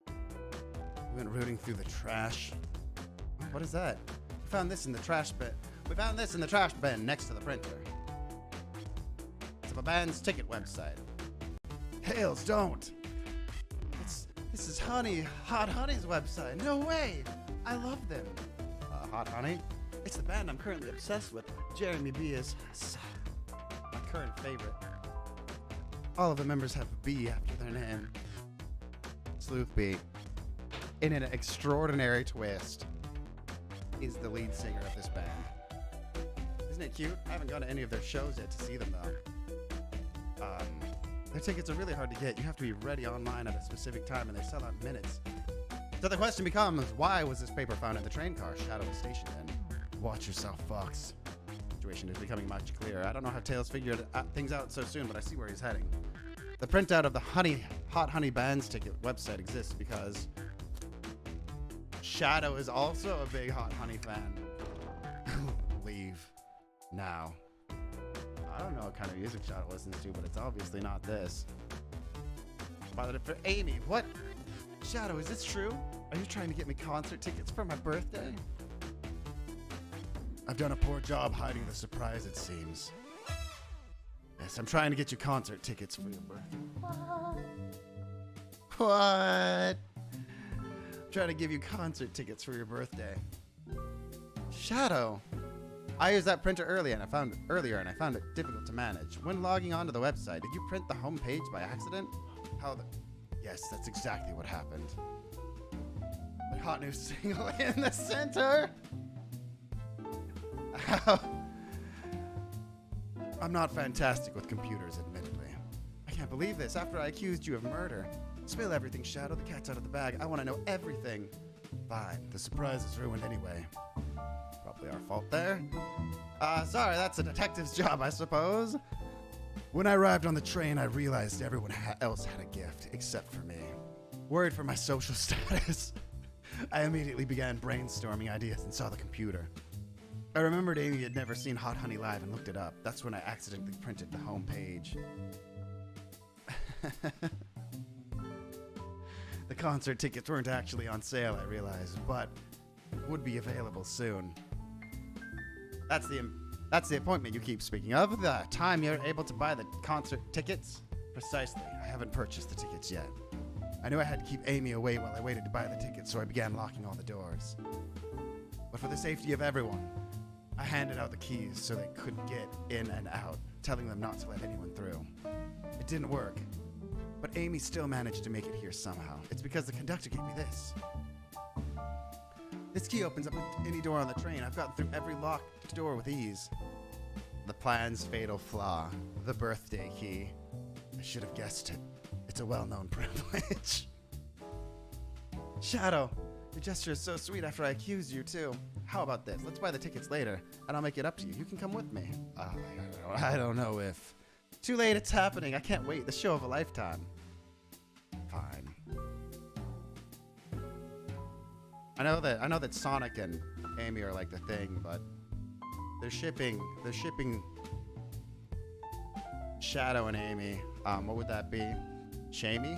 We went rooting through the trash. What is that? We found this in the trash bin. We found this in the trash bin next to the printer. It's a band's ticket website. Tails, don't. This is Hot Honey's website. No way. I love them. Hot Honey? It's the band I'm currently obsessed with. Jeremy B is my current favorite. All of the members have B after their name. Sleuth B. In an extraordinary twist, is the lead singer of this band. Isn't it cute? I haven't gone to any of their shows yet to see them though. Their tickets are really hard to get. You have to be ready online at a specific time and they sell out in minutes. So the question becomes, why was this paper found in the train car Shadow was stationed in? Watch yourself, Fox. The situation is becoming much clearer. I don't know how Tails figured things out so soon, but I see where he's heading. The printout of the Hot Honey Band's ticket website exists because Shadow is also a big Hot Honey fan. Leave. Now. I don't know what kind of music Shadow listens to, but it's obviously not this. Bothered for Amy. What? Shadow, is this true? Are you trying to get me concert tickets for my birthday? I've done a poor job hiding the surprise, it seems. Yes, I'm trying to get you concert tickets for your birthday. What? Trying to give you concert tickets for your birthday. Shadow. I used that printer earlier and I found it difficult to manage. When logging onto the website, did you print the home page by accident? Yes, that's exactly what happened. The hot new single in the center. I'm not fantastic with computers, admittedly. I can't believe this. After I accused you of murder. Spill everything, Shadow. The cat's out of the bag. I want to know everything. Fine. The surprise is ruined anyway. Probably our fault there. Sorry, that's a detective's job, I suppose. When I arrived on the train, I realized everyone else had a gift, except for me. Worried for my social status, I immediately began brainstorming ideas and saw the computer. I remembered Amy had never seen Hot Honey live and looked it up. That's when I accidentally printed the home page. The concert tickets weren't actually on sale, I realized, but would be available soon. That's the appointment you keep speaking of, the time you're able to buy the concert tickets? Precisely. I haven't purchased the tickets yet. I knew I had to keep Amy away while I waited to buy the tickets, so I began locking all the doors. But for the safety of everyone, I handed out the keys so they could get in and out, telling them not to let anyone through. It didn't work. But Amy still managed to make it here somehow. It's because the conductor gave me this. This key opens up any door on the train. I've gotten through every locked door with ease. The plan's fatal flaw. The birthday key. I should have guessed it. It's a well-known privilege. Shadow, your gesture is so sweet after I accused you, too. How about this? Let's buy the tickets later, and I'll make it up to you. You can come with me. I don't know if... Too late, it's happening. I can't wait. The show of a lifetime. Fine. I know that Sonic and Amy are like the thing, but they're shipping Shadow and Amy. What would that be? Shamey?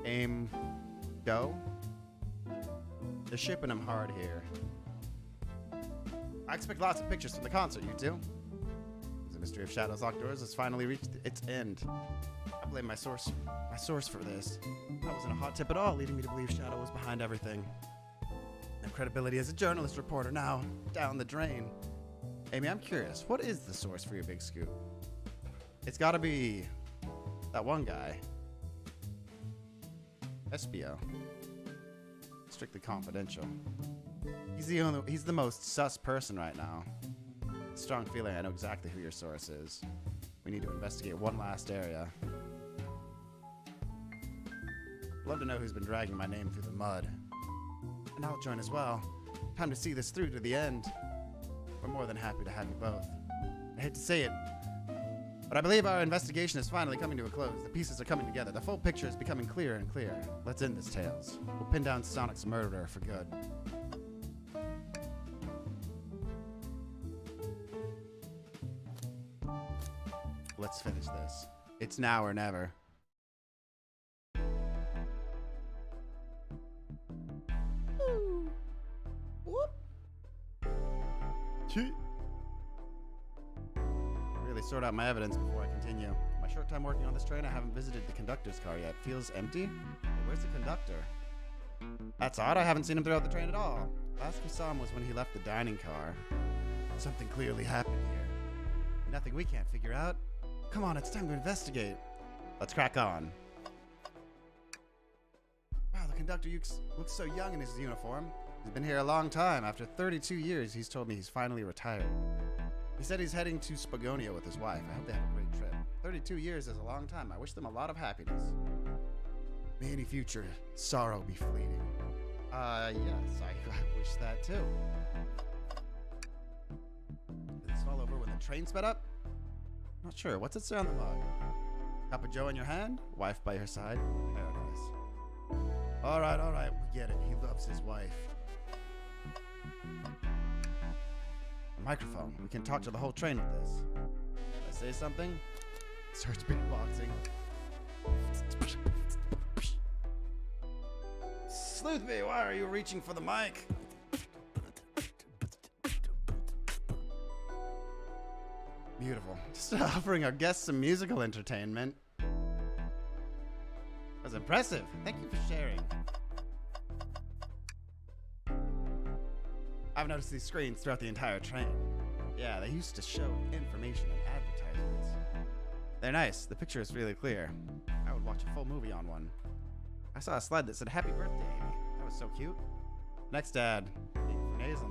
Aim Go? They're shipping them hard here. I expect lots of pictures from the concert, you two. The mystery of Shadow's locked doors has finally reached its end. I blame my source for this. That wasn't a hot tip at all, leading me to believe Shadow was behind everything. My credibility as a journalist reporter now down the drain. Amy, I'm curious, what is the source for your big scoop? It's gotta be that one guy. Espio. Strictly confidential. He's the most sus person right now. Strong feeling I know exactly who your source is. We need to investigate one last area. Love to know who's been dragging my name through the mud. And I'll join as well. Time to see this through to the end. We're more than happy to have you both. I hate to say it, but I believe our investigation is finally coming to a close. The pieces are coming together. The full picture is becoming clearer and clearer. Let's end this, Tails. We'll pin down Sonic's murderer for good. Let's finish this. It's now or never. Whoop. Really sort out my evidence before I continue. My short time working on this train, I haven't visited the conductor's car yet. Feels empty? Where's the conductor? That's odd. I haven't seen him throughout the train at all. Last we saw him was when he left the dining car. Something clearly happened here. Nothing we can't figure out. Come on, it's time to investigate. Let's crack on. Wow, the conductor looks so young in his uniform. He's been here a long time. After 32 years, he's told me he's finally retired. He said he's heading to Spagonia with his wife. I hope they have a great trip. 32 years is a long time. I wish them a lot of happiness. May any future sorrow be fleeting. Yes, I wish that too. Did this fall over when the train sped up? Not sure. What's it say on the mug? Cup of joe in your hand? Wife by your side? Paradise. Alright, we get it. He loves his wife. A microphone. We can talk to the whole train with this. Did I say something? Starts beatboxing. Sleuthby, why are you reaching for the mic? Beautiful. Just offering our guests some musical entertainment. That was impressive. Thank you for sharing. I've noticed these screens throughout the entire train. Yeah, they used to show information and advertisements. They're nice. The picture is really clear. I would watch a full movie on one. I saw a slide that said, "Happy birthday, Amy." That was so cute. Next ad. Nasal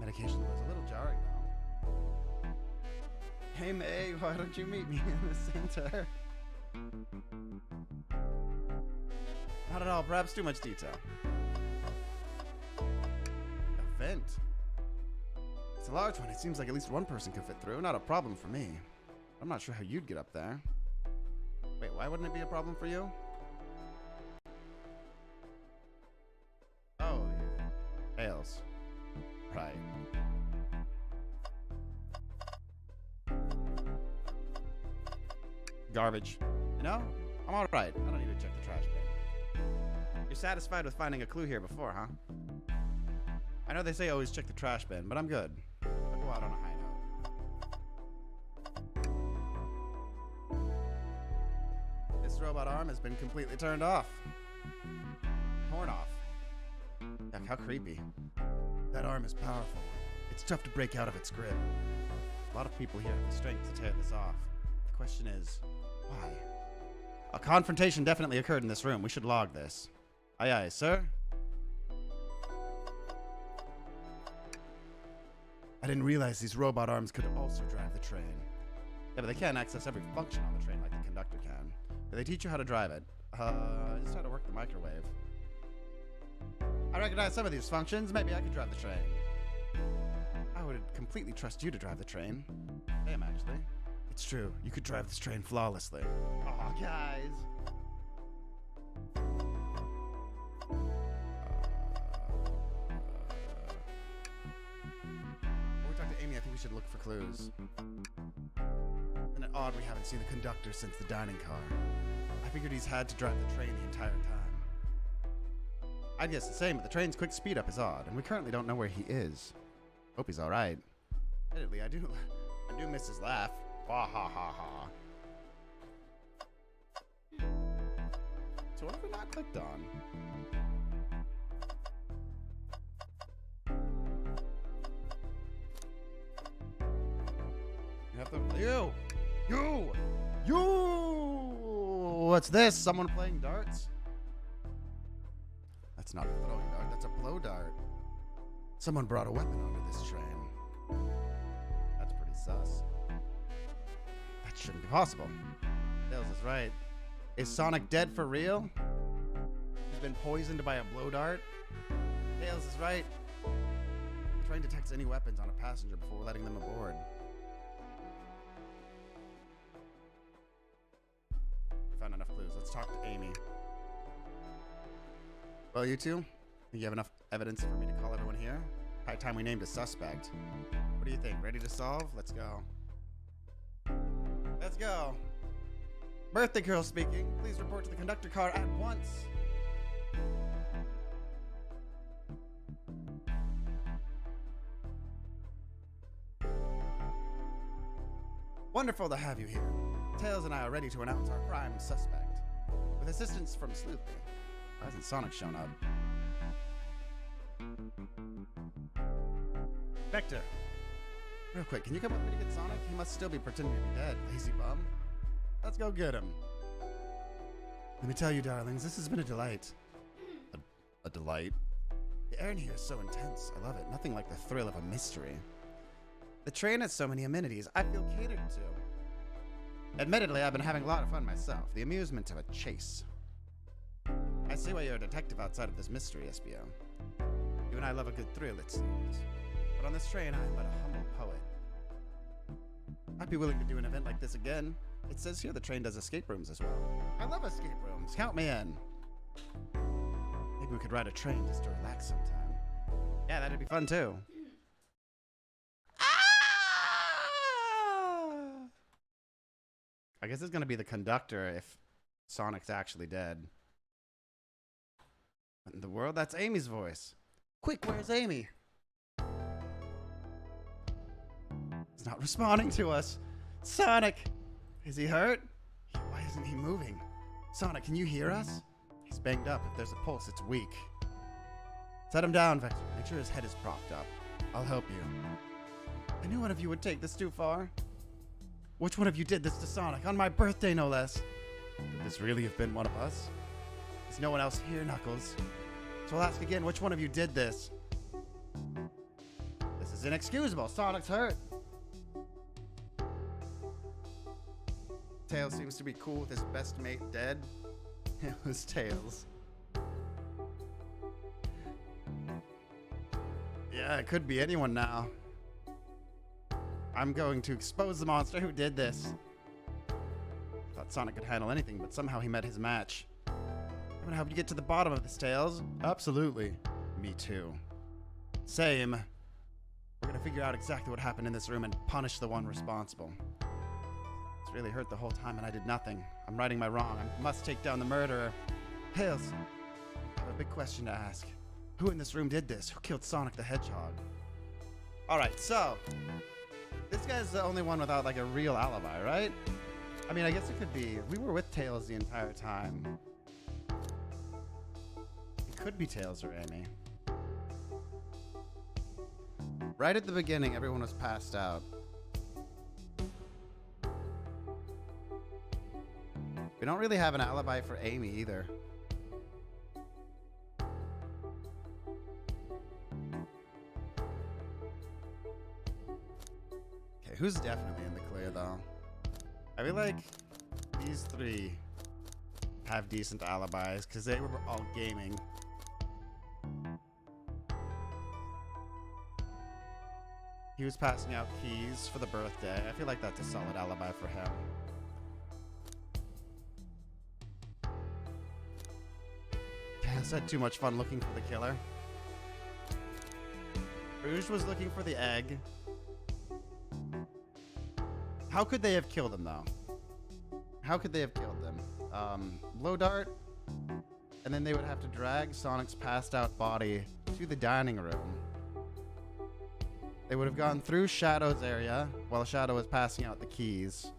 medication was a little jarring, though. Hey, May, why don't you meet me in the center? Not at all. Perhaps too much detail. A vent. It's a large one. It seems like at least one person could fit through. Not a problem for me. I'm not sure how you'd get up there. Wait, why wouldn't it be a problem for you? Oh, yeah. Tails. Right. Garbage. You know, I'm alright. I don't need to check the trash bin. You're satisfied with finding a clue here before, huh? I know they say always check the trash bin, but I'm good. I'll go out on a high note. This robot arm has been completely turned off. Torn off. Yuck, how creepy. That arm is powerful. It's tough to break out of its grip. A lot of people here have the strength to tear this off. The question is, why? A confrontation definitely occurred in this room. We should log this. Aye, aye, sir. I didn't realize these robot arms could also drive the train. Yeah, but they can't access every function on the train like the conductor can. Do they teach you how to drive it? Just how to work the microwave. I recognize some of these functions. Maybe I could drive the train. I would completely trust you to drive the train. Damn, actually. It's true. You could drive this train flawlessly. Oh, guys. When we talk to Amy, I think we should look for clues. Isn't it odd we haven't seen the conductor since the dining car? I figured he's had to drive the train the entire time. I'd guess the same, but the train's quick speed up is odd, and we currently don't know where he is. Hope he's alright. Admittedly, I do miss his laugh. Ha ha ha ha. So what have we not clicked on? You have to... You! What's this? Someone playing darts? That's not a throwing dart, that's a blow dart. Someone brought a weapon onto this train. That's pretty sus. That shouldn't be possible. Tails is right. Is Sonic dead for real? He's been poisoned by a blow dart? Tails is right. The train detects any weapons on a passenger before letting them aboard. We found enough clues. Let's talk to Amy. Well, you two, think you have enough evidence for me to call everyone here? High time we named a suspect. What do you think? Ready to solve? Let's go. Let's go. Birthday girl speaking. Please report to the conductor car at once. Wonderful to have you here. Tails and I are ready to announce our prime suspect. With assistance from Sleuthie. Why hasn't Sonic shown up? Vector. Real quick, can you come with me to get Sonic? He must still be pretending to be dead, lazy bum. Let's go get him. Let me tell you, darlings, this has been a delight. A delight? The air in here is so intense. I love it. Nothing like the thrill of a mystery. The train has so many amenities. I feel catered to. Admittedly, I've been having a lot of fun myself. The amusement of a chase. I see why you're a detective outside of this mystery, SBO. You and I love a good thrill, it seems. But on this train, I am but a humble poet. I'd be willing to do an event like this again. It says here the train does escape rooms as well. I love escape rooms. Count me in. Maybe we could ride a train just to relax sometime. Yeah, that'd be fun too. I guess it's gonna be the conductor if Sonic's actually dead. What in the world? That's Amy's voice. Quick, where's Amy? He's not responding to us. Sonic! Is he hurt? Why isn't he moving? Sonic, can you hear us? He's banged up. If there's a pulse, it's weak. Set him down, Vector. Make sure his head is propped up. I'll help you. I knew one of you would take this too far. Which one of you did this to Sonic? On my birthday, no less. Could this really have been one of us? There's no one else here, Knuckles. So I'll ask again, which one of you did this? This is inexcusable. Sonic's hurt. Tails seems to be cool with his best mate dead. It was Tails. Yeah, it could be anyone now. I'm going to expose the monster who did this. Thought Sonic could handle anything, but somehow he met his match. I'm gonna help you get to the bottom of this, Tails. Absolutely. Me too. Same. We're gonna figure out exactly what happened in this room and punish the one responsible. It's really hurt the whole time and I did nothing. I'm righting my wrong. I must take down the murderer. Tails, I have a big question to ask. Who in this room did this? Who killed Sonic the Hedgehog? Alright, so this guy's the only one without like a real alibi, right? I mean, I guess it could be. We were with Tails the entire time. It could be Tails or Amy. Right at the beginning, everyone was passed out. We don't really have an alibi for Amy either. Okay, who's definitely in the clear though? I feel like these three have decent alibis because they were all gaming. He was passing out keys for the birthday. I feel like that's a solid alibi for him. I had too much fun looking for the killer. Rouge was looking for the egg. How could they have killed him though? How could they have killed them? Blow dart, and then they would have to drag Sonic's passed out body to the dining room. They would have gone through Shadow's area while Shadow was passing out the keys.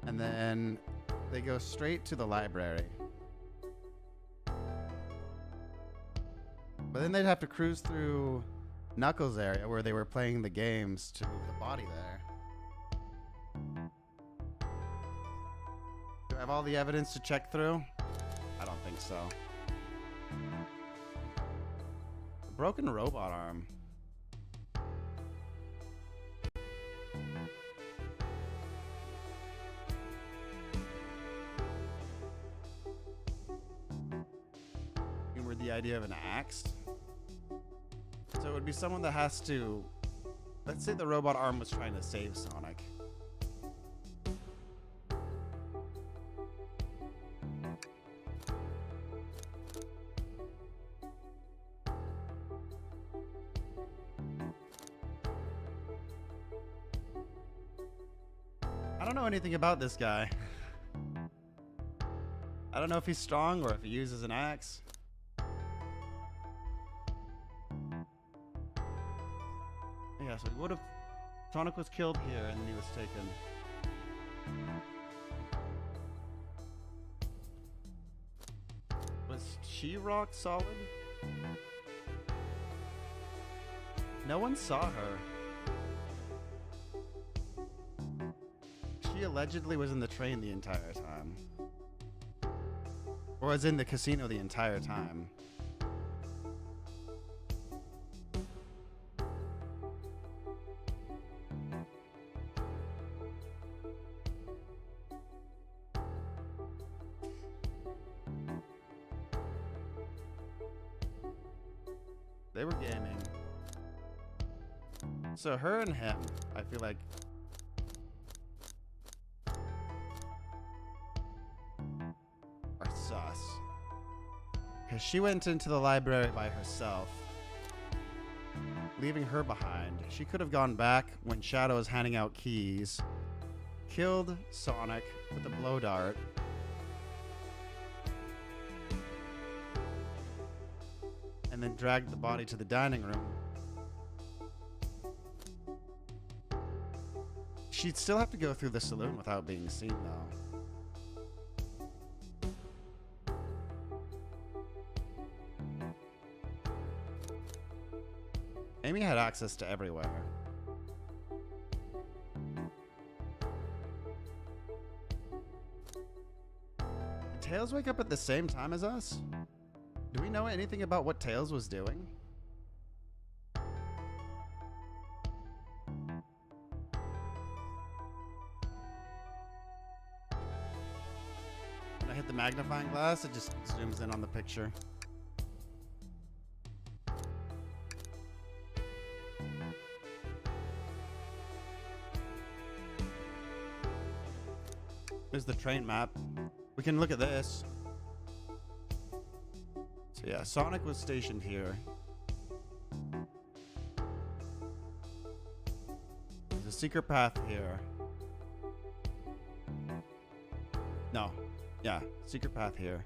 And then they go straight to the library. But then they'd have to cruise through Knuckles' area where they were playing the games to move the body there. Do I have all the evidence to check through? I don't think so. A broken robot arm. Humor the idea of an axe. So it would be someone that has to... Let's say the robot arm was trying to save Sonic. I don't know anything about this guy. I don't know if he's strong or if he uses an axe. Yeah, so what if Sonic was killed here and then he was taken? Was she rock solid? No one saw her. She allegedly was in the train the entire time. Or was in the casino the entire time. They were gaming. So her and him, I feel like... are sus. Because she went into the library by herself, leaving her behind. She could have gone back when Shadow was handing out keys, killed Sonic with a blow dart, and then dragged the body to the dining room. She'd still have to go through the saloon without being seen, though. Amy had access to everywhere. Did Tails wake up at the same time as us? Do we know anything about what Tails was doing? When I hit the magnifying glass, it just zooms in on the picture. There's the train map. We can look at this. So yeah, Sonic was stationed here. There's a secret path here. No. Yeah, secret path here.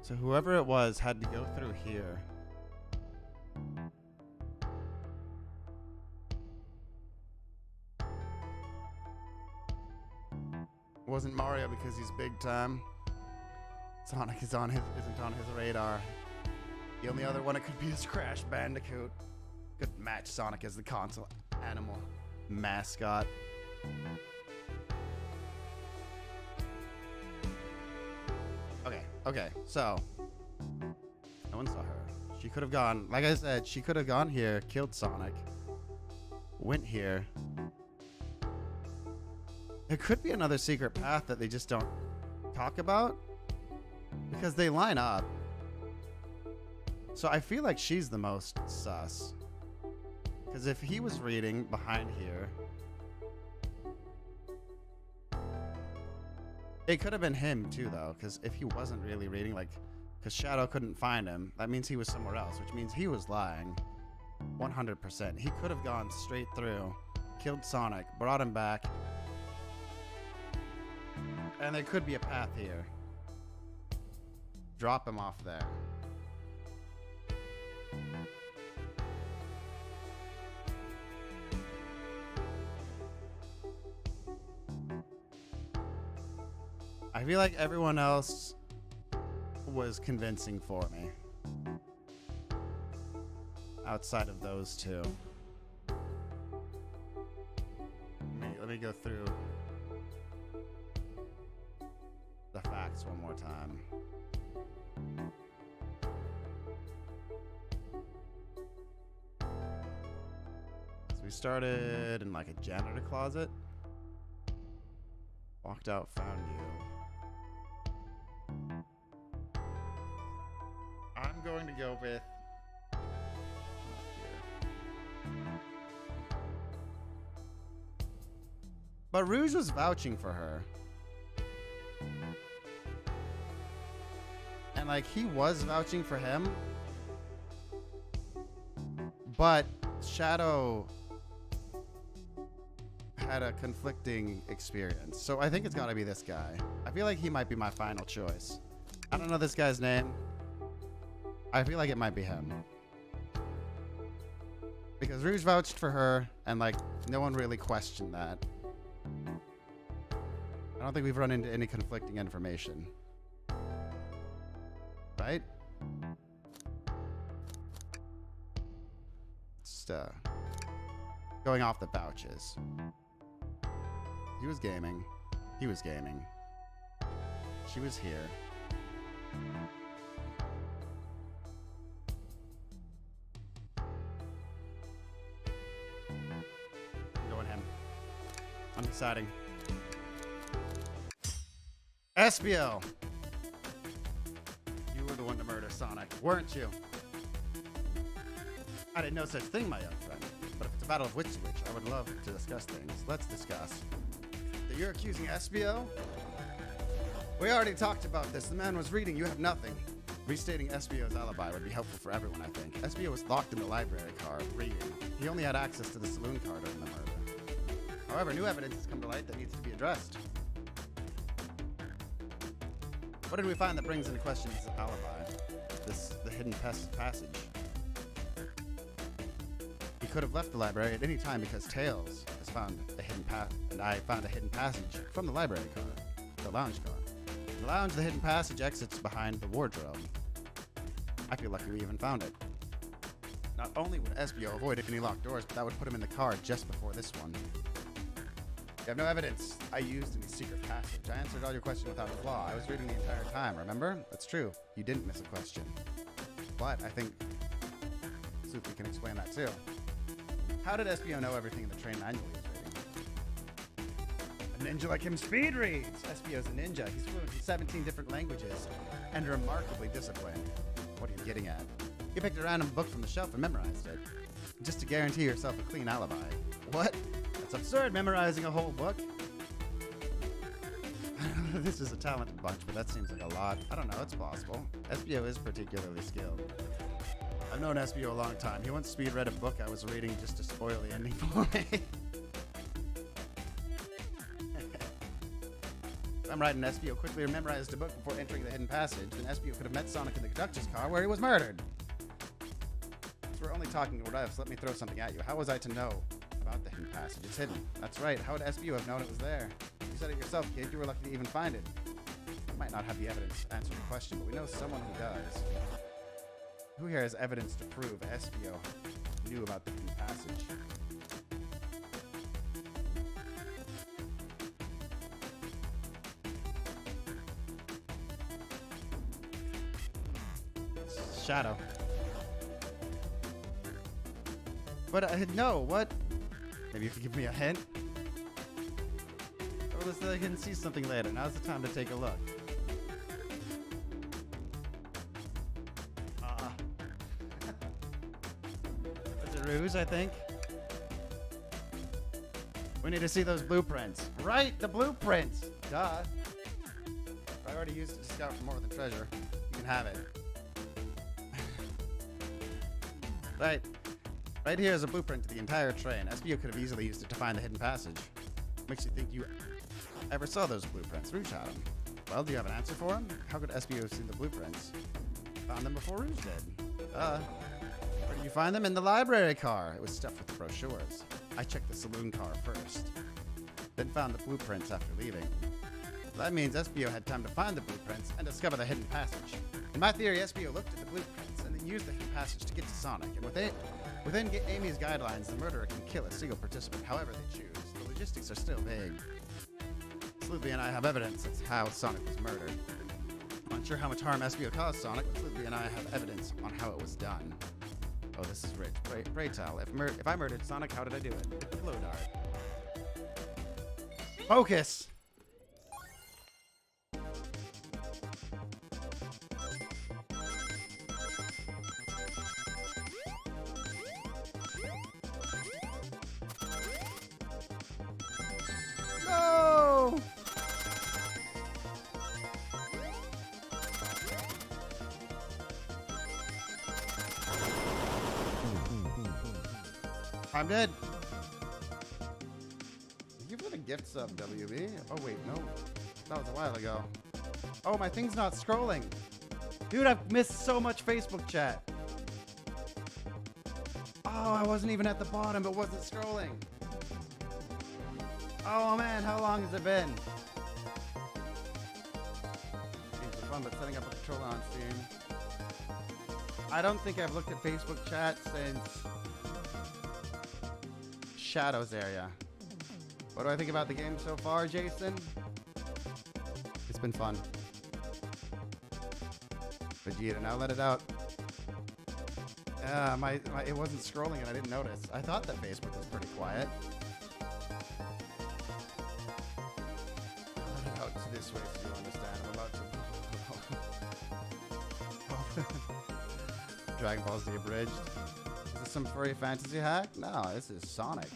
So whoever it was had to go through here. It wasn't Mario because he's big time. Sonic isn't on his radar. The only other one it could be is Crash Bandicoot, Could match Sonic as the console animal mascot. Okay, so no one saw her. She could have gone, like I said, she could have gone here, killed Sonic, went here. There could be another secret path that they just don't talk about because they line up. So I feel like she's the most sus. Because if he was reading behind here, it could have been him too, though. Because if he wasn't really reading, like, because Shadow couldn't find him, that means he was somewhere else, which means he was lying 100%. He could have gone straight through, killed Sonic, brought him back, and there could be a path here. Drop him off there. I feel like everyone else was convincing for me. Outside of those two. Let me go through the facts one more time. So we started in like a janitor closet. Walked out, found you. I'm going to go with but Rouge was vouching for her. And like he was vouching for him. But Shadow had a conflicting experience. So I think it's gotta be this guy. I feel like he might be my final choice. I don't know this guy's name. I feel like it might be him. Because Rouge vouched for her, and like, no one really questioned that. I don't think we've run into any conflicting information. Right? Just, going off the vouches. He was gaming. He was gaming. She was here. I'm deciding. Espio! You were the one to murder Sonic, weren't you? I didn't know such thing, my young friend. But if it's a battle of wits to witch, I would love to discuss things. Let's discuss. That you're accusing Espio? We already talked about this. The man was reading. You have nothing. Restating Espio's alibi would be helpful for everyone, I think. Espio was locked in the library car, reading. He only had access to the saloon car during the murder. However, new evidence has come to light that needs to be addressed. What did we find that brings into question his alibi? The hidden passage. He could have left the library at any time because Tails has found a hidden path, and I found a hidden passage from the library car, the lounge car. In the lounge, the hidden passage exits behind the wardrobe. I feel lucky we even found it. Not only would Espio avoid any locked doors, but that would put him in the car just before this one. You have no evidence I used any secret passage. I answered all your questions without a flaw. I was reading the entire time, remember? That's true. You didn't miss a question. But I think Suki can explain that too. How did Espio know everything in the train manual he was reading? A ninja like him speed reads! Espio's a ninja. He's fluent in 17 different languages and remarkably disciplined. What are you getting at? You picked a random book from the shelf and memorized it. Just to guarantee yourself a clean alibi. What? That's absurd, memorizing a whole book. This is a talented bunch, but that seems like a lot. I don't know, it's possible. Espio is particularly skilled. I've known Espio a long time. He once speed read a book I was reading just to spoil the ending for me. I'm right, and Espio quickly memorized a book before entering the hidden passage. Then Espio could have met Sonic in the conductor's car where he was murdered. So we're only talking what ifs. Let me throw something at you. How was I to know about the hidden passage? It's hidden. That's right. How would Espio have known it was there? You said it yourself, kid. You were lucky to even find it. We might not have the evidence to answer the question, but we know someone who does. Who here has evidence to prove Espio knew about the hidden passage? Shadow. But no, what? Maybe you could give me a hint? Or let's I can see something later. Now's the time to take a look. That's a ruse, I think. We need to see those blueprints. Right, the blueprints! Duh. I already used it to scout for more of the treasure. You can have it. Right here is a blueprint to the entire train. Espio could have easily used it to find the hidden passage. Makes you think you ever saw those blueprints. Rouge had them. Well, do you have an answer for him? How could Espio have seen the blueprints? Found them before Rouge did. Where did you find them? In the library car. It was stuffed with brochures. I checked the saloon car first, then found the blueprints after leaving. That means Espio had time to find the blueprints and discover the hidden passage. In my theory, Espio looked at the blueprints and then used the hidden passage to get to Sonic. And within Amy's guidelines, the murderer can kill a single participant however they choose. The logistics are still vague. Sleuthby and I have evidence that's how Sonic was murdered. I'm unsure how much harm Espio caused Sonic, but Sleuthby and I have evidence on how it was done. Oh, this is rich. Pray tell, if I murdered Sonic, how did I do it? With the blow dart. Focus! No! I'm dead. You put a gift sub, WB. Oh, wait, no. That was a while ago. Oh, my thing's not scrolling. Dude, I've missed so much Facebook chat. Oh, I wasn't even at the bottom. It wasn't scrolling. Oh, man, how long has it been? Seems so fun, but setting up a controller on Steam. I don't think I've looked at Facebook chat since Shadows area. What do I think about the game so far, Jason? It's been fun. Vegeta, now let it out. It wasn't scrolling and I didn't notice. I thought that Facebook was pretty quiet. Let it out to this way so you understand. I'm about to... Dragon Ball Z abridged. Is this some furry fantasy hack? No, this is Sonic.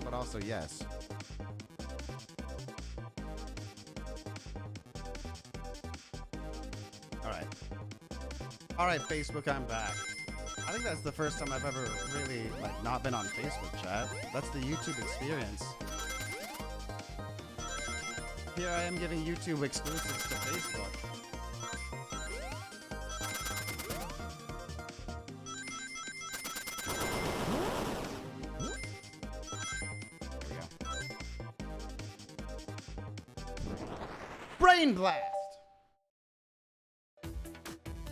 But also, yes. Alright. Alright, Facebook, I'm back. I think that's the first time I've ever really, not been on Facebook chat. That's the YouTube experience. Here I am giving YouTube exclusives to Facebook. Brain blast!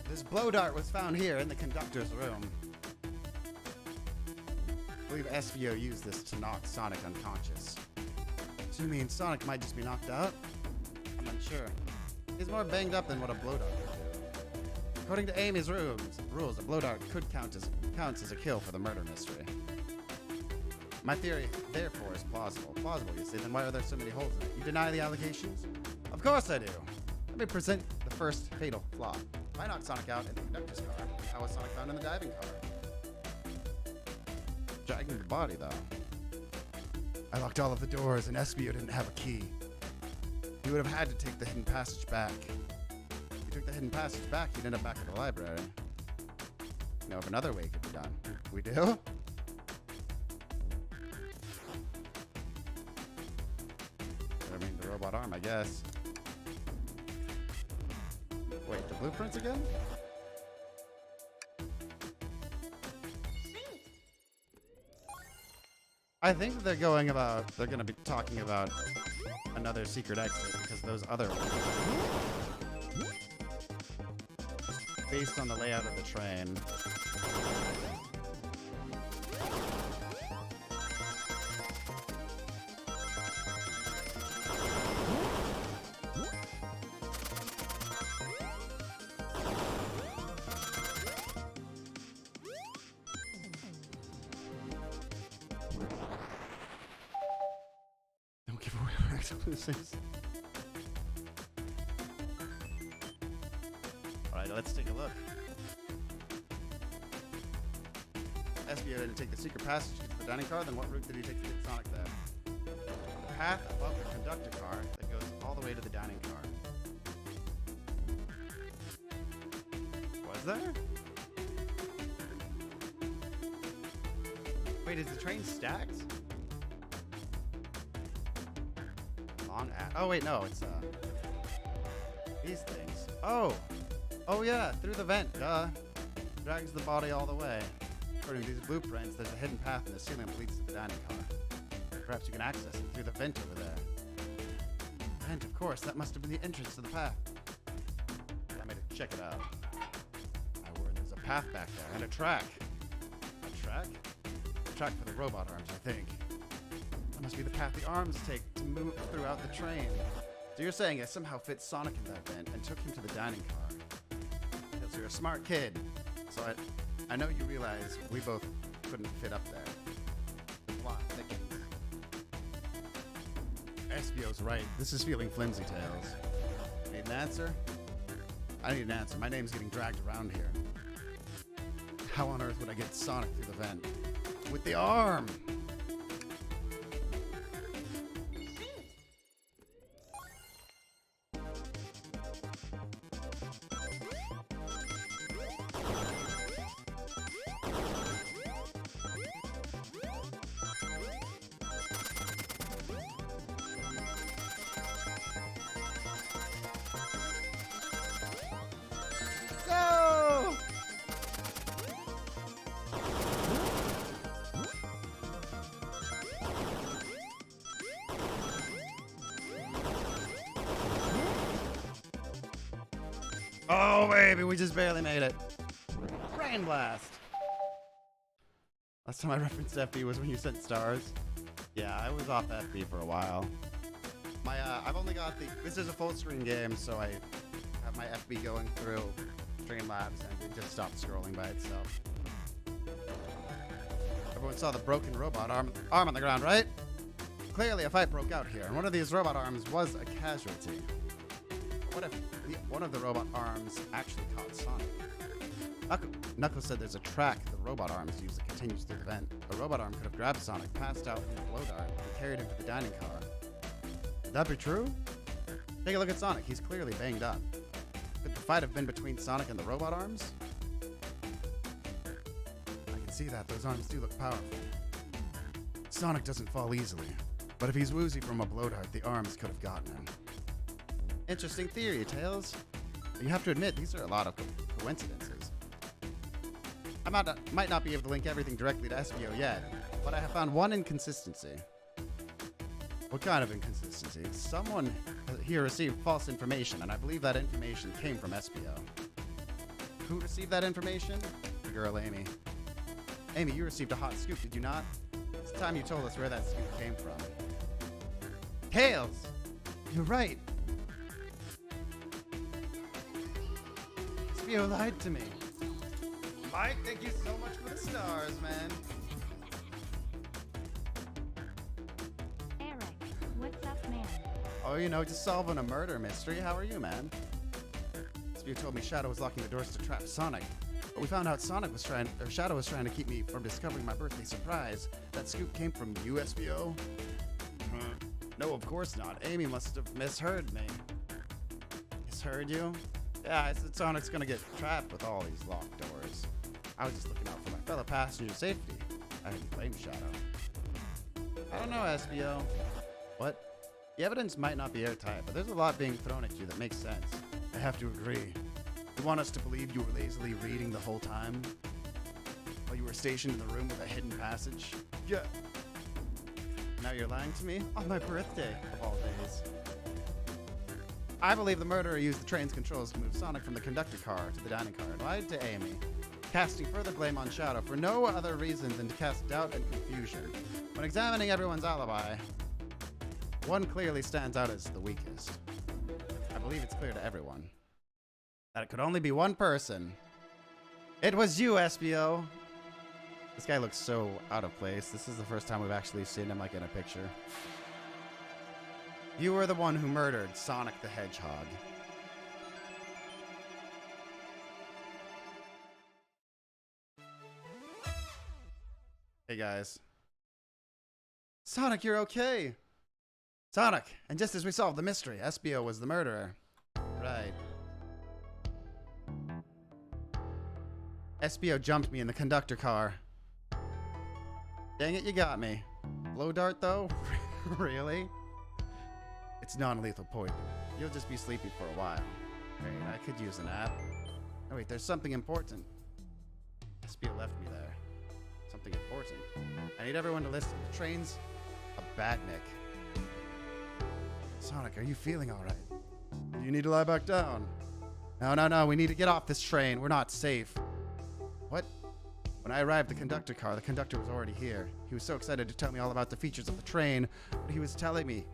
This blow dart was found here in the conductor's room. I believe Espio used this to knock Sonic unconscious. So you mean Sonic might just be knocked out? I'm unsure. He's more banged up than what a blow dart would do. According to Amy's rules, a blow dart could counts as a kill for the murder mystery. My theory, therefore, is plausible. Plausible, you see, then why are there so many holes in it? You deny the allegations? Of course I do. Let me present the first fatal flaw. If I knock Sonic out in the conductor's car, how was Sonic found in the diving car? Dragging the body, though. I locked all of the doors, and Espio didn't have a key. He would have had to take the hidden passage back. If he took the hidden passage back, he'd end up back at the library. You know of another way it could be done. We do? I mean, the robot arm, I guess. Wait, the blueprints again? I think that they're going to be talking about another secret exit because those other ones. based on the layout of the train. Don't give away our exclusives. Alright, let's take a look. SBO didn't take the secret passage to the dining car, then what route did he take to get Sonic there? The path above the conductor car that goes all the way to the dining car. Was there? Wait, is the train stacked? Oh wait, no, it's these things. Oh yeah, through the vent. Duh. Drags the body all the way. According to these blueprints, there's a hidden path in the ceiling that leads to the dining car. Perhaps you can access it through the vent over there. Vent, of course. That must have been the entrance to the path. I made it check it out. My word, there's a path back there and a track. A track? A track for the robot arms, I think. That must be the path the arms take to move throughout the train. So you're saying I somehow fit Sonic in that vent and took him to the dining car. Because you're a smart kid. So I know you realize we both couldn't fit up there. The plot thickens. SBO's right. This is feeling flimsy, Tails. Need an answer? I need an answer. My name's getting dragged around here. How on earth would I get Sonic through the vent? With the arm! Go! Oh, baby, we just barely made it. Rain Blast! Last time I referenced FB was when you sent stars. Yeah, I was off FB for a while. I've only got this is a full screen game, so I have my FB going through Streamlabs and it just stopped scrolling by itself. Everyone saw the broken robot arm on the ground, right? Clearly a fight broke out here, and one of these robot arms was a casualty. What if one of the robot arms actually caught Sonic? Knuckles said there's a track the robot arms use that continues through the vent. The robot arm could have grabbed Sonic, passed out from the blow dart, and carried him to the dining car. Could that be true? Take a look at Sonic. He's clearly banged up. Could the fight have been between Sonic and the robot arms? I can see that. Those arms do look powerful. Sonic doesn't fall easily, but if he's woozy from a blow dart, the arms could have gotten him. Interesting theory, Tails. You have to admit, these are a lot of coincidences. I might not be able to link everything directly to SBO yet, but I have found one inconsistency. What kind of inconsistency? Someone here received false information, and I believe that information came from SBO. Who received that information? The girl, Amy. Amy, you received a hot scoop, did you not? It's time you told us where that scoop came from. Tails! You're right. SBO lied to me. Mike, thank you so much for the stars, man. Eric, what's up, man? Oh, just solving a murder mystery. How are you, man? SBO told me Shadow was locking the doors to trap Sonic. But we found out Shadow was trying to keep me from discovering my birthday surprise. That scoop came from you, SBO? No, of course not. Amy must have misheard me. Misheard you? Yeah, I said Sonic's gonna get trapped with all these locked doors. I was just looking out for my fellow passenger's safety. I didn't blame Shadow. I don't know, SBO. What? The evidence might not be airtight, but there's a lot being thrown at you that makes sense. I have to agree. You want us to believe you were lazily reading the whole time? While you were stationed in the room with a hidden passage? Yeah. Now you're lying to me? On my birthday, of all days. I believe the murderer used the train's controls to move Sonic from the conductor car to the dining car and lied to Amy, casting further blame on Shadow for no other reason than to cast doubt and confusion. When examining everyone's alibi, one clearly stands out as the weakest. I believe it's clear to everyone that it could only be one person. It was you, SBO. This guy looks so out of place. This is the first time we've actually seen him like in a picture. You were the one who murdered Sonic the Hedgehog. Hey guys. Sonic, you're okay. Sonic, and just as we solved the mystery, SBO was the murderer. Right. SBO jumped me in the conductor car. Dang it, you got me. Blow dart, though? Really? It's non-lethal poison. You'll just be sleepy for a while. Great, I could use a nap. Oh wait, there's something important. SBO left me there. Something important. I need everyone to listen. The train's a badnik. Sonic, are you feeling alright? You need to lie back down. No, we need to get off this train. We're not safe. What? When I arrived at the conductor car, the conductor was already here. He was so excited to tell me all about the features of the train. What he was telling me,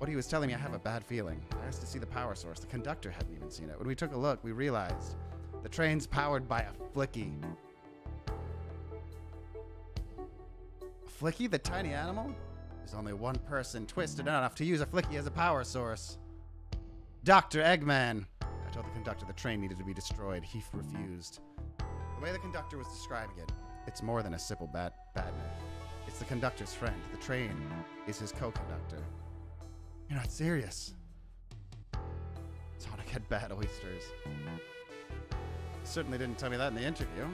I have a bad feeling. I asked to see the power source. The conductor hadn't even seen it. When we took a look, we realized the train's powered by a flicky. A flicky, the tiny animal? There's only one person twisted enough to use a flicky as a power source. Dr. Eggman. I told the conductor the train needed to be destroyed. He refused. The way the conductor was describing it, it's more than a simple badnik. It's the conductor's friend. The train is his co-conductor. You're not serious. Sonic had bad oysters. He certainly didn't tell me that in the interview.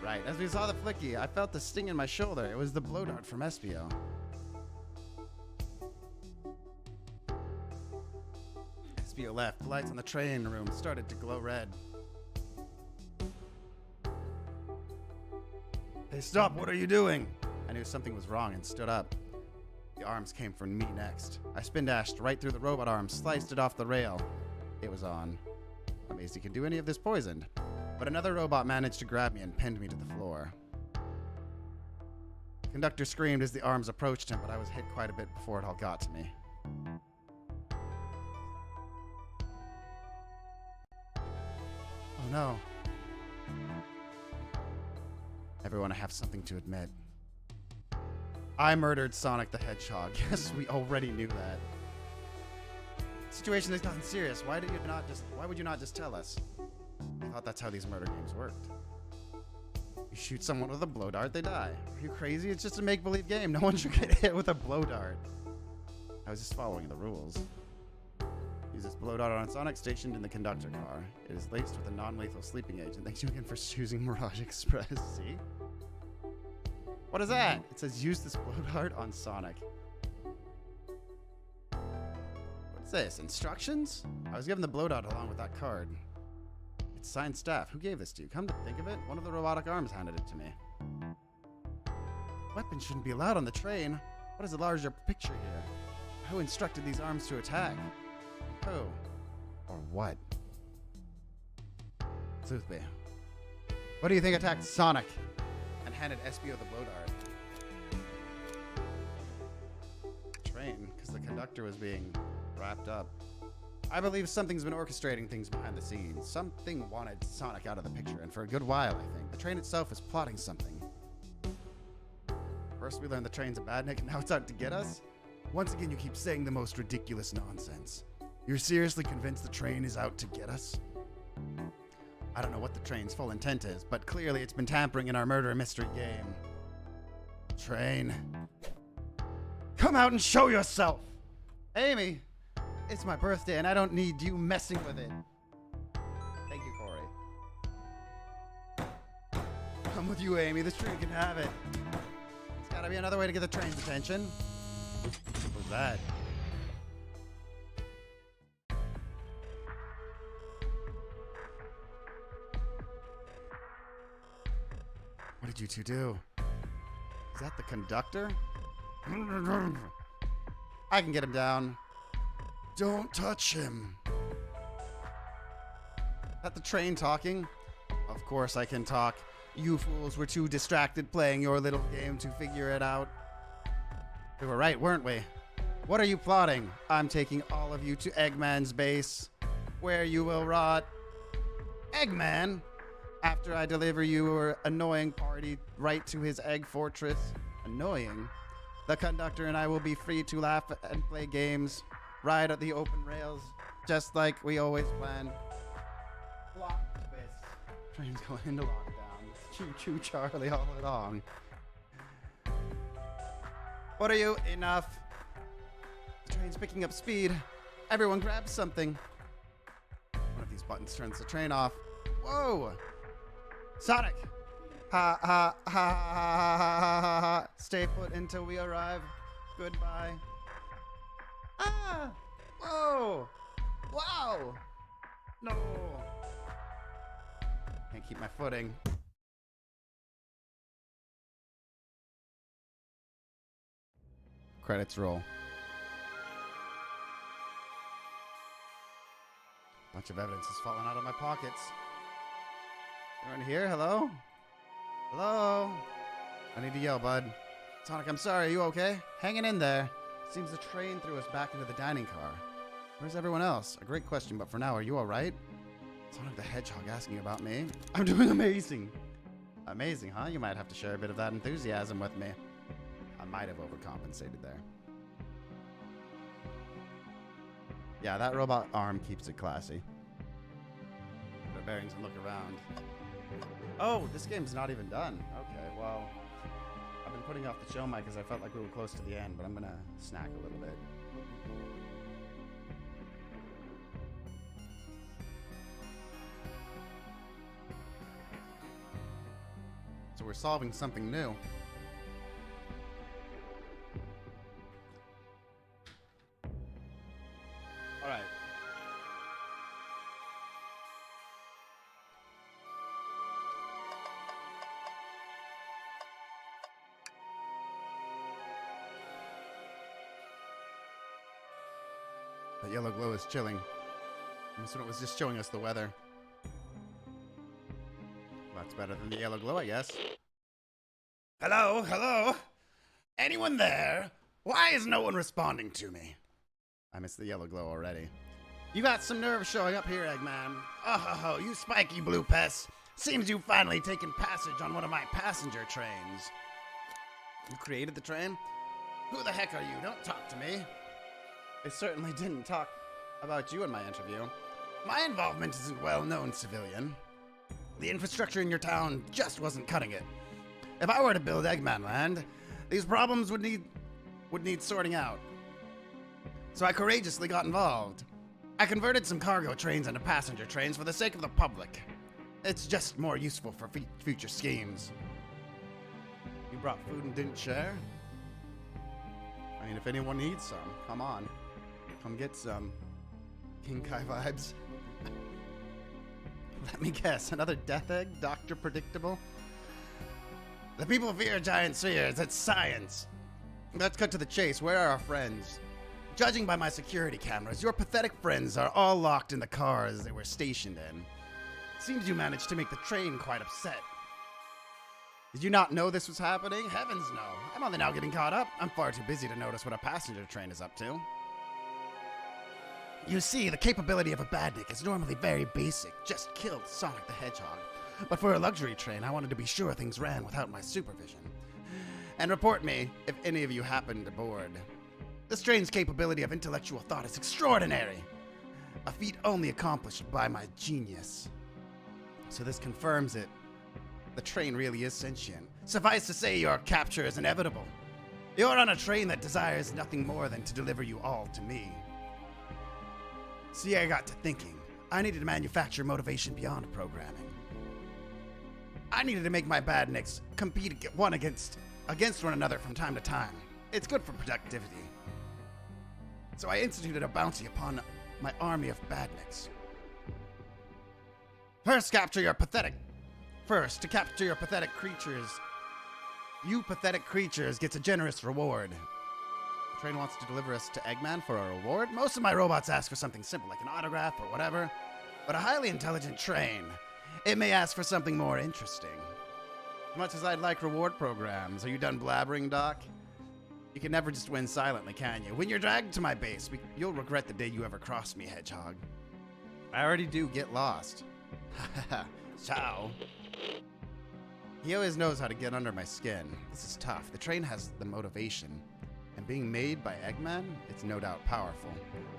Right, as we saw the flicky, I felt the sting in my shoulder. It was the blow dart from SBO. SBO left. The lights on the train room started to glow red. Hey, stop! What are you doing? I knew something was wrong and stood up. The arms came for me next. I spin dashed right through the robot arm, sliced it off the rail. It was on. Amazed he can do any of this poisoned. But another robot managed to grab me and pinned me to the floor. The conductor screamed as the arms approached him, but I was hit quite a bit before it all got to me. Oh no. Everyone, I have something to admit. I murdered Sonic the Hedgehog. Yes, we already knew that. The situation is nothing serious. Why would you not just tell us? I thought that's how these murder games worked. You shoot someone with a blow dart, they die. Are you crazy? It's just a make-believe game. No one should get hit with a blow dart. I was just following the rules. Use this blow dart on Sonic stationed in the conductor car. It is laced with a non-lethal sleeping agent. Thanks you again for choosing Mirage Express. See? What is that? It says use this blow dart on Sonic. What's this? Instructions? I was given the blow dart along with that card. It's signed staff. Who gave this to you? Come to think of it, one of the robotic arms handed it to me. Weapons shouldn't be allowed on the train. What is the larger picture here? Who instructed these arms to attack? Who? Or what? Buzbee. What do you think attacked Sonic and handed SBO the blow dart? Train, because the conductor was being wrapped up. I believe something's been orchestrating things behind the scenes. Something wanted Sonic out of the picture, and for a good while, I think. The train itself is plotting something. First we learned the train's a badnik, and now it's out to get us? Once again, you keep saying the most ridiculous nonsense. You're seriously convinced the train is out to get us? I don't know what the train's full intent is, but clearly it's been tampering in our murder mystery game. Train. Come out and show yourself! Amy, it's my birthday and I don't need you messing with it. Thank you, Corey. I'm with you, Amy. This train can have it. There's gotta be another way to get the train's attention. What was that? What did you two do? Is that the conductor? I can get him down. Don't touch him. Is that the train talking? Of course I can talk. You fools were too distracted playing your little game to figure it out. We were right, weren't we? What are you plotting? I'm taking all of you to Eggman's base, where you will rot. Eggman? After I deliver your annoying party right to his egg fortress. Annoying? The conductor and I will be free to laugh and play games, ride at the open rails, just like we always planned. Plot twist. Train's going into lockdown. Choo-choo Charlie all along. What are you? Enough. The train's picking up speed. Everyone grab something. One of these buttons turns the train off. Whoa! Sonic! Ha ha ha ha ha ha ha ha. Stay put until we arrive. Goodbye. Ah! Whoa! Wow! No! Can't keep my footing. Credits roll. Bunch of evidence has fallen out of my pockets. Anyone here? Hello? Hello? I need to yell, bud. Sonic, I'm sorry. Are you okay? Hanging in there. Seems the train threw us back into the dining car. Where's everyone else? A great question, but for now, are you all right? Sonic the Hedgehog asking about me. I'm doing amazing. Amazing, huh? You might have to share a bit of that enthusiasm with me. I might have overcompensated there. Yeah, that robot arm keeps it classy. Put our bearings and look around. Oh, this game's not even done. Okay, well, I've been putting off the show mic because I felt like we were close to the end, but I'm gonna snack a little bit. So we're solving something new. All right. That yellow glow is chilling. This one was just showing us the weather. That's better than the yellow glow, I guess. Hello? Hello? Anyone there? Why is no one responding to me? I missed the yellow glow already. You got some nerve showing up here, Eggman. Oh, you spiky blue pest. Seems you've finally taken passage on one of my passenger trains. You created the train? Who the heck are you? Don't talk to me. I certainly didn't talk about you in my interview. My involvement isn't well known, civilian. The infrastructure in your town just wasn't cutting it. If I were to build Eggman Land, these problems would need sorting out. So I courageously got involved. I converted some cargo trains into passenger trains for the sake of the public. It's just more useful for future schemes. You brought food and didn't share? I mean, if anyone needs some, come on. Come get some. King Kai vibes. Let me guess, another death egg? Dr. Predictable? The people fear giant spheres. It's science. Let's cut to the chase. Where are our friends? Judging by my security cameras, your pathetic friends are all locked in the cars they were stationed in. Seems you managed to make the train quite upset. Did you not know this was happening? Heavens no. I'm only now getting caught up. I'm far too busy to notice what a passenger train is up to. You see, the capability of a badnik is normally very basic. Just killed Sonic the Hedgehog. But for a luxury train, I wanted to be sure things ran without my supervision. And report me if any of you happened aboard. This train's capability of intellectual thought is extraordinary. A feat only accomplished by my genius. So this confirms it. The train really is sentient. Suffice to say, your capture is inevitable. You're on a train that desires nothing more than to deliver you all to me. See, I got to thinking. I needed to manufacture motivation beyond programming. I needed to make my badniks compete against one another from time to time. It's good for productivity. So I instituted a bounty upon my army of badniks. First, to capture your pathetic creatures, you pathetic creatures gets a generous reward. train wants to deliver us to Eggman for a reward. Most of my robots ask for something simple, like an autograph or whatever. But a highly intelligent train, it may ask for something more interesting. As much as I'd like reward programs, are you done blabbering, Doc? You can never just win silently, can you? When you're dragged to my base, you'll regret the day you ever crossed me, Hedgehog. I already do get lost. Ciao. He always knows how to get under my skin. This is tough. The train has the motivation. And being made by Eggman, it's no doubt powerful.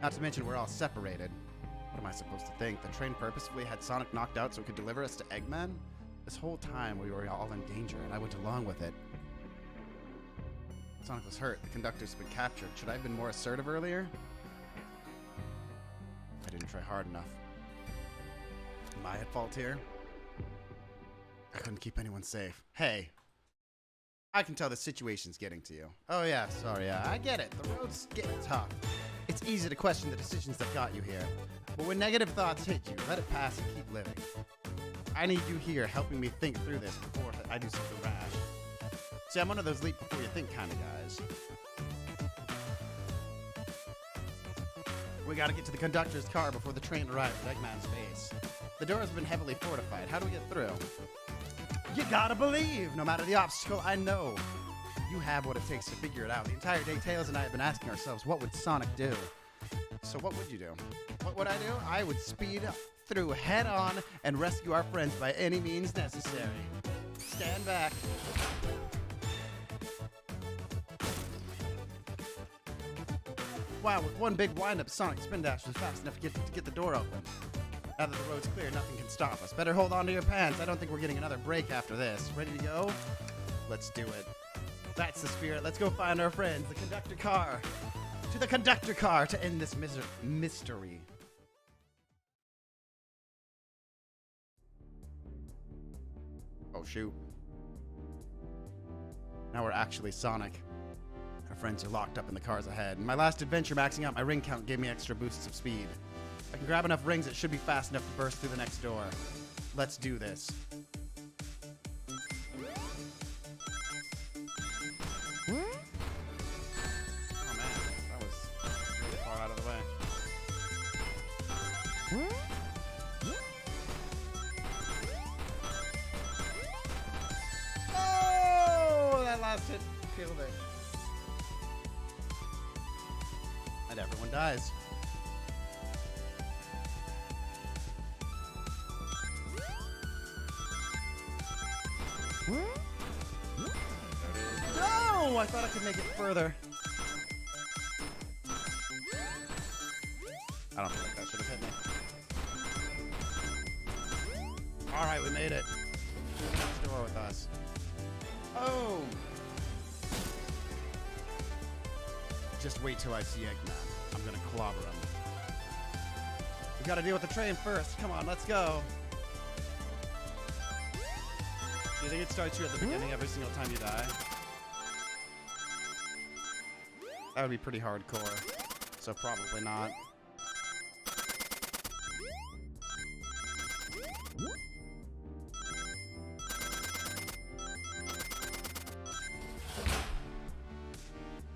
Not to mention we're all separated. What am I supposed to think? The train purposefully had Sonic knocked out so it could deliver us to Eggman? This whole time we were all in danger, and I went along with it. Sonic was hurt. The conductor's been captured. Should I have been more assertive earlier? I didn't try hard enough. Am I at fault here? I couldn't keep anyone safe. Hey. I can tell the situation's getting to you. Oh yeah, sorry, I get it. The road's getting tough. It's easy to question the decisions that got you here. But when negative thoughts hit you, let it pass and keep living. I need you here helping me think through this before I do something rash. See, I'm one of those leap before you think kind of guys. We gotta get to the conductor's car before the train arrives at Eggman's base. The door has been heavily fortified. How do we get through? You gotta believe! No matter the obstacle, I know you have what it takes to figure it out. The entire day, Tails and I have been asking ourselves, what would Sonic do? So what would you do? What would I do? I would speed through head on and rescue our friends by any means necessary. Stand back. Wow, with one big wind-up, Sonic spin dash was fast enough to get the door open. Now that the road's clear, nothing can stop us. Better hold on to your pants. I don't think we're getting another break after this. Ready to go? Let's do it. That's the spirit. Let's go find our friends. The conductor car. To the conductor car to end this mystery. Oh, shoot. Now we're actually Sonic. Our friends are locked up in the cars ahead. In my last adventure, maxing out my ring count gave me extra boosts of speed. I can grab enough rings, it should be fast enough to burst through the next door. Let's do this. Oh man, that was really far out of the way. Oh, that last hit killed it. And everyone dies. No! I thought I could make it further. I don't feel like that should have hit me. Alright, we made it. Next door with us. Oh! Just wait till I see Eggman. I'm gonna clobber him. We gotta deal with the train first. Come on, let's go. Do you think it starts you at the beginning every single time you die? That would be pretty hardcore. So probably not.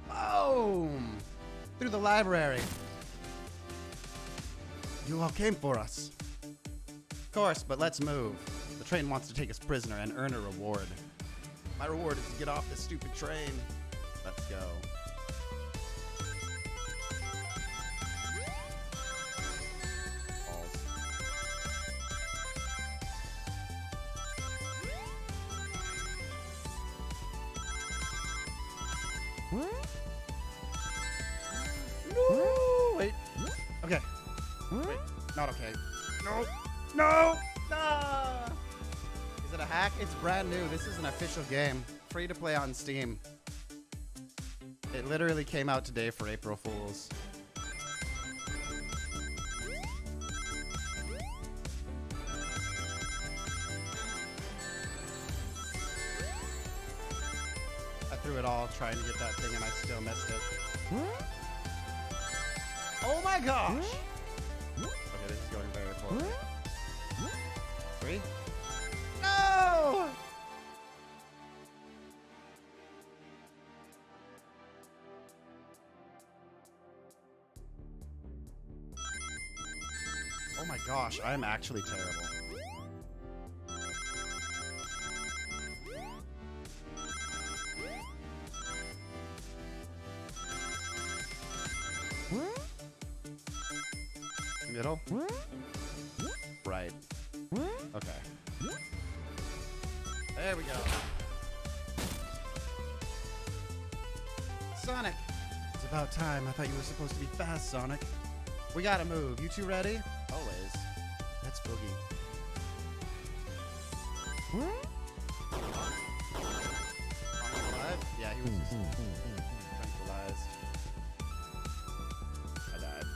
Boom! Through the library. You all came for us. Of course, but let's move. The train wants to take us prisoner and earn a reward. My reward is to get off this stupid train. Let's go. No! Wait. Okay. Wait. Not okay. No! No! Ah! Is it a hack? It's brand new. This is an official game. Free to play on Steam. It literally came out today for April Fools. I threw it all trying to get that thing and I still missed it. Oh my gosh! Okay, this is going very poorly. 3? No! Oh my gosh, I am actually terrible. Middle? Right. Okay. There we go. Sonic! It's about time. I thought you were supposed to be fast, Sonic. We gotta move. You two ready? Always. Let's boogie. Alive? Yeah, he was just tranquilized. I died.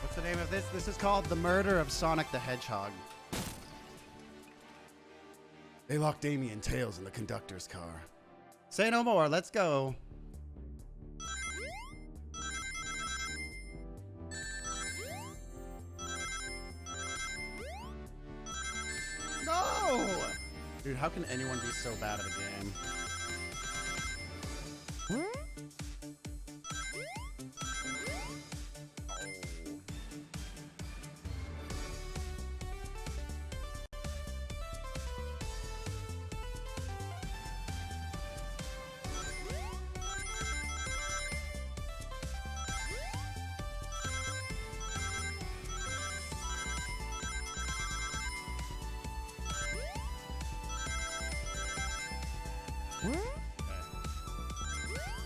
What's the name of this? This is called The Murder of Sonic the Hedgehog. They locked Amy and Tails in the conductor's car. Say no more, let's go. No! Dude, how can anyone be so bad at a game? Okay.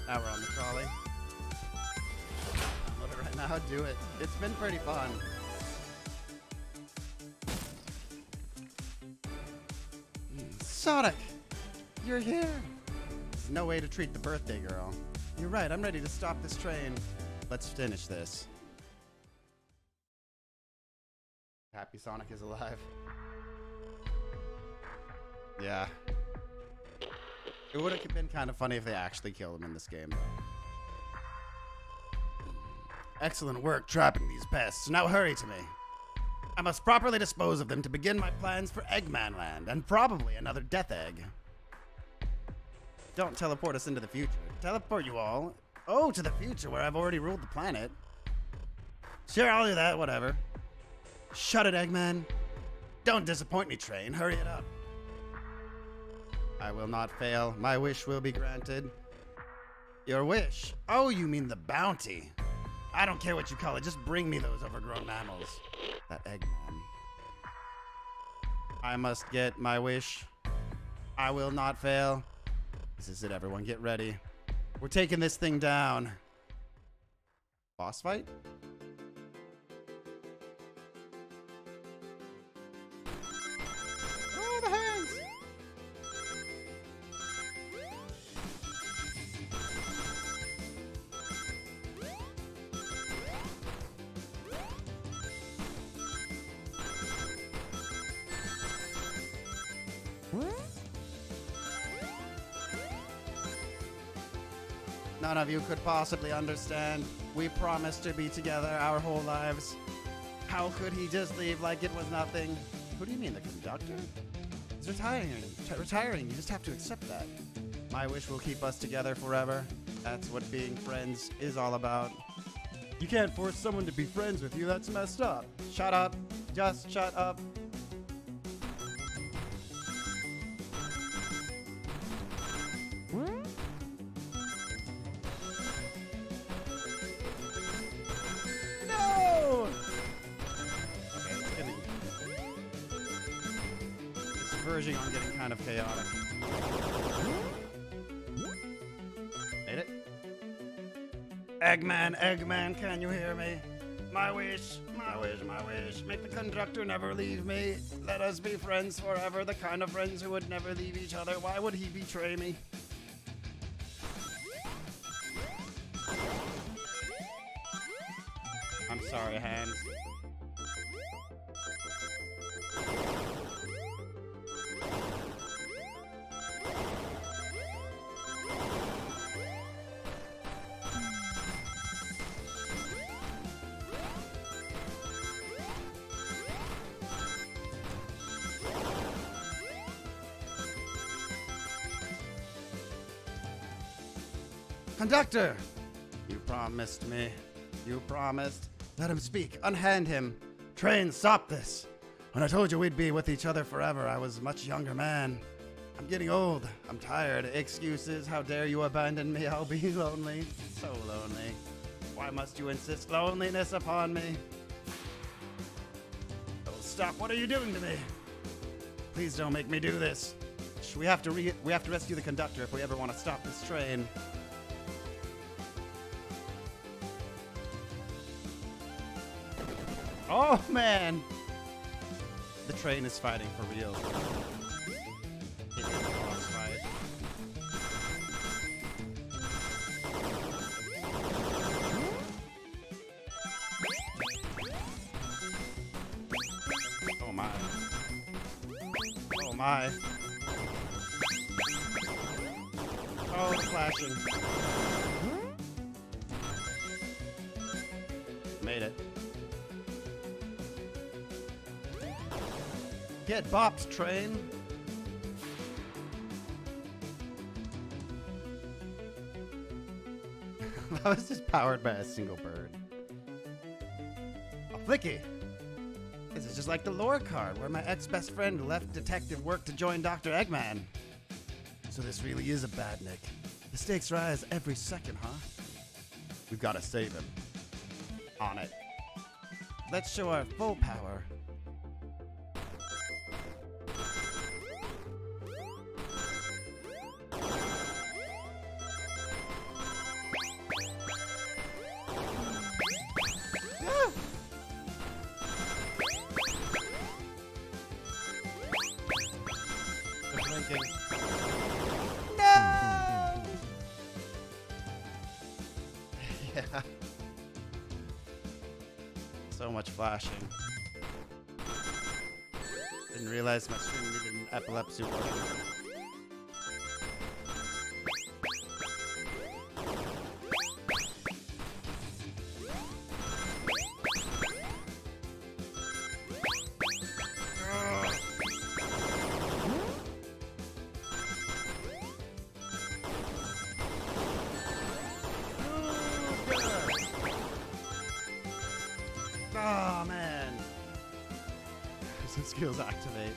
Now we're on the trolley. Love it right now. Do it. It's been pretty fun. Sonic! You're here! There's no way to treat the birthday girl. You're right, I'm ready to stop this train. Let's finish this. Happy Sonic is alive. Yeah. It would have been kind of funny if they actually killed him in this game. Excellent work trapping these pests. Now hurry to me. I must properly dispose of them to begin my plans for Eggman Land, and probably another Death Egg. Don't teleport us into the future. Teleport you all. Oh, to the future where I've already ruled the planet. Sure, I'll do that, whatever. Shut it, Eggman. Don't disappoint me, train. Hurry it up. I will not fail. My wish will be granted. Your wish? Oh, you mean the bounty. I don't care what you call it. Just bring me those overgrown mammals. That Eggman. I must get my wish. I will not fail. This is it, everyone. Get ready. We're taking this thing down. Boss fight? Oh, the hands! None of you could possibly understand. We promised to be together our whole lives. How could he just leave like it was nothing? Who do you mean, the conductor? He's retiring. Retiring. You just have to accept that. My wish will keep us together forever. That's what being friends is all about. You can't force someone to be friends with you. That's messed up. Shut up. Just shut up. No! Okay, it's verging on getting kind of chaotic. Made it? Eggman, Eggman, can you hear me? My wish, my wish, my wish. Make the conductor never leave me. Let us be friends forever. The kind of friends who would never leave each other. Why would he betray me? I'm sorry, Hans. Conductor! You promised me. You promised. Let him speak. Unhand him. Train, stop this. When I told you we'd be with each other forever, I was a much younger man. I'm getting old. I'm tired. Excuses. How dare you abandon me? I'll be lonely. So lonely. Why must you insist loneliness upon me? Oh, stop. What are you doing to me? Please don't make me do this. We have to rescue the conductor if we ever want to stop this train. Oh, man. The train is fighting for real. It is a boss fight. Oh, my. Oh, my. Oh, the flashing. Made it. Get bopped, train. That was just powered by a single bird. A flicky. This is just like the lore card where my ex-best friend left detective work to join Dr. Eggman. So this really is a badnik. The stakes rise every second, huh? We've got to save him. On it. Let's show our full power. They're blinking. No! Yeah. So much flashing. Didn't realize my screen needed an epilepsy warning. Oh man. Some skills activate.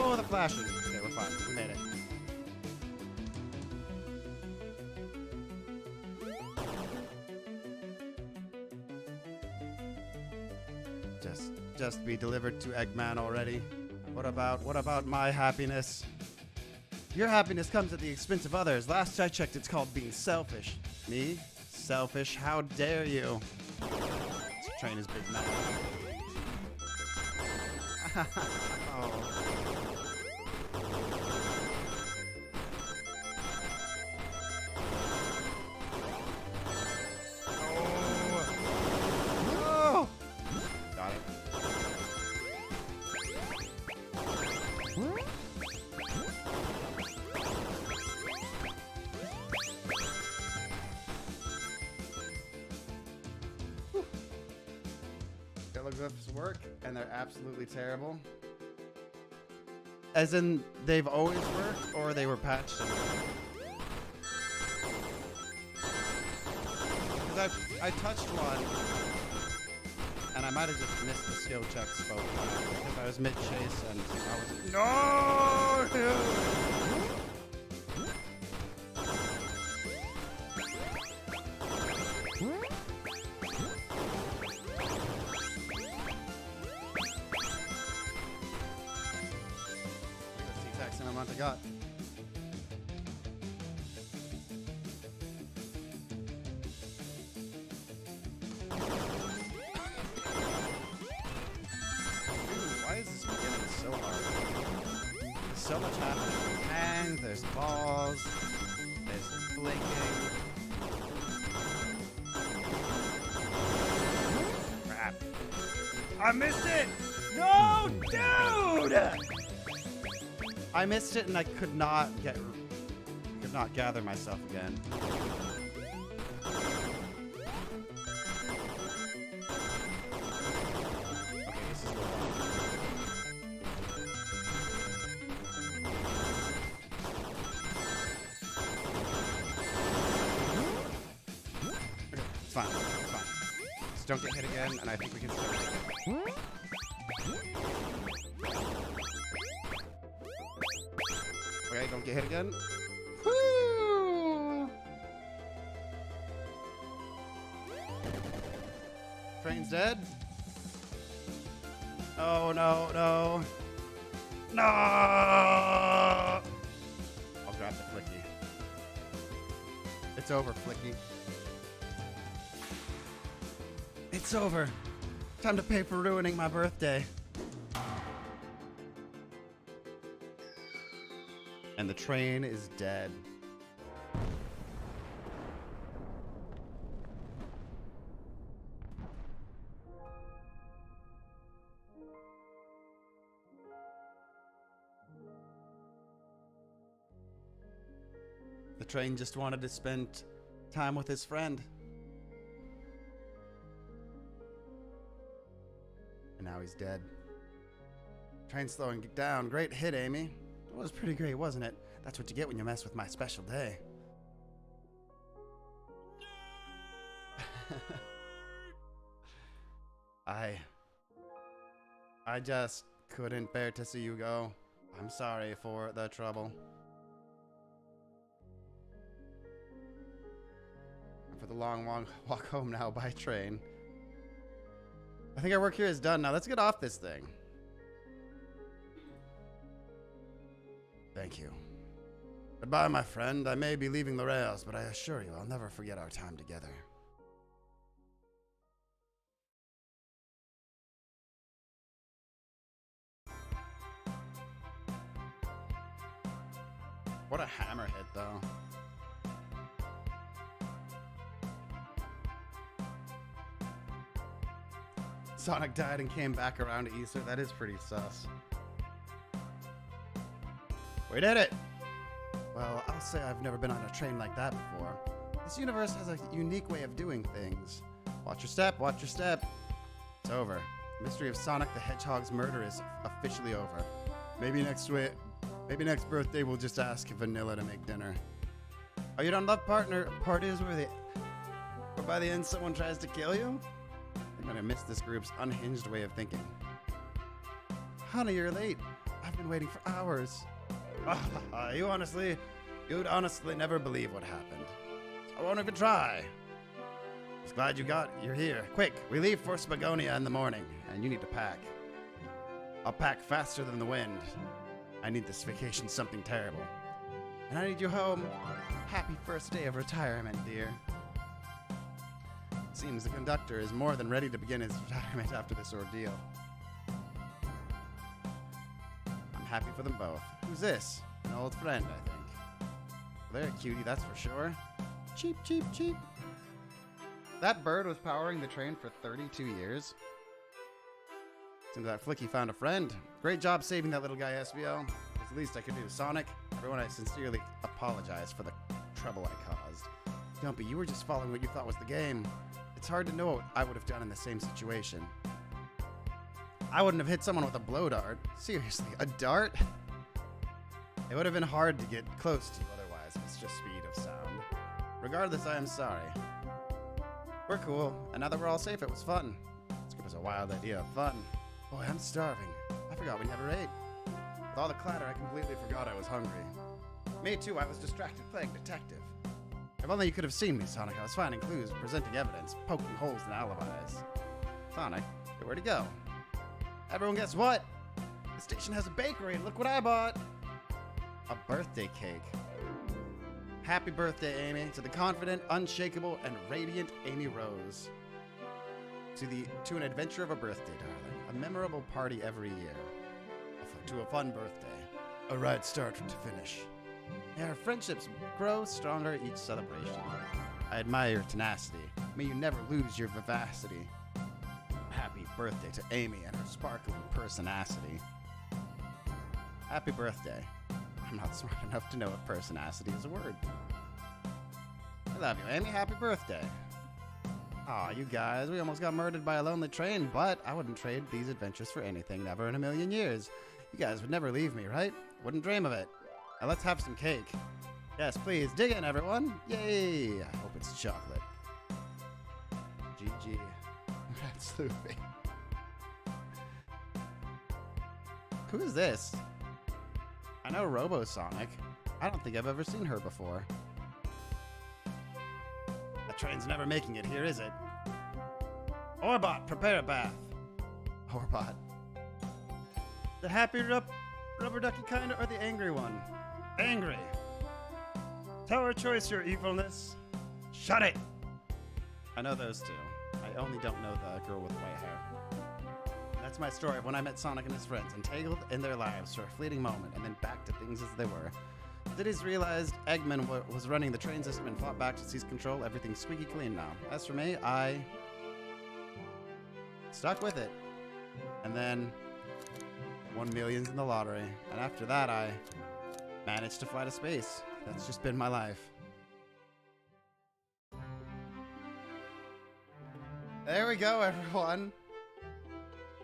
Oh, the flashing. Okay, we're fine. We made it. Just be delivered to Eggman already. What about my happiness? Your happiness comes at the expense of others. Last I checked, it's called being selfish. Me? Selfish? How dare you? This train is big now. Oh. Oh. Got it. Glyphs work, and they're absolutely terrible. As in, they've always worked, or they were patched. Because I touched one, and I might have just missed the skill checks both times because I was mid-chase and I was no. Amount I got. Why is this beginning so hard? There's so much happening. There's hands, there's balls, blinking. Crap. I missed it! No, dude! I missed it and I could not gather myself again. Okay, this is the It's fine. It's fine. Just don't get hit again, and I think we can start. Okay, don't get hit again. Woo! Train's dead. Oh no, no. No! I'll grab the Flicky. It's over, Flicky. It's over. Time to pay for ruining my birthday. And the train is dead. The train just wanted to spend time with his friend. And now he's dead. Train slowing down. Great hit, Amy. It was pretty great, wasn't it? That's what you get when you mess with my special day. I just couldn't bear to see you go. I'm sorry for the trouble. And for the long walk home now by train. I think our work here is done now. Let's get off this thing. Thank you. Goodbye, my friend. I may be leaving the rails, but I assure you I'll never forget our time together. What a hammer hit, though. Sonic died and came back around to Easter. That is pretty sus. We did it! Well, I'll say I've never been on a train like that before. This universe has a unique way of doing things. Watch your step, watch your step. It's over. The mystery of Sonic the Hedgehog's murder is officially over. Maybe next birthday we'll just ask Vanilla to make dinner. Oh, you don't love parties where by the end someone tries to kill you? I'm gonna miss this group's unhinged way of thinking. Honey, you're late. I've been waiting for hours. You'd honestly never believe what happened. I won't even try. Just glad you're here. Quick, we leave for Spagonia in the morning, and you need to pack. I'll pack faster than the wind. I need this vacation something terrible. And I need you home. Happy first day of retirement, dear. Seems the conductor is more than ready to begin his retirement after this ordeal. I'm happy for them both. Who's this? An old friend, I think. Well, they're a cutie, that's for sure. Cheap, cheap, cheap. That bird was powering the train for 32 years. Seems that Flicky found a friend. Great job saving that little guy, SBO. It's the least I could do. Sonic, everyone, I sincerely apologize for the trouble I caused. Dumpy, you were just following what you thought was the game. It's hard to know what I would have done in the same situation. I wouldn't have hit someone with a blow dart. Seriously, a dart? It would have been hard to get close to you otherwise. It's just speed of sound. Regardless, I am sorry. We're cool, and now that we're all safe, it was fun. This group was a wild idea of fun. Boy, I'm starving. I forgot we never ate. With all the clatter, I completely forgot I was hungry. Me too, I was distracted playing detective. If only you could have seen me, Sonic. I was finding clues, presenting evidence, poking holes in alibis. Sonic, where'd he go? Everyone guess what? The station has a bakery, and look what I bought! A birthday cake. Happy birthday, Amy, to the confident, unshakable, and radiant Amy Rose. To an adventure of a birthday, darling. A memorable party every year. To a fun birthday. A right start to finish. May our friendships grow stronger each celebration. I admire your tenacity. May you never lose your vivacity. Happy birthday to Amy and her sparkling personacity. Happy birthday. I'm not smart enough to know if personacity is a word. I love you, Amy. Happy birthday. Aw, you guys, we almost got murdered by a lonely train, but I wouldn't trade these adventures for anything, never in a million years. You guys would never leave me, right? Wouldn't dream of it. Now let's have some cake. Yes, please, dig in, everyone. Yay! I hope it's chocolate. GG. That's Sloopy. Who is this? I know Robo-Sonic. I don't think I've ever seen her before. The train's never making it here, is it? Orbot, prepare a bath. Orbot. The happy rubber ducky kind or the angry one? Angry. Tell her choice your evilness. Shut it! I know those two. I only don't know the girl with the white hair. That's my story of when I met Sonic and his friends, entangled in their lives for a fleeting moment, and then back to things as they were. Diddy's realized Eggman was running the train system and fought back to seize control. Everything's squeaky clean now. As for me, I stuck with it. And then won millions in the lottery. And after that, I managed to fly to space. That's just been my life. There we go, everyone.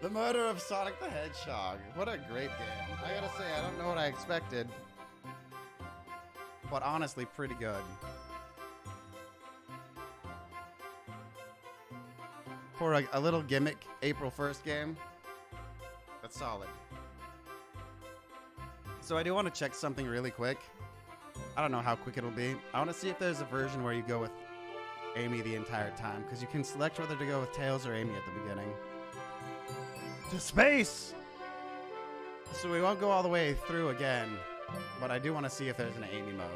The Murder of Sonic the Hedgehog. What a great game. I gotta say, I don't know what I expected. But honestly, pretty good. For a little gimmick April 1st game, that's solid. So I do want to check something really quick. I don't know how quick it'll be. I want to see if there's a version where you go with Amy the entire time, because you can select whether to go with Tails or Amy at the beginning. To space! So we won't go all the way through again, but I do want to see if there's an Amy mode.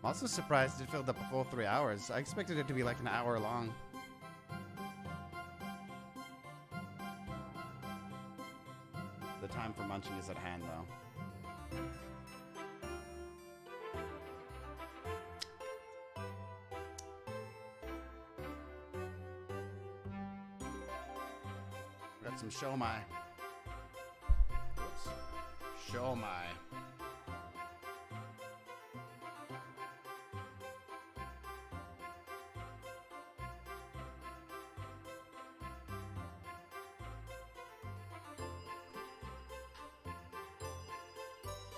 I'm also surprised it filled up a full 3 hours. I expected it to be like an hour long. The time for munching is at hand, though. We got some shomai. Oops. Shomai.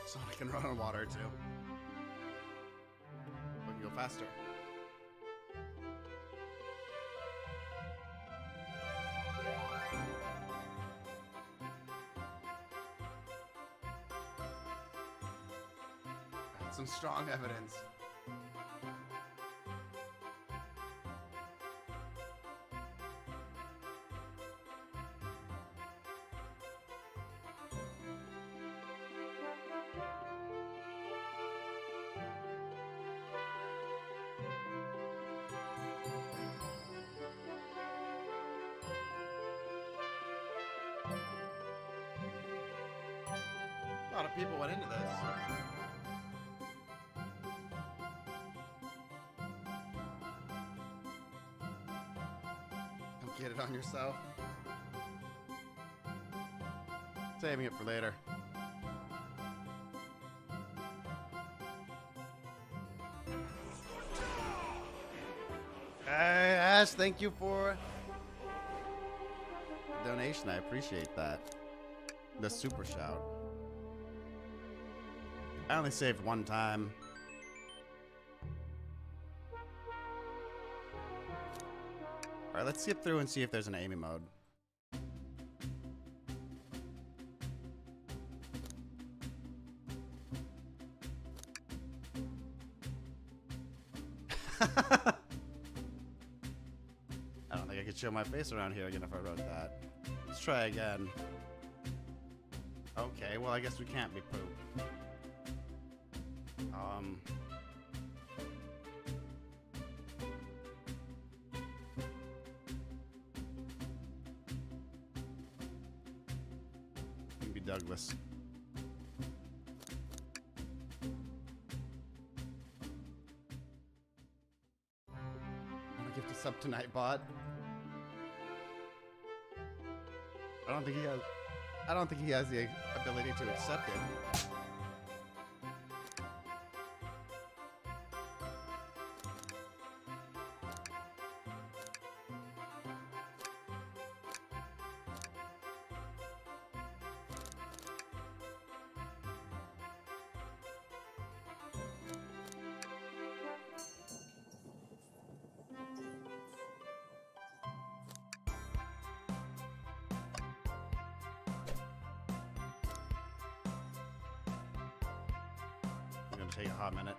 Sonic can run on water, too. We can go faster. That's some strong evidence. A lot of people went into this. Don't get it on yourself. Saving it for later. Hey, Ash, thank you for the donation. I appreciate that. The super shout. I only saved one time. Alright, let's skip through and see if there's an Amy mode. I don't think I could show my face around here again if I wrote that. Let's try again. Okay, well I guess we can't be poop. Douglas. Want to gift a sub tonight, bot? I don't think he has. I don't think he has the ability to accept it. Take a hot minute.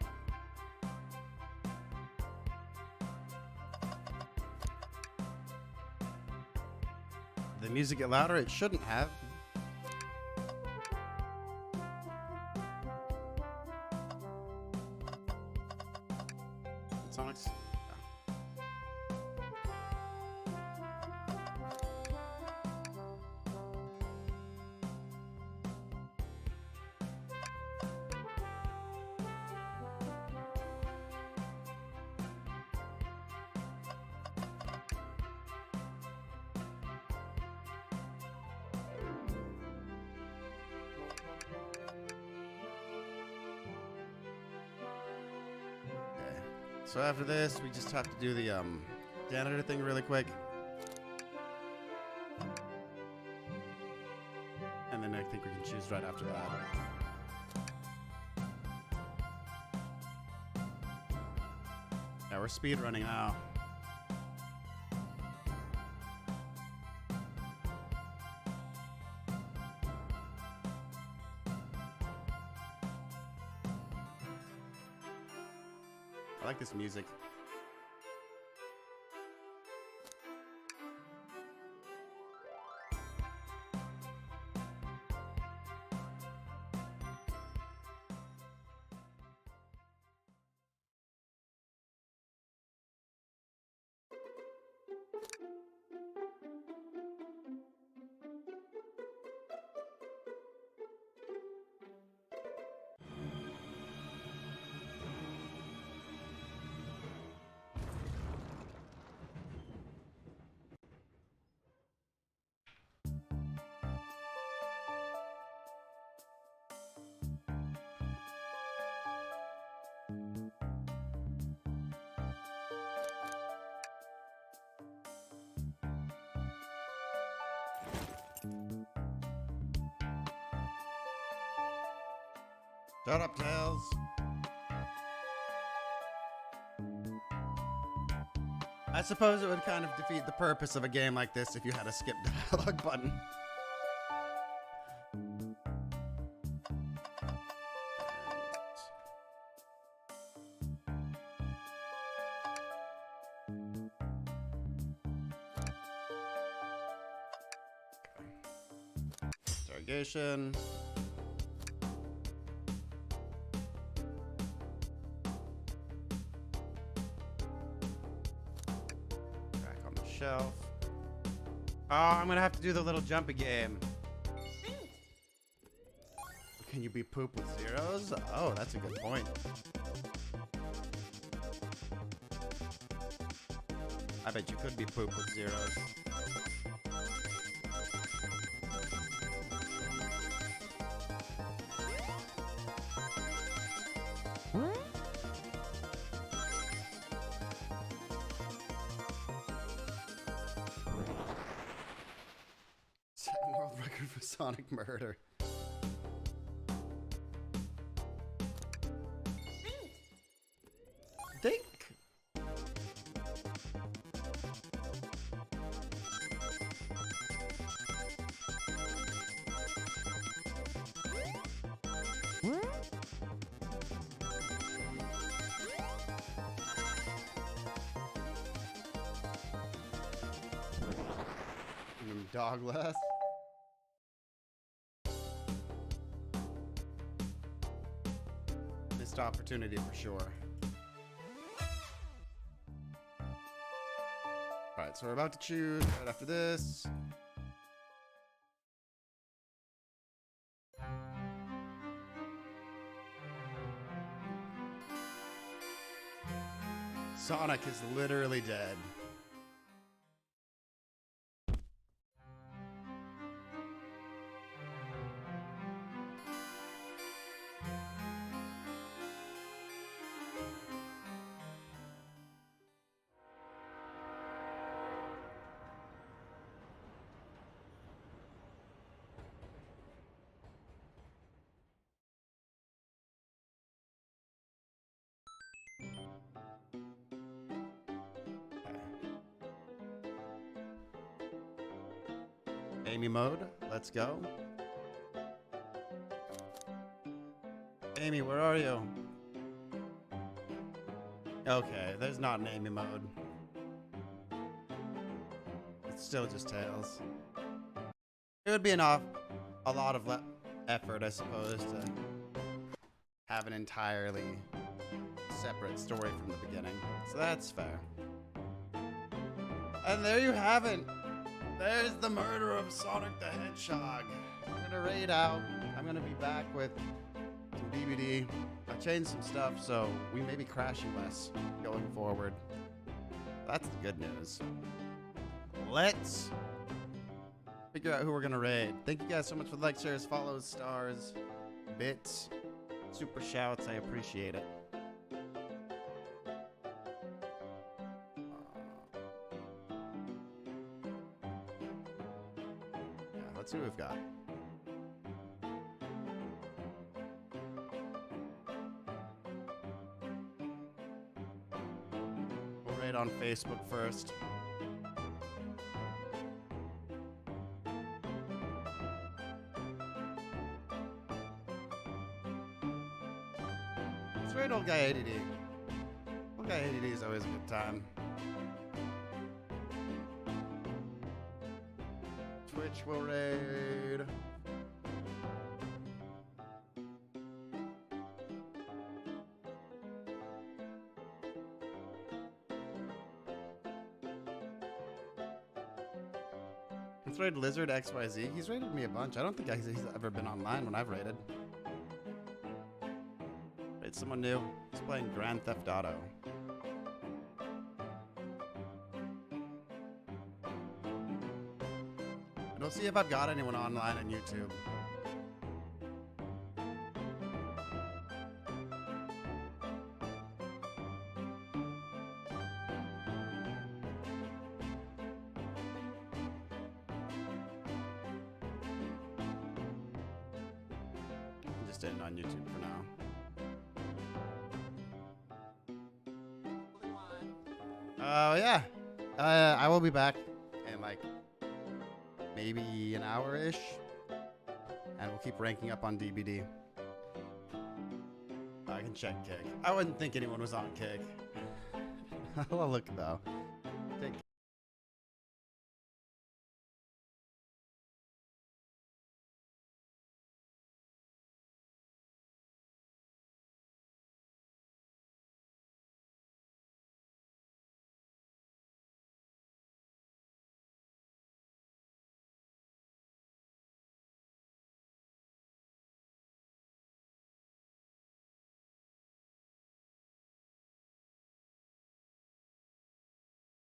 The music get louder? It shouldn't have. Sonic's. So after this, we just have to do the janitor thing really quick. And then I think we can choose right after that. Yeah, we're speed running now. I like this music. Shut up, Tails. I suppose it would kind of defeat the purpose of a game like this if you had a skip dialogue button. Interrogation. Shelf. Oh, I'm gonna have to do the little jumpy game. Can you be poop with zeros? Oh, that's a good point. I bet you could be poop with zeros. World record for Sonic murder. Think. Dogless. Missed opportunity for sure. Alright, so we're about to choose right after this. Sonic is literally dead. Amy mode, let's go. Amy, where are you? Okay, there's not an Amy mode. It's still just Tails. It would be a lot of effort, I suppose, to have an entirely separate story from the beginning. So that's fair. And there you have it. There's the murder of Sonic the Hedgehog. I'm gonna raid out. I'm gonna be back with some DVD. I changed some stuff, so we may be crashing less going forward. That's the good news. Let's figure out who we're gonna raid. Thank you guys so much for the likes, shares, follows, stars, bits, super shouts. I appreciate it. Let's see what we've got. We'll raid on Facebook first. Let's raid old guy ADD. Old guy ADD is always a good time. Twitch will raid. Let's raid Lizard XYZ. He's raided me a bunch. I don't think he's ever been online when I've raided. Raid someone new. He's playing Grand Theft Auto. And we'll see if I've got anyone online on YouTube. I'm just in on YouTube for now. Oh yeah. I will be back in like maybe an hour-ish, and we'll keep ranking up on DBD. I can check Kick. I wouldn't think anyone was on Kick. I'll look though.